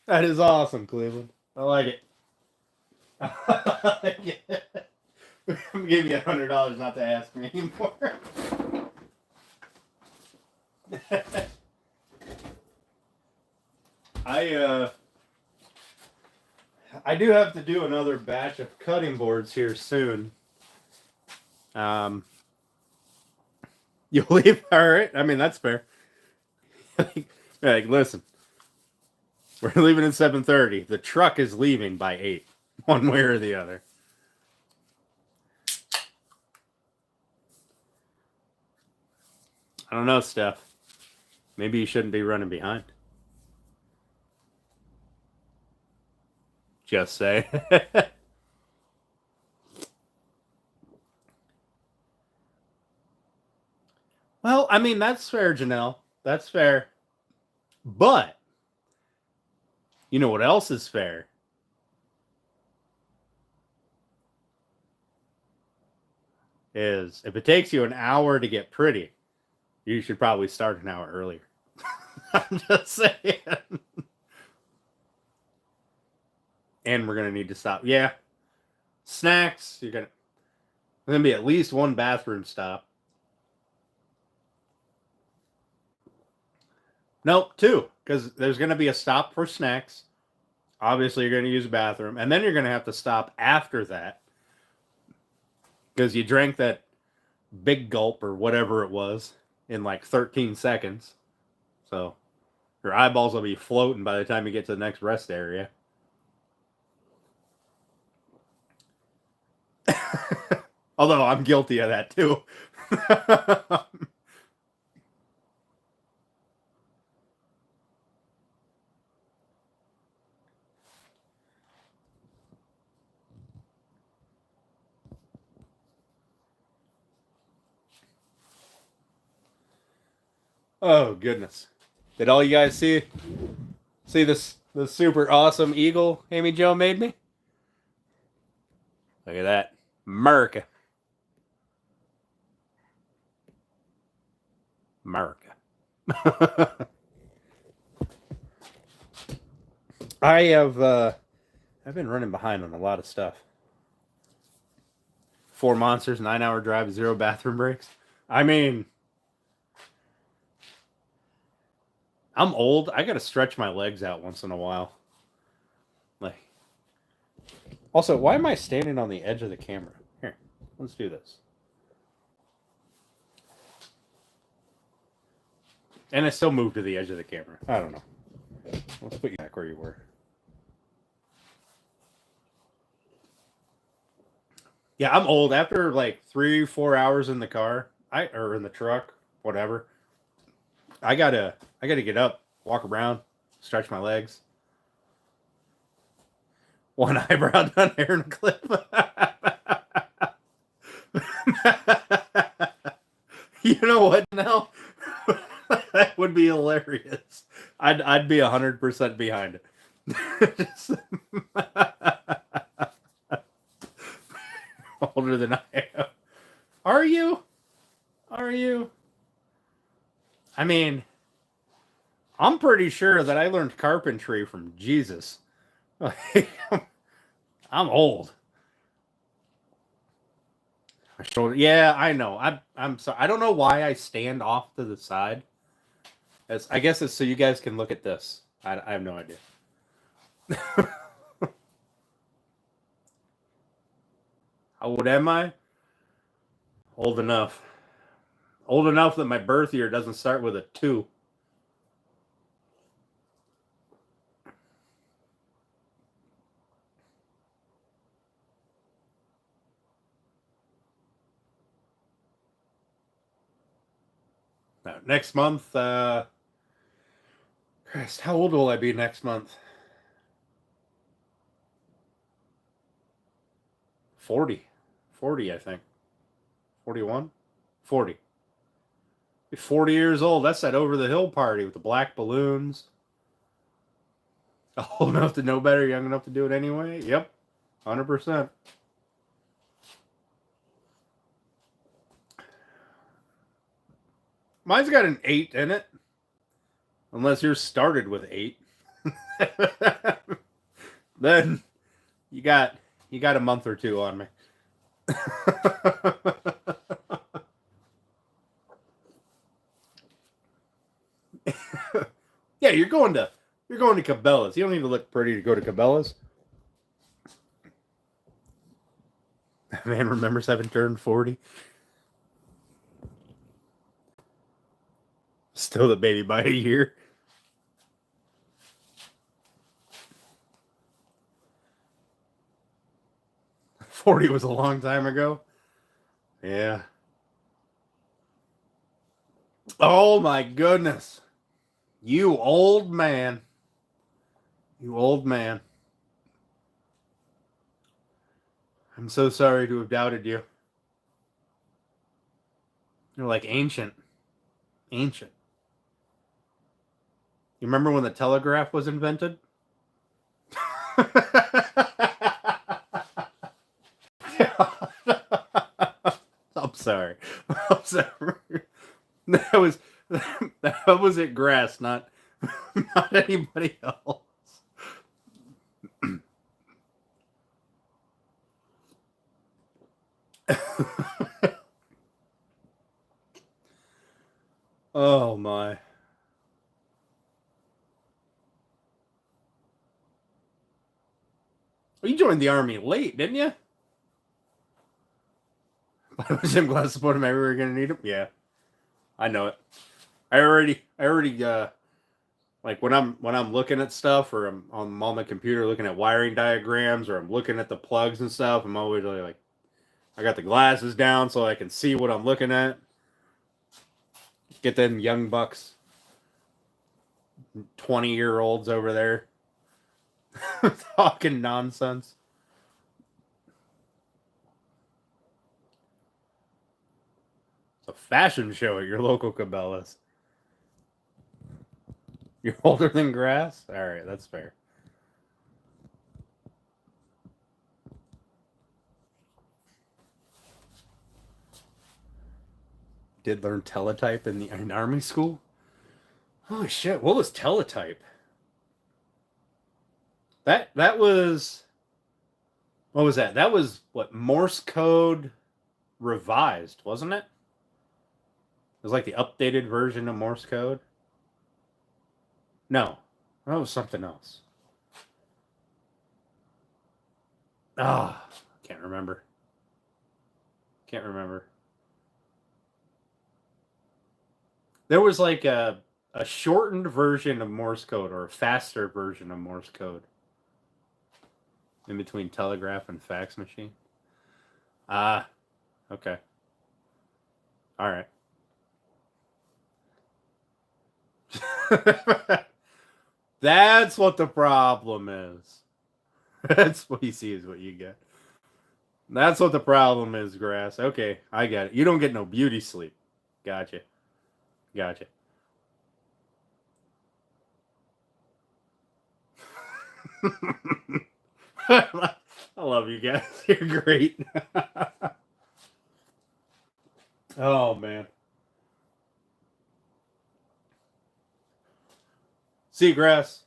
That is awesome, Cleveland. I like it. I'm giving you $100 not to ask me anymore. I do have to do another batch of cutting boards here soon. You'll leave? All right. I mean, that's fair. Like, listen, we're leaving at 7:30. The truck is leaving by 8, one way or the other. I don't know, Steph. Maybe you shouldn't be running behind. Just say. Well, I mean, that's fair, Janelle. That's fair. But, you know what else is fair? Is if it takes you an hour to get pretty, you should probably start an hour earlier. I'm just saying. And we're gonna need to stop. Yeah. Snacks. There's gonna be at least one bathroom stop. Nope, 2. Because there's gonna be a stop for snacks. Obviously, you're gonna use a bathroom, and then you're gonna have to stop after that because you drank that big gulp or whatever it was in like 13 seconds. So your eyeballs will be floating by the time you get to the next rest area. Although I'm guilty of that too. Oh goodness. Did all you guys see this super awesome eagle Amy Jo made me? Look at that. America. America. I've been running behind on a lot of stuff. 4 monsters, 9-hour drive, 0 bathroom breaks. I mean, I'm old. I gotta stretch my legs out once in a while. Like, also, why am I standing on the edge of the camera? Here, let's do this. And I still moved to the edge of the camera. I don't know. Let's put you back where you were. Yeah, I'm old. After like 3-4 hours in the car, or in the truck, whatever. I gotta get up, walk around, stretch my legs. One eyebrow done, hair in a clip. You know what now? That would be hilarious. I'd be 100% behind it. older than I am. Are you? Are you? I mean, I'm pretty sure that I learned carpentry from Jesus. I'm old. Yeah, I know. I'm sorry. I don't know why I stand off to the side. I guess it's so you guys can look at this. I have no idea. How old am I? Old enough. Old enough that my birth year doesn't start with a 2. Next month, Christ, how old will I be next month? 40. 40, I think. 41? 40. 40 years old. That's that over the hill party with the black balloons. Old enough to know better, young enough to do it anyway. Yep. 100%. Mine's got an 8 in it. Unless yours started with 8. Then you got a month or 2 on me. Yeah, you're going to Cabela's. You don't need to look pretty to go to Cabela's. That man remembers having turned 40. Still the baby by a year. 40 was a long time ago. Yeah. Oh my goodness. You old man. You old man. I'm so sorry to have doubted you. You're like ancient. Ancient. You remember when the telegraph was invented? I'm sorry. I'm sorry. That was at Grass, not anybody else. Oh my. Well, you joined the army late, didn't you? I was glad to support him everywhere you're gonna need him. Yeah, I know it. I already like when I'm looking at stuff, or I'm on my computer looking at wiring diagrams, or I'm looking at the plugs and stuff. I'm always really like, I got the glasses down so I can see what I'm looking at. Get them young bucks, 20-year-olds over there talking nonsense. It's a fashion show at your local Cabela's. You're older than Grass? All right, that's fair. Did learn teletype in army school? Holy shit, what was teletype? That was, what was that? That was what, Morse code revised, wasn't it? It was like the updated version of Morse code. No, that was something else. Ah, can't remember. Can't remember. There was like a shortened version of Morse code, or a faster version of Morse code, in between telegraph and fax machine. Ah, okay. All right. That's what the problem is. That's what you see is what you get. That's what the problem is, Grass. Okay, I get it. You don't get no beauty sleep. Gotcha. Gotcha. I love you guys. You're great. Oh man. Seagrass.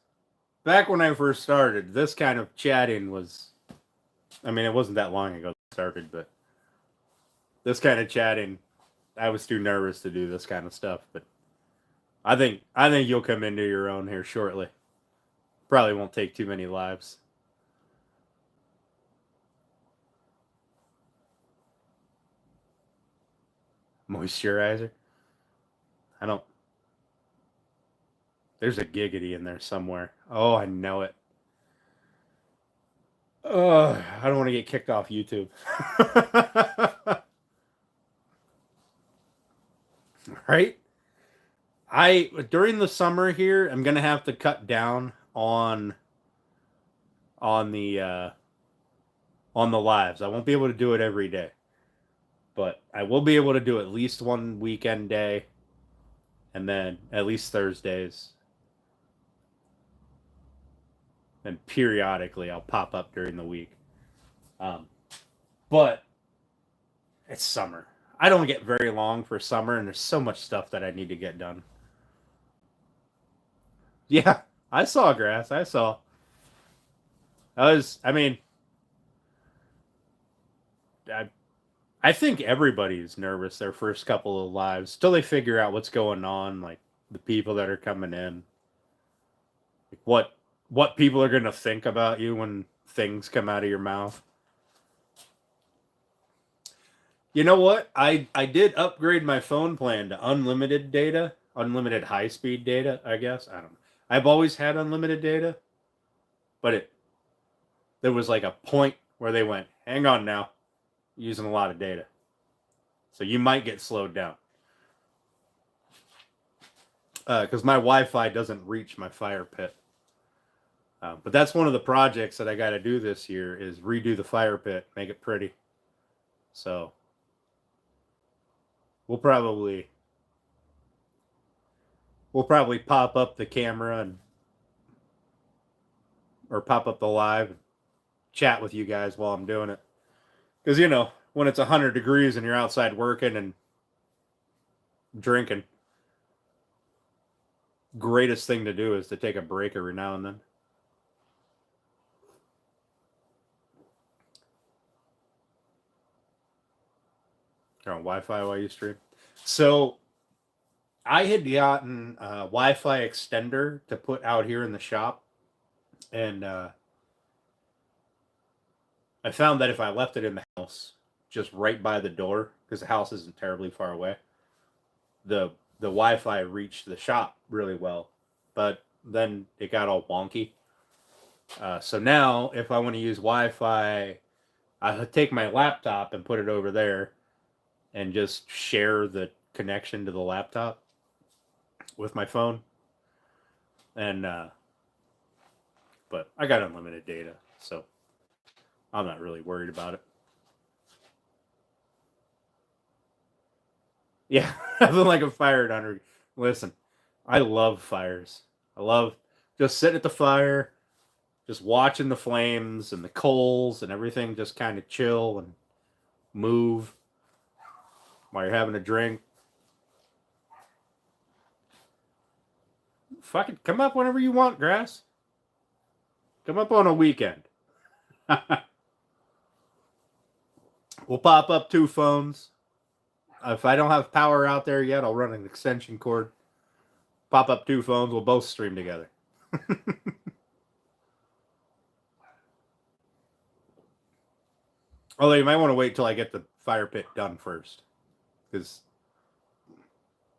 Back when I first started, this kind of chatting was, I mean, it wasn't that long ago I started, but this kind of chatting, I was too nervous to do this kind of stuff, but I think you'll come into your own here shortly. Probably won't take too many lives. Moisturizer. I don't. There's a giggity in there somewhere. Oh, I know it. I don't want to get kicked off YouTube. Right? I during the summer here, I'm gonna have to cut down on the on the lives. I won't be able to do it every day, but I will be able to do at least one weekend day, and then at least Thursdays, and periodically I'll pop up during the week. Um, but it's summer. I don't get very long for summer, and there's so much stuff that I need to get done. Yeah, I saw grass. I saw. I mean, I, I think everybody's nervous their first couple of lives till they figure out what's going on, like the people that are coming in, like what people are going to think about you when things come out of your mouth. You know what? I did upgrade my phone plan to unlimited data, unlimited high speed data, I guess. I don't know. I've always had unlimited data, but there was like a point where they went, "Hang on now. You're using a lot of data." So you might get slowed down. Because my Wi-Fi doesn't reach my fire pit. But that's one of the projects that I got to do this year is redo the fire pit, make it pretty. So we'll probably pop up the camera and or pop up the live and chat with you guys while I'm doing it. Because when it's 100 degrees and you're outside working and drinking, greatest thing to do is to take a break every now and then. You're on Wi-Fi while you stream. So I had gotten a Wi-Fi extender to put out here in the shop, and I found that if I left it in the house, just right by the door, because the house isn't terribly far away, the Wi-Fi reached the shop really well, but then it got all wonky. So now, if I want to use Wi-Fi, I take my laptop and put it over there, and just share the connection to the laptop with my phone. And but I got unlimited data, so I'm not really worried about it. Yeah, nothing like a fire under. Listen, I love fires. I love just sitting at the fire, just watching the flames and the coals and everything just kind of chill and move while you're having a drink. Fucking come up whenever you want, grass. Come up on a weekend. We'll pop up 2 phones. If I don't have power out there yet, I'll run an extension cord. Pop up 2 phones. We'll both stream together. Although you might want to wait till I get the fire pit done first. Because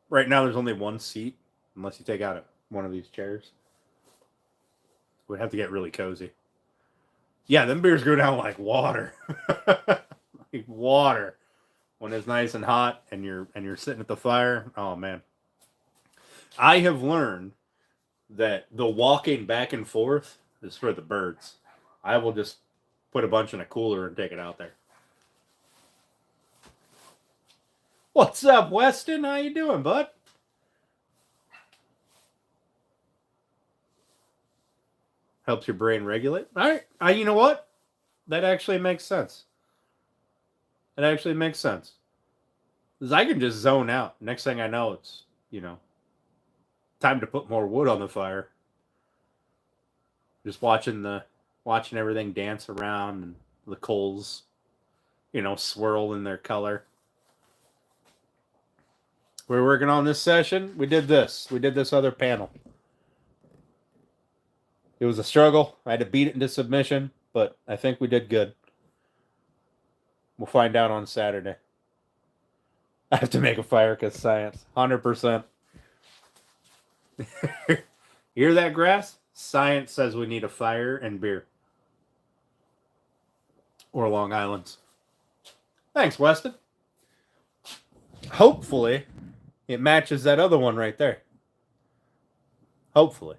right now there's only 1 seat. Unless you take out one of these chairs. We'd have to get really cozy. Yeah, them beers go down like water. Like water. When it's nice and hot and you're sitting at the fire. Oh man. I have learned that the walking back and forth is for the birds. I will just put a bunch in a cooler and take it out there. What's up, Weston? How you doing, bud? Helps your brain regulate. All right. You know what? That actually makes sense. It actually makes sense. Because I can just zone out. Next thing I know, it's, time to put more wood on the fire. Just watching everything dance around and the coals, swirl in their color. We're working on this session. We did this. We did this other panel. It was a struggle. I had to beat it into submission, but I think we did good. We'll find out on Saturday. I have to make a fire because science. 100%. Hear that, grass? Science says we need a fire and beer. Or Long Island's. Thanks, Weston. Hopefully, it matches that other one right there. Hopefully.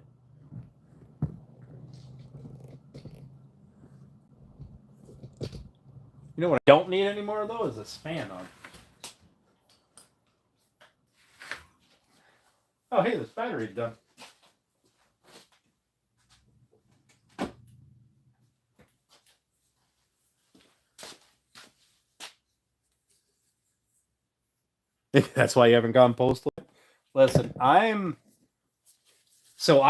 You know what I don't need anymore, though, is a span on. Oh, hey, this battery's done. That's why you haven't gone postal. Listen, I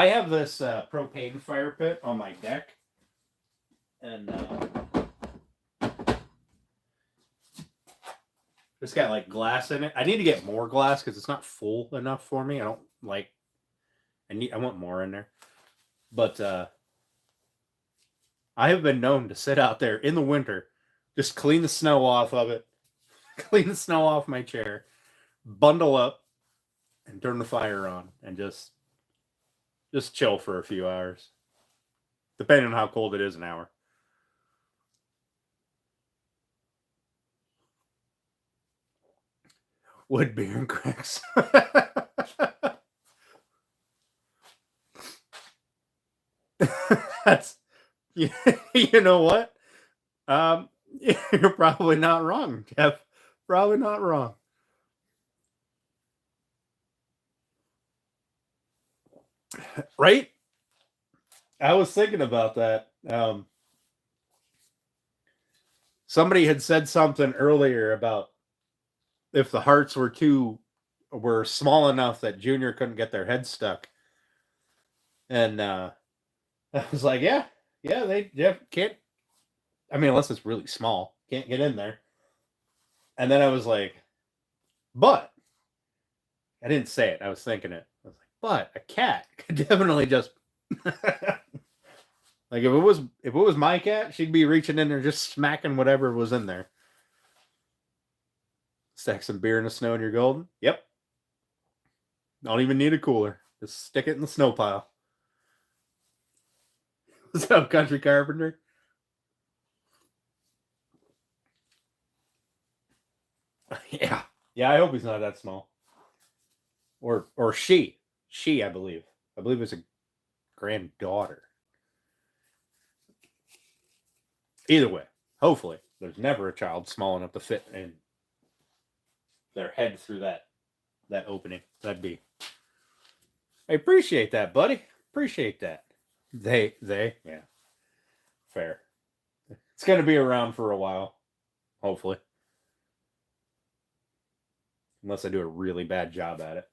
have this propane fire pit on my deck, and it's got like glass in it. I need to get more glass because it's not full enough for me. I don't like. I want more in there, but I have been known to sit out there in the winter, just clean the snow off of it, clean the snow off my chair, bundle up, and turn the fire on, and just chill for a few hours, depending on how cold it is an hour. Wood, beer, and cracks. That's you know what? You're probably not wrong, Jeff. Probably not wrong. Right? I was thinking about that. Somebody had said something earlier about if the hearts were small enough that Junior couldn't get their head stuck. And I was like, yeah, they can't. I mean, unless it's really small, can't get in there. And then I was like, but I didn't say it. I was thinking it. I was like, but a cat could definitely just like if it was my cat, she'd be reaching in there just smacking whatever was in there. Stack some beer in the snow and you're golden. Yep. Don't even need a cooler. Just stick it in the snow pile. What's up, Country Carpenter? Yeah. Yeah, I hope he's not that small. Or she. She, I believe. I believe it's a granddaughter. Either way, hopefully, there's never a child small enough to fit in their head through that opening. That'd be. I appreciate that, buddy. Appreciate that. They, yeah. Fair. It's going to be around for a while, hopefully. Unless I do a really bad job at it.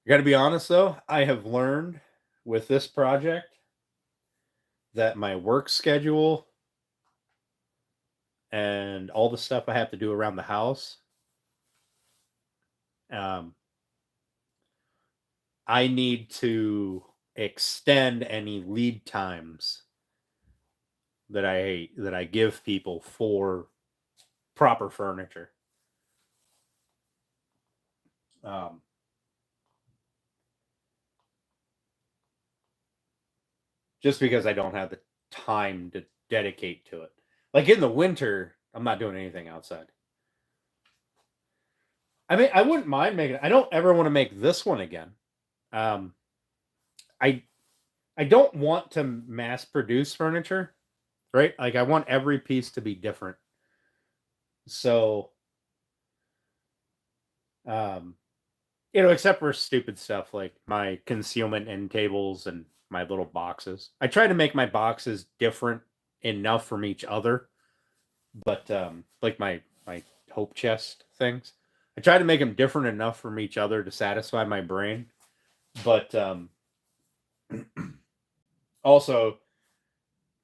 I got to be honest, though, I have learned with this project that my work schedule and all the stuff I have to do around the house, I need to extend any lead times that I give people for proper furniture. Just because I don't have the time to dedicate to it. Like in the winter, I'm not doing anything outside. I mean, I wouldn't mind making. I don't ever want to make this one again. I don't want to mass produce furniture, right? Like I want every piece to be different. So, except for stupid stuff like my concealment end tables and my little boxes. I try to make my boxes different enough from each other, but like my hope chest things, I try to make them different enough from each other to satisfy my brain, but also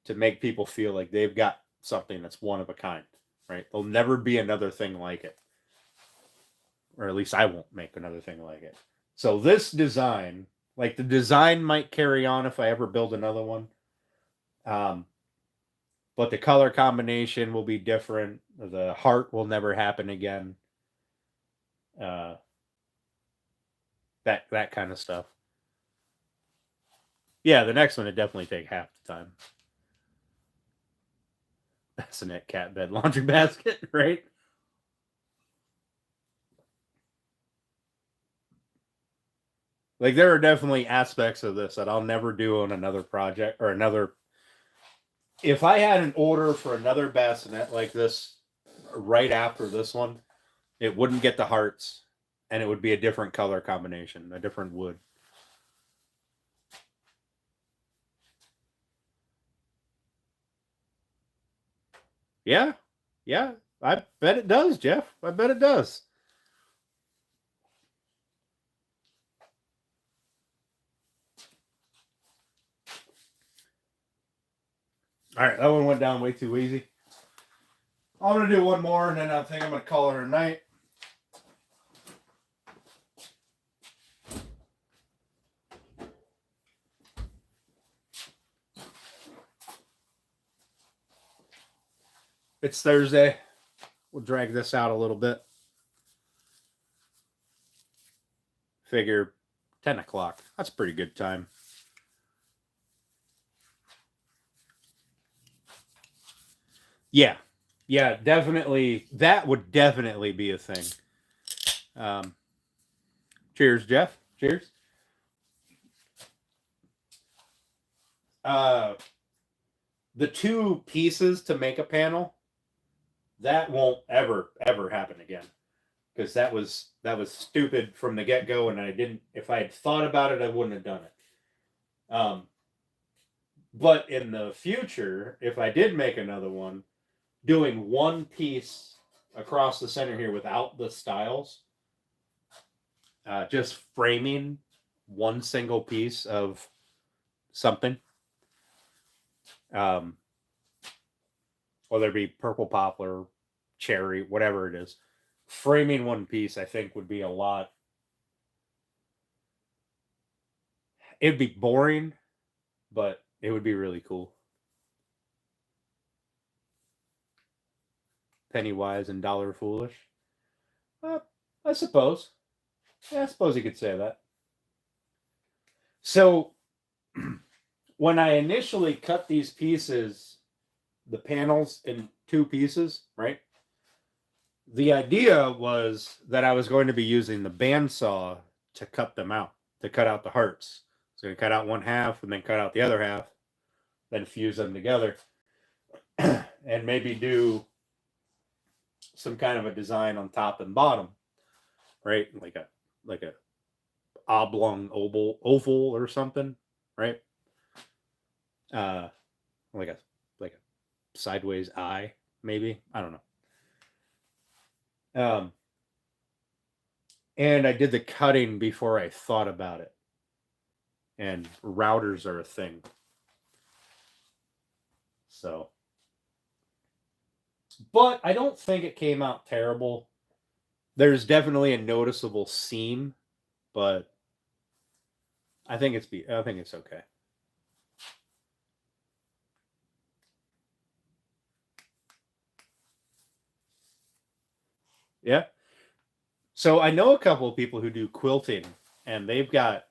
to make people feel like they've got something that's one of a kind, right? There'll never be another thing like it, or at least I won't make another thing like it. So this design, like the design might carry on if I ever build another one. Um, but the color combination will be different. The heart will never happen again. Uh, that kind of stuff. Yeah, the next one would definitely take half the time. That's a net cat bed laundry basket, right? Like there are definitely aspects of this that I'll never do on another project or another. If I had an order for another bassinet like this right after this one, it wouldn't get the hearts, and it would be a different color combination, a different wood. Yeah, yeah, I bet it does, Jeff. I bet it does. All right, that one went down way too easy. I'm gonna do one more, and then I think I'm gonna call it a night. It's Thursday. We'll drag this out a little bit. Figure 10 o'clock. That's a pretty good time. Yeah. Yeah, definitely. That would definitely be a thing. Cheers, Jeff. Cheers. Uh, the two pieces to make a panel, that won't ever happen again, because that was stupid from the get go, and I didn't. If I had thought about it, I wouldn't have done it. But in the future, if I did make another one, doing one piece across the center here without the stiles, just framing one single piece of something, um, whether it be purple poplar, cherry, whatever it is, framing one piece, I think would be a lot. It'd be boring, but it would be really cool. Penny wise and dollar foolish. I suppose. Yeah, I suppose you could say that. So when I initially cut these pieces, the panels in two pieces, right? The idea was that I was going to be using the bandsaw to cut them out, to cut out the hearts. So you cut out one half and then cut out the other half, then fuse them together, and maybe do some kind of a design on top and bottom, right? Like a oblong oval or something, right? Uh, like a sideways eye, maybe. I don't know. And I did the cutting before I thought about it. And routers are a thing. So, but I don't think it came out terrible. There's definitely a noticeable seam, but I think it's okay. Yeah. So I know a couple of people who do quilting, and they've got,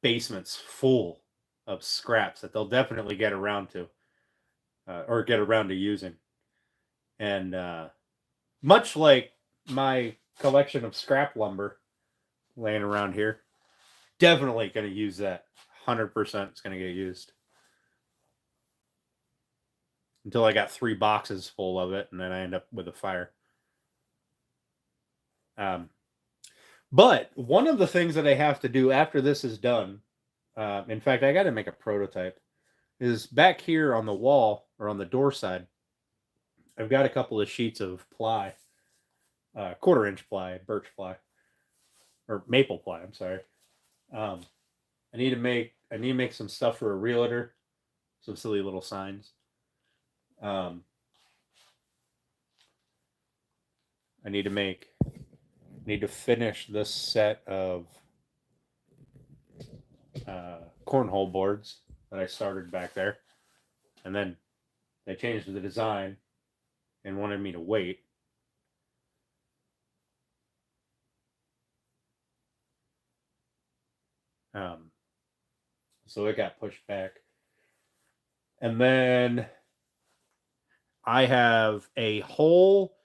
basements full of scraps that they'll definitely get around to, or get around to using. And much like my collection of scrap lumber laying around here, definitely going to use that. 100% it's going to get used. until I got 3 boxes full of it, and then I end up with a fire. But one of the things that I have to do after this is done, in fact, I got to make a prototype, is back here on the wall or on the door side, I've got a couple of sheets of ply, 1/4-inch ply, birch ply, or maple ply. I'm sorry. I need to make some stuff for a realtor, some silly little signs. I need to finish this set of cornhole boards that I started back there, and then they changed the design and wanted me to wait. So it got pushed back. And then I have a whole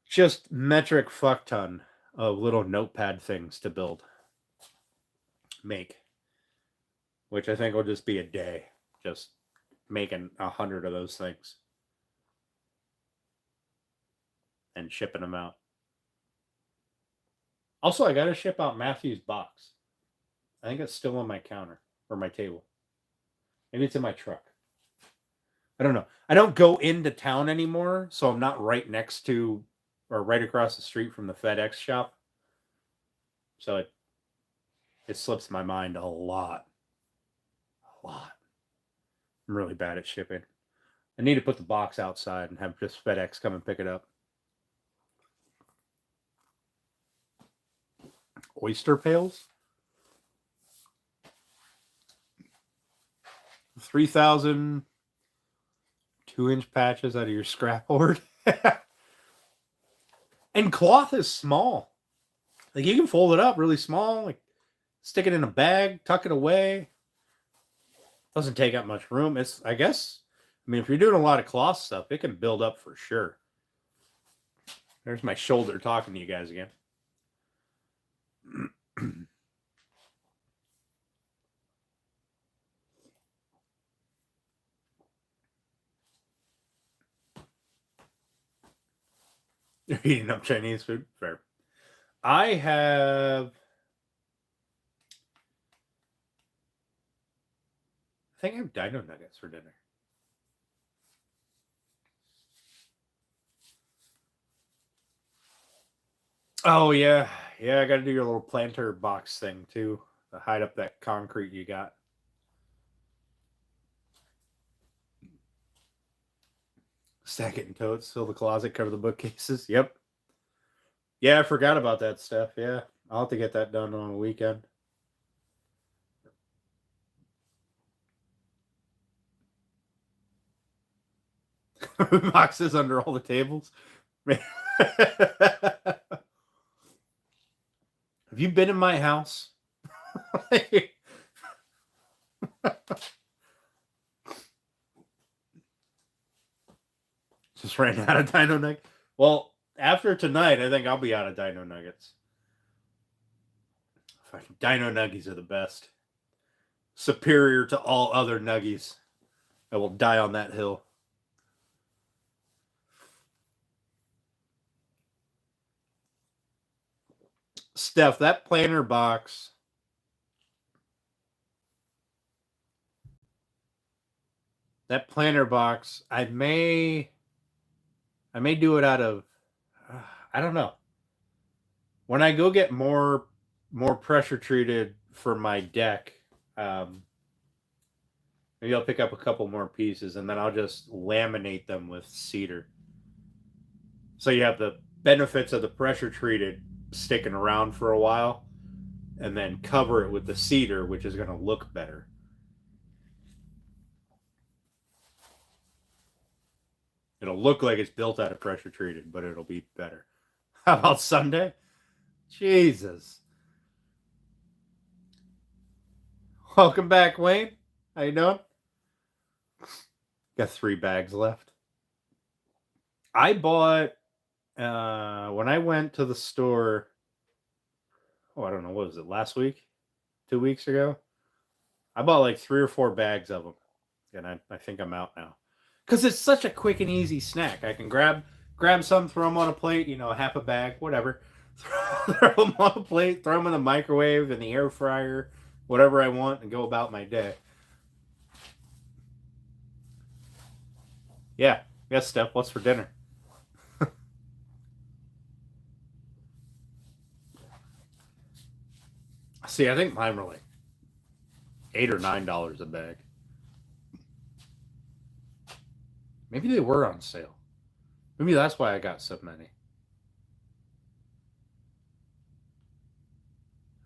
just metric fuck ton of little notepad things to make, which I think will just be a day, just making 100 of those things and shipping them out. Also, I got to ship out Matthew's box. I think it's still on my counter or my table. Maybe it's in my truck. I don't know. I don't go into town anymore, so I'm not right next to or right across the street from the FedEx shop. So it slips my mind a lot. A lot. I'm really bad at shipping. I need to put the box outside and have just FedEx come and pick it up. Oyster pails? 3,000 2-inch patches out of your scrap board. And cloth is small. Like you can fold it up really small, like stick it in a bag, tuck it away. Doesn't take up much room. I mean, if you're doing a lot of cloth stuff, it can build up for sure. There's my shoulder talking to you guys again. You're eating up Chinese food? Fair. I think I have dino nuggets for dinner. Oh, yeah. Yeah, I got to do your little planter box thing, too. To hide up that concrete you got. Stack it in totes, fill the closet, cover the bookcases. Yep. Yeah, I forgot about that stuff. Yeah. I'll have to get that done on a weekend. Boxes under all the tables. Have you been in my house? Just ran out of dino nuggets. Well, after tonight, I think I'll be out of dino nuggets. Fucking dino nuggies are the best. Superior to all other nuggies. I will die on that hill. Steph, that planter box. That planter box, I may do it out of, I don't know. When I go get more pressure treated for my deck, maybe I'll pick up a couple more pieces and then I'll just laminate them with cedar. So you have the benefits of the pressure treated sticking around for a while, and then cover it with the cedar, which is going to look better. It'll look like it's built out of pressure treated, but it'll be better. How about Sunday? Jesus. Welcome back, Wayne. How you doing? Got 3 bags left. I bought when I went to the store. Oh, I don't know. What was it? Last week? 2 weeks ago? I bought like 3 or 4 bags of them, and I think I'm out now. because it's such a quick and easy snack. I can grab some, throw them on a plate, half a bag, whatever. Throw them on a plate, throw them in the microwave, in the air fryer, whatever I want, and go about my day. Yeah. Yes, Steph, what's for dinner? See, I think mine were like $8 or $9 a bag. Maybe they were on sale. Maybe that's why I got so many.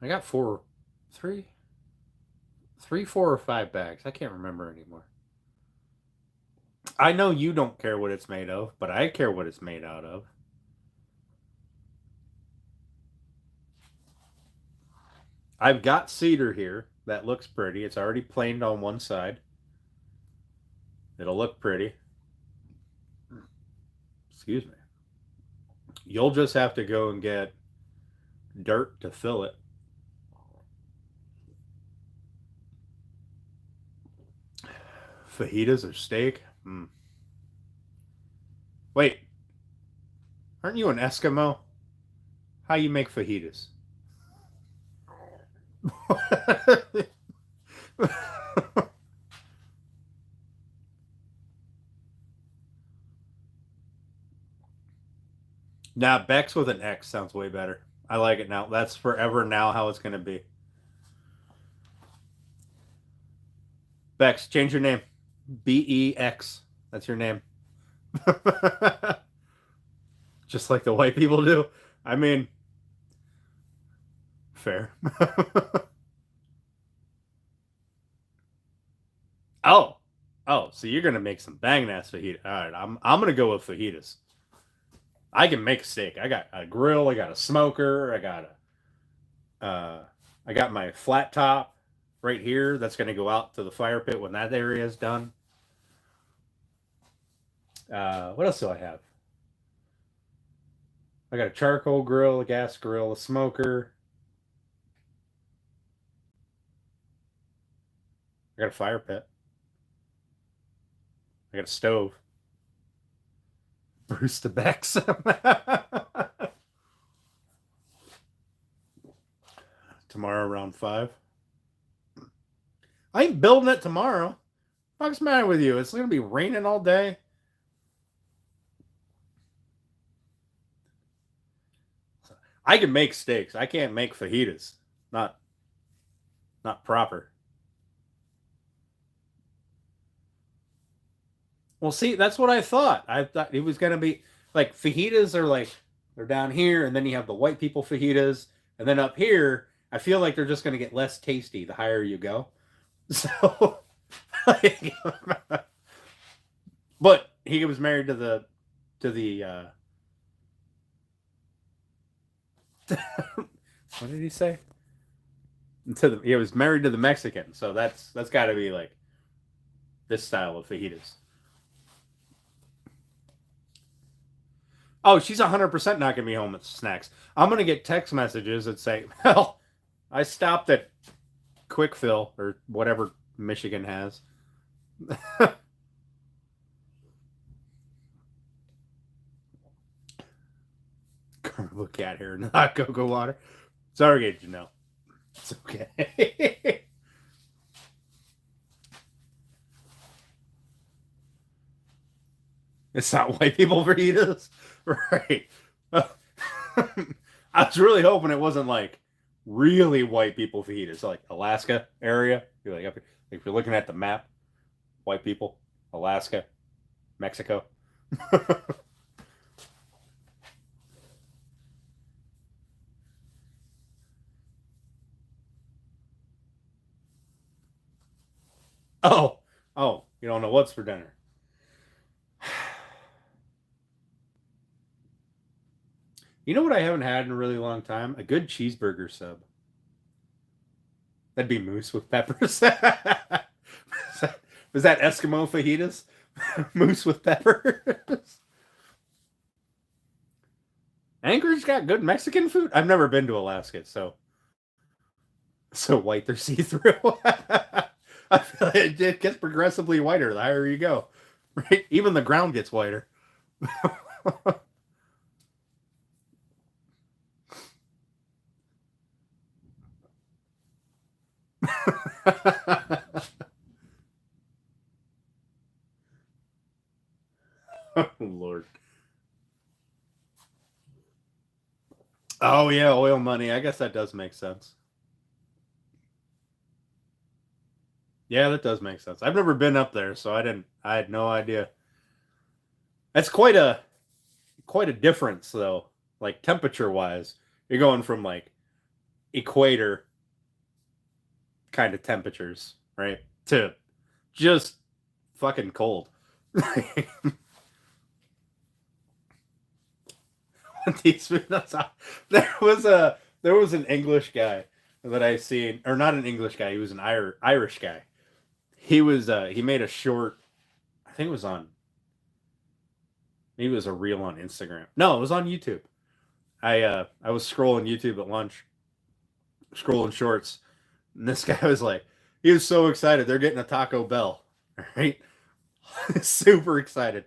I got 4, 4 or 5 bags. I can't remember anymore. I know you don't care what it's made of, but I care what it's made out of. I've got cedar here. That looks pretty. It's already planed on one side. It'll look pretty. Excuse me. You'll just have to go and get dirt to fill it. Fajitas or steak? Wait. Aren't you an Eskimo? How you make fajitas? Now, Bex with an X sounds way better. I like it now. That's forever now how it's going to be. Bex, change your name. BEX. That's your name. Just like the white people do. I mean, fair. Oh, so you're gonna make some banging ass fajita. All right, I'm gonna go with fajitas. I can make a steak. I got a grill. I got a smoker. I got my flat top right here. That's gonna go out to the fire pit when that area is done. What else do I have? I got a charcoal grill, a gas grill, a smoker. I got a fire pit. I got a stove. Bruce the Bex. Tomorrow around 5. I ain't building it tomorrow. What's the matter with you? It's going to be raining all day. I can make steaks. I can't make fajitas. Not proper. Well, see, that's what I thought. I thought it was going to be like fajitas are like, they're down here, and then you have the white people fajitas, and then up here, I feel like they're just going to get less tasty the higher you go. So, but he was married to the what did he say? He was married to the Mexican, so that's got to be like this style of fajitas. Oh, she's 100% not gonna be home at snacks. I'm gonna get text messages that say, "Well, I stopped at Quick Fill or whatever Michigan has." Carnival cat hair, not cocoa water. Sorry, Janelle. It's okay. It's not white people fajitas, right? I was really hoping it wasn't like really white people fajitas, like Alaska area. You're like, if you're looking at the map, white people, Alaska, Mexico. Oh, you don't know what's for dinner. You know what I haven't had in a really long time? A good cheeseburger sub. That'd be moose with peppers. Was that Eskimo fajitas? Moose with peppers. Anchorage got good Mexican food. I've never been to Alaska, so white they're see through. I feel like it gets progressively whiter the higher you go. Right? Even the ground gets whiter. Oh, Lord. Oh yeah, oil money. I guess that does make sense. Yeah, that does make sense. I've never been up there, so I had no idea. That's quite a difference though. Like temperature wise. You're going from like equator kind of temperatures, right? To just fucking cold. There was an English guy that I seen, or not an English guy. He was an Irish guy. He made a short. I think it was on. Maybe it was a reel on Instagram. No, it was on YouTube. I was scrolling YouTube at lunch, scrolling shorts, and this guy was like, he was so excited. They're getting a Taco Bell, right? Super excited,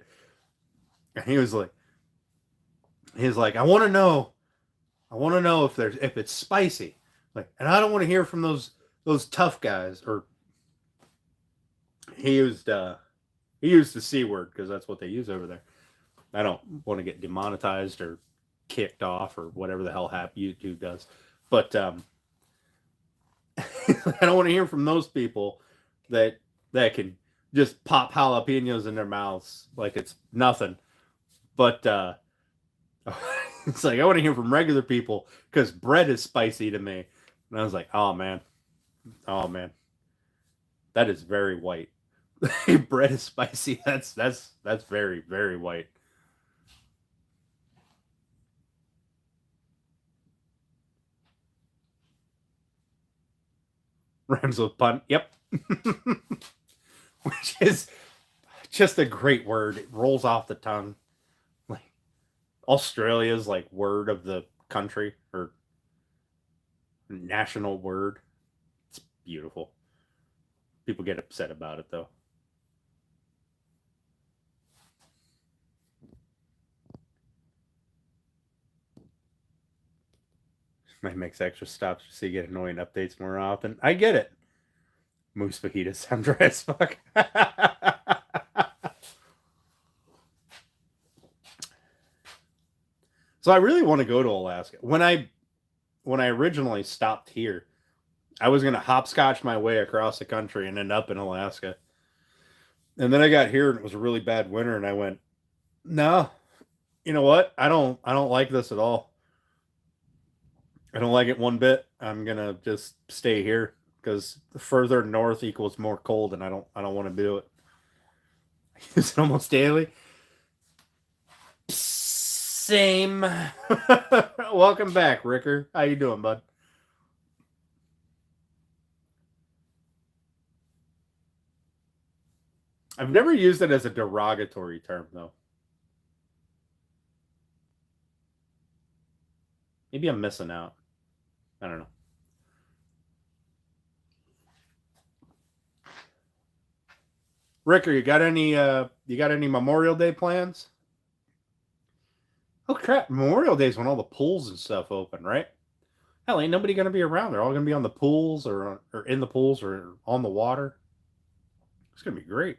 and he was like, I want to know if it's spicy, like, and I don't want to hear from those tough guys. Or he used uh he used the C word because that's what they use over there. I don't want to get demonetized or kicked off or whatever the hell YouTube does, but I don't want to hear from those people that can just pop jalapenos in their mouths like it's nothing. But it's like I want to hear from regular people because bread is spicy to me. And I was like, oh man, that is very white. Bread is spicy. That's very very white. Rhymes with pun. Yep. Which is just a great word. It rolls off the tongue. Like Australia's like word of the country or national word. It's beautiful. People get upset about it though. Might makes extra stops so you get annoying updates more often. I get it. Moose fajitas sound dry as fuck. So I really want to go to Alaska. When I originally stopped here, I was gonna hopscotch my way across the country and end up in Alaska. And then I got here and it was a really bad winter, and I went, no, you know what? I don't like this at all. I don't like it one bit. I'm gonna just stay here because further north equals more cold, and I don't want to do it. Use it almost daily. Same. Welcome back, Ricker. How you doing, bud? I've never used it as a derogatory term though. Maybe I'm missing out. I don't know. Ricker, you got any Memorial Day plans? Oh crap, Memorial Day is when all the pools and stuff open, right? Hell, ain't nobody gonna be around. They're all gonna be on the pools or in the pools or on the water. It's gonna be great.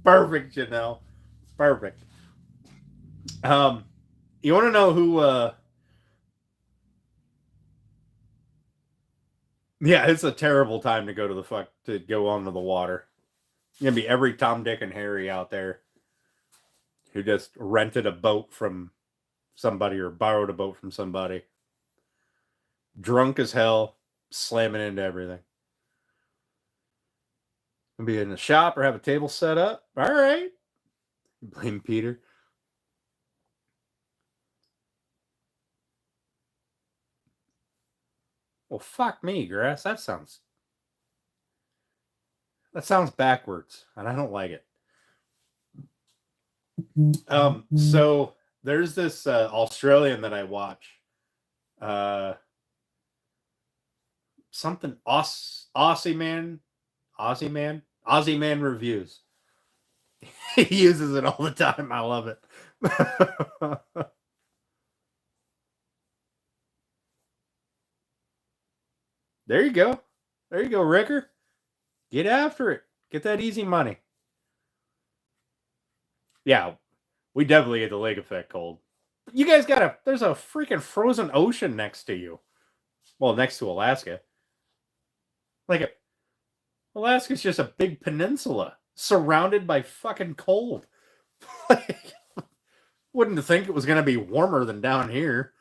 Perfect, Janelle. Perfect. Um, you want to know who? Yeah, it's a terrible time to go to the fuck to go onto the water. It's gonna be every Tom, Dick, and Harry out there who just rented a boat from somebody or borrowed a boat from somebody, drunk as hell, slamming into everything. Gonna be in the shop or have a table set up. All right, blame Peter. Well, fuck me, grass. That sounds backwards, and I don't like it. So there's this Australian that I watch. Uh, something Aussie man reviews. He uses it all the time. I love it. There you go. There you go, Ricker. Get after it. Get that easy money. Yeah, we definitely get the lake effect cold. You guys there's a freaking frozen ocean next to you. Well, next to Alaska. Like, Alaska's just a big peninsula surrounded by fucking cold. Like, wouldn't think it was going to be warmer than down here.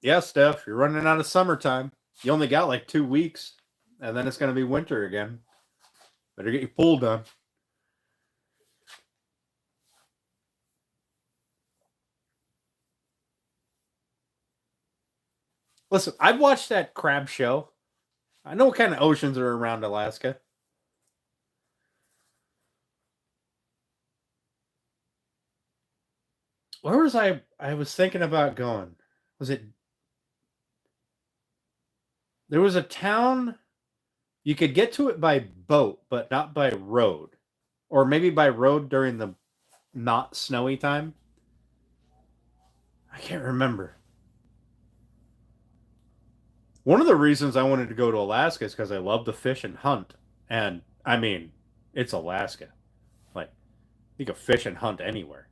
Yeah, Steph, you're running out of summertime. You only got like 2 weeks, and then it's going to be winter again. Better get your pool done. Listen, I've watched that crab show. I know what kind of oceans are around Alaska. Where was I? I was thinking about going. Was it? There was a town. You could get to it by boat, but not by road. Or maybe by road during the not snowy time. I can't remember. One of the reasons I wanted to go to Alaska is because I love to fish and hunt. And I mean, it's Alaska. Like, you can fish and hunt anywhere.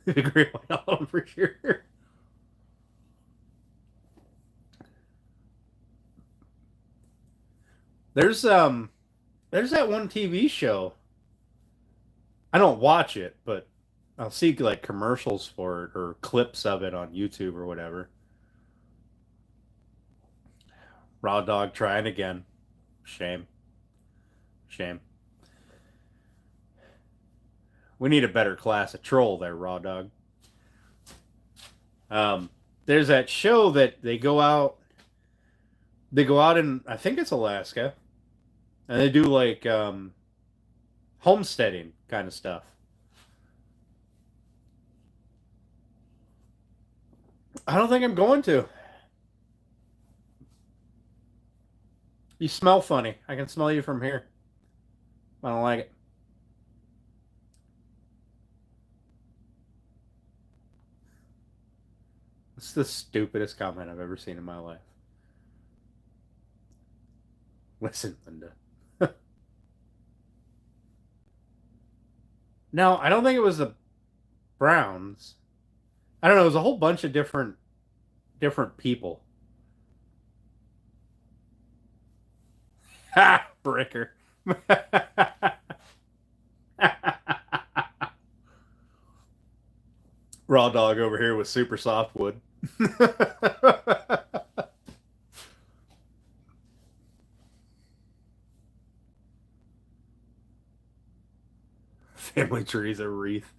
The great white album for sure. There's there's that one TV show. I don't watch it, but I'll see like commercials for it or clips of it on YouTube or whatever. Raw dog trying again. Shame. Shame. We need a better class of troll there, Raw Dog. Um, there's that show that they go out. They go out in I think it's Alaska, and they do like homesteading kind of stuff. I don't think I'm going to. You smell funny. I can smell you from here. I don't like it. It's the stupidest comment I've ever seen in my life. Listen, Linda. No, I don't think it was the Browns. I don't know. It was a whole bunch of different people. Ha! Bricker. Raw dog over here with super softwood. Family tree's a wreath.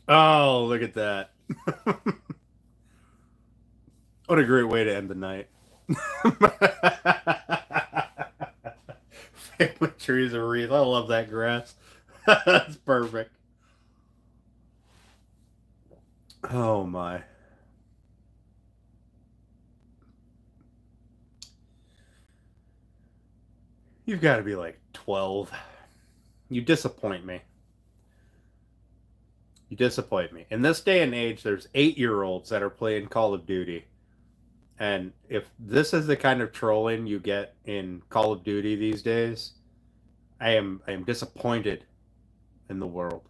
Oh, look at that. What a great way to end the night. Family tree's a wreath. I love that grass. That's perfect. Oh my. You've got to be like 12. You disappoint me. You disappoint me. In this day and age, there's 8-year-olds that are playing Call of Duty. And if this is the kind of trolling you get in Call of Duty these days, I am disappointed in the world.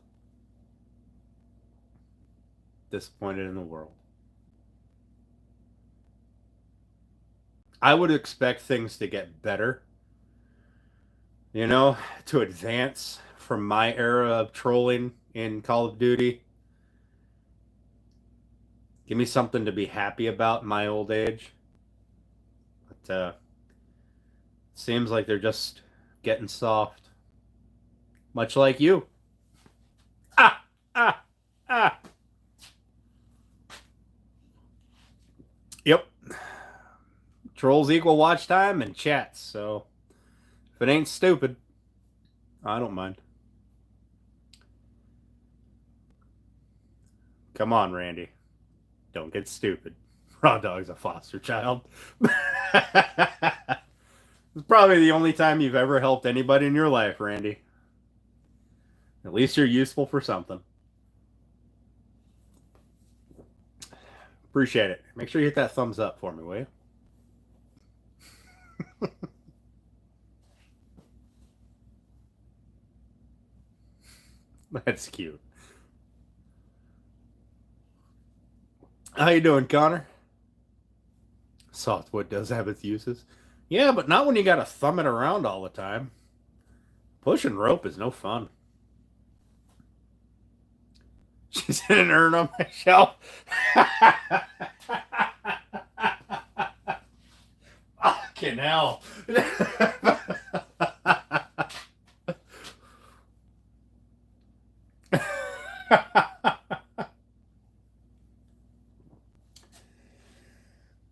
Disappointed in the world. I would expect things to get better, to advance from my era of trolling in Call of Duty. Give me something to be happy about in my old age. But seems like they're just getting soft. Much like you. Ah, ah, ah. Yep. Trolls equal watch time and chats, so if it ain't stupid, I don't mind. Come on, Randy. Don't get stupid. Raw Dog's a foster child. It's probably the only time you've ever helped anybody in your life, Randy. At least you're useful for something. Appreciate it. Make sure you hit that thumbs up for me, will you? That's cute. How you doing, Connor? Softwood does have its uses. Yeah, but not when you gotta thumb it around all the time. Pushing rope is no fun. She's in an urn on my shelf. Fucking hell.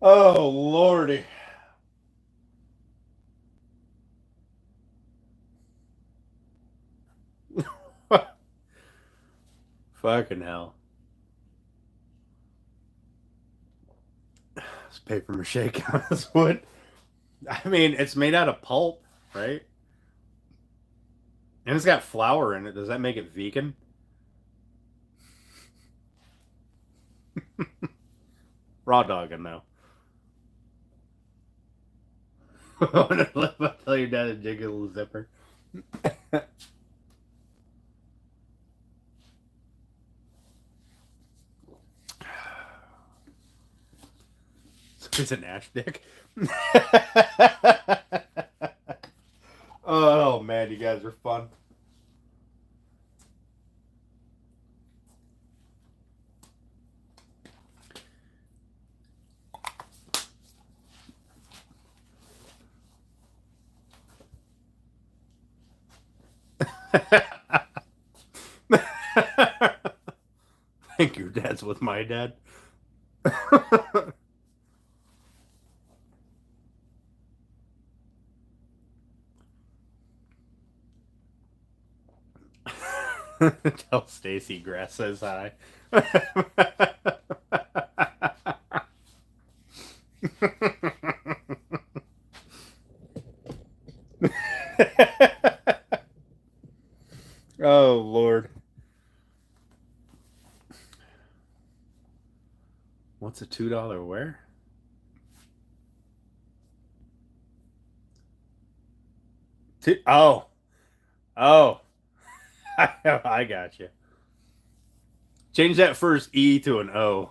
Oh, Lordy. Fucking hell. This paper mache count as wood. I mean, it's made out of pulp, right? And it's got flour in it. Does that make it vegan? Raw dogging though. I'll tell your dad to jiggle the zipper. It's an ash dick. Oh man, you guys are fun. I think your dad's with my dad. Tell Stacy Grass says hi. Oh, Lord. What's a $2 where? Oh. Oh. I got you. Change that first E to an O.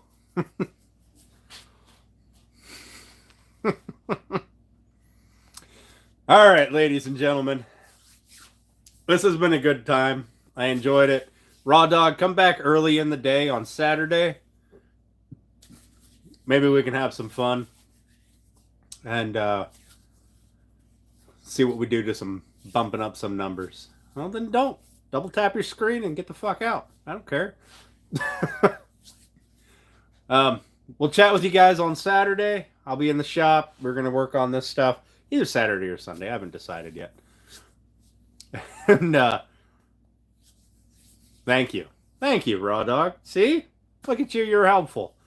All right, ladies and gentlemen. This has been a good time. I enjoyed it. Raw Dog, come back early in the day on Saturday. Maybe we can have some fun and see what we do to some bumping up some numbers. Well, then don't. Double tap your screen and get the fuck out. I don't care. We'll chat with you guys on Saturday. I'll be in the shop. We're going to work on this stuff either Saturday or Sunday. I haven't decided yet. And thank you. Thank you, Raw Dog. See? Look at you. You're helpful.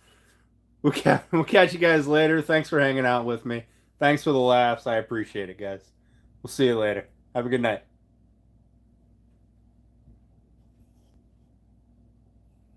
We'll catch you guys later. Thanks for hanging out with me. Thanks for the laughs. I appreciate it, guys. We'll see you later. Have a good night.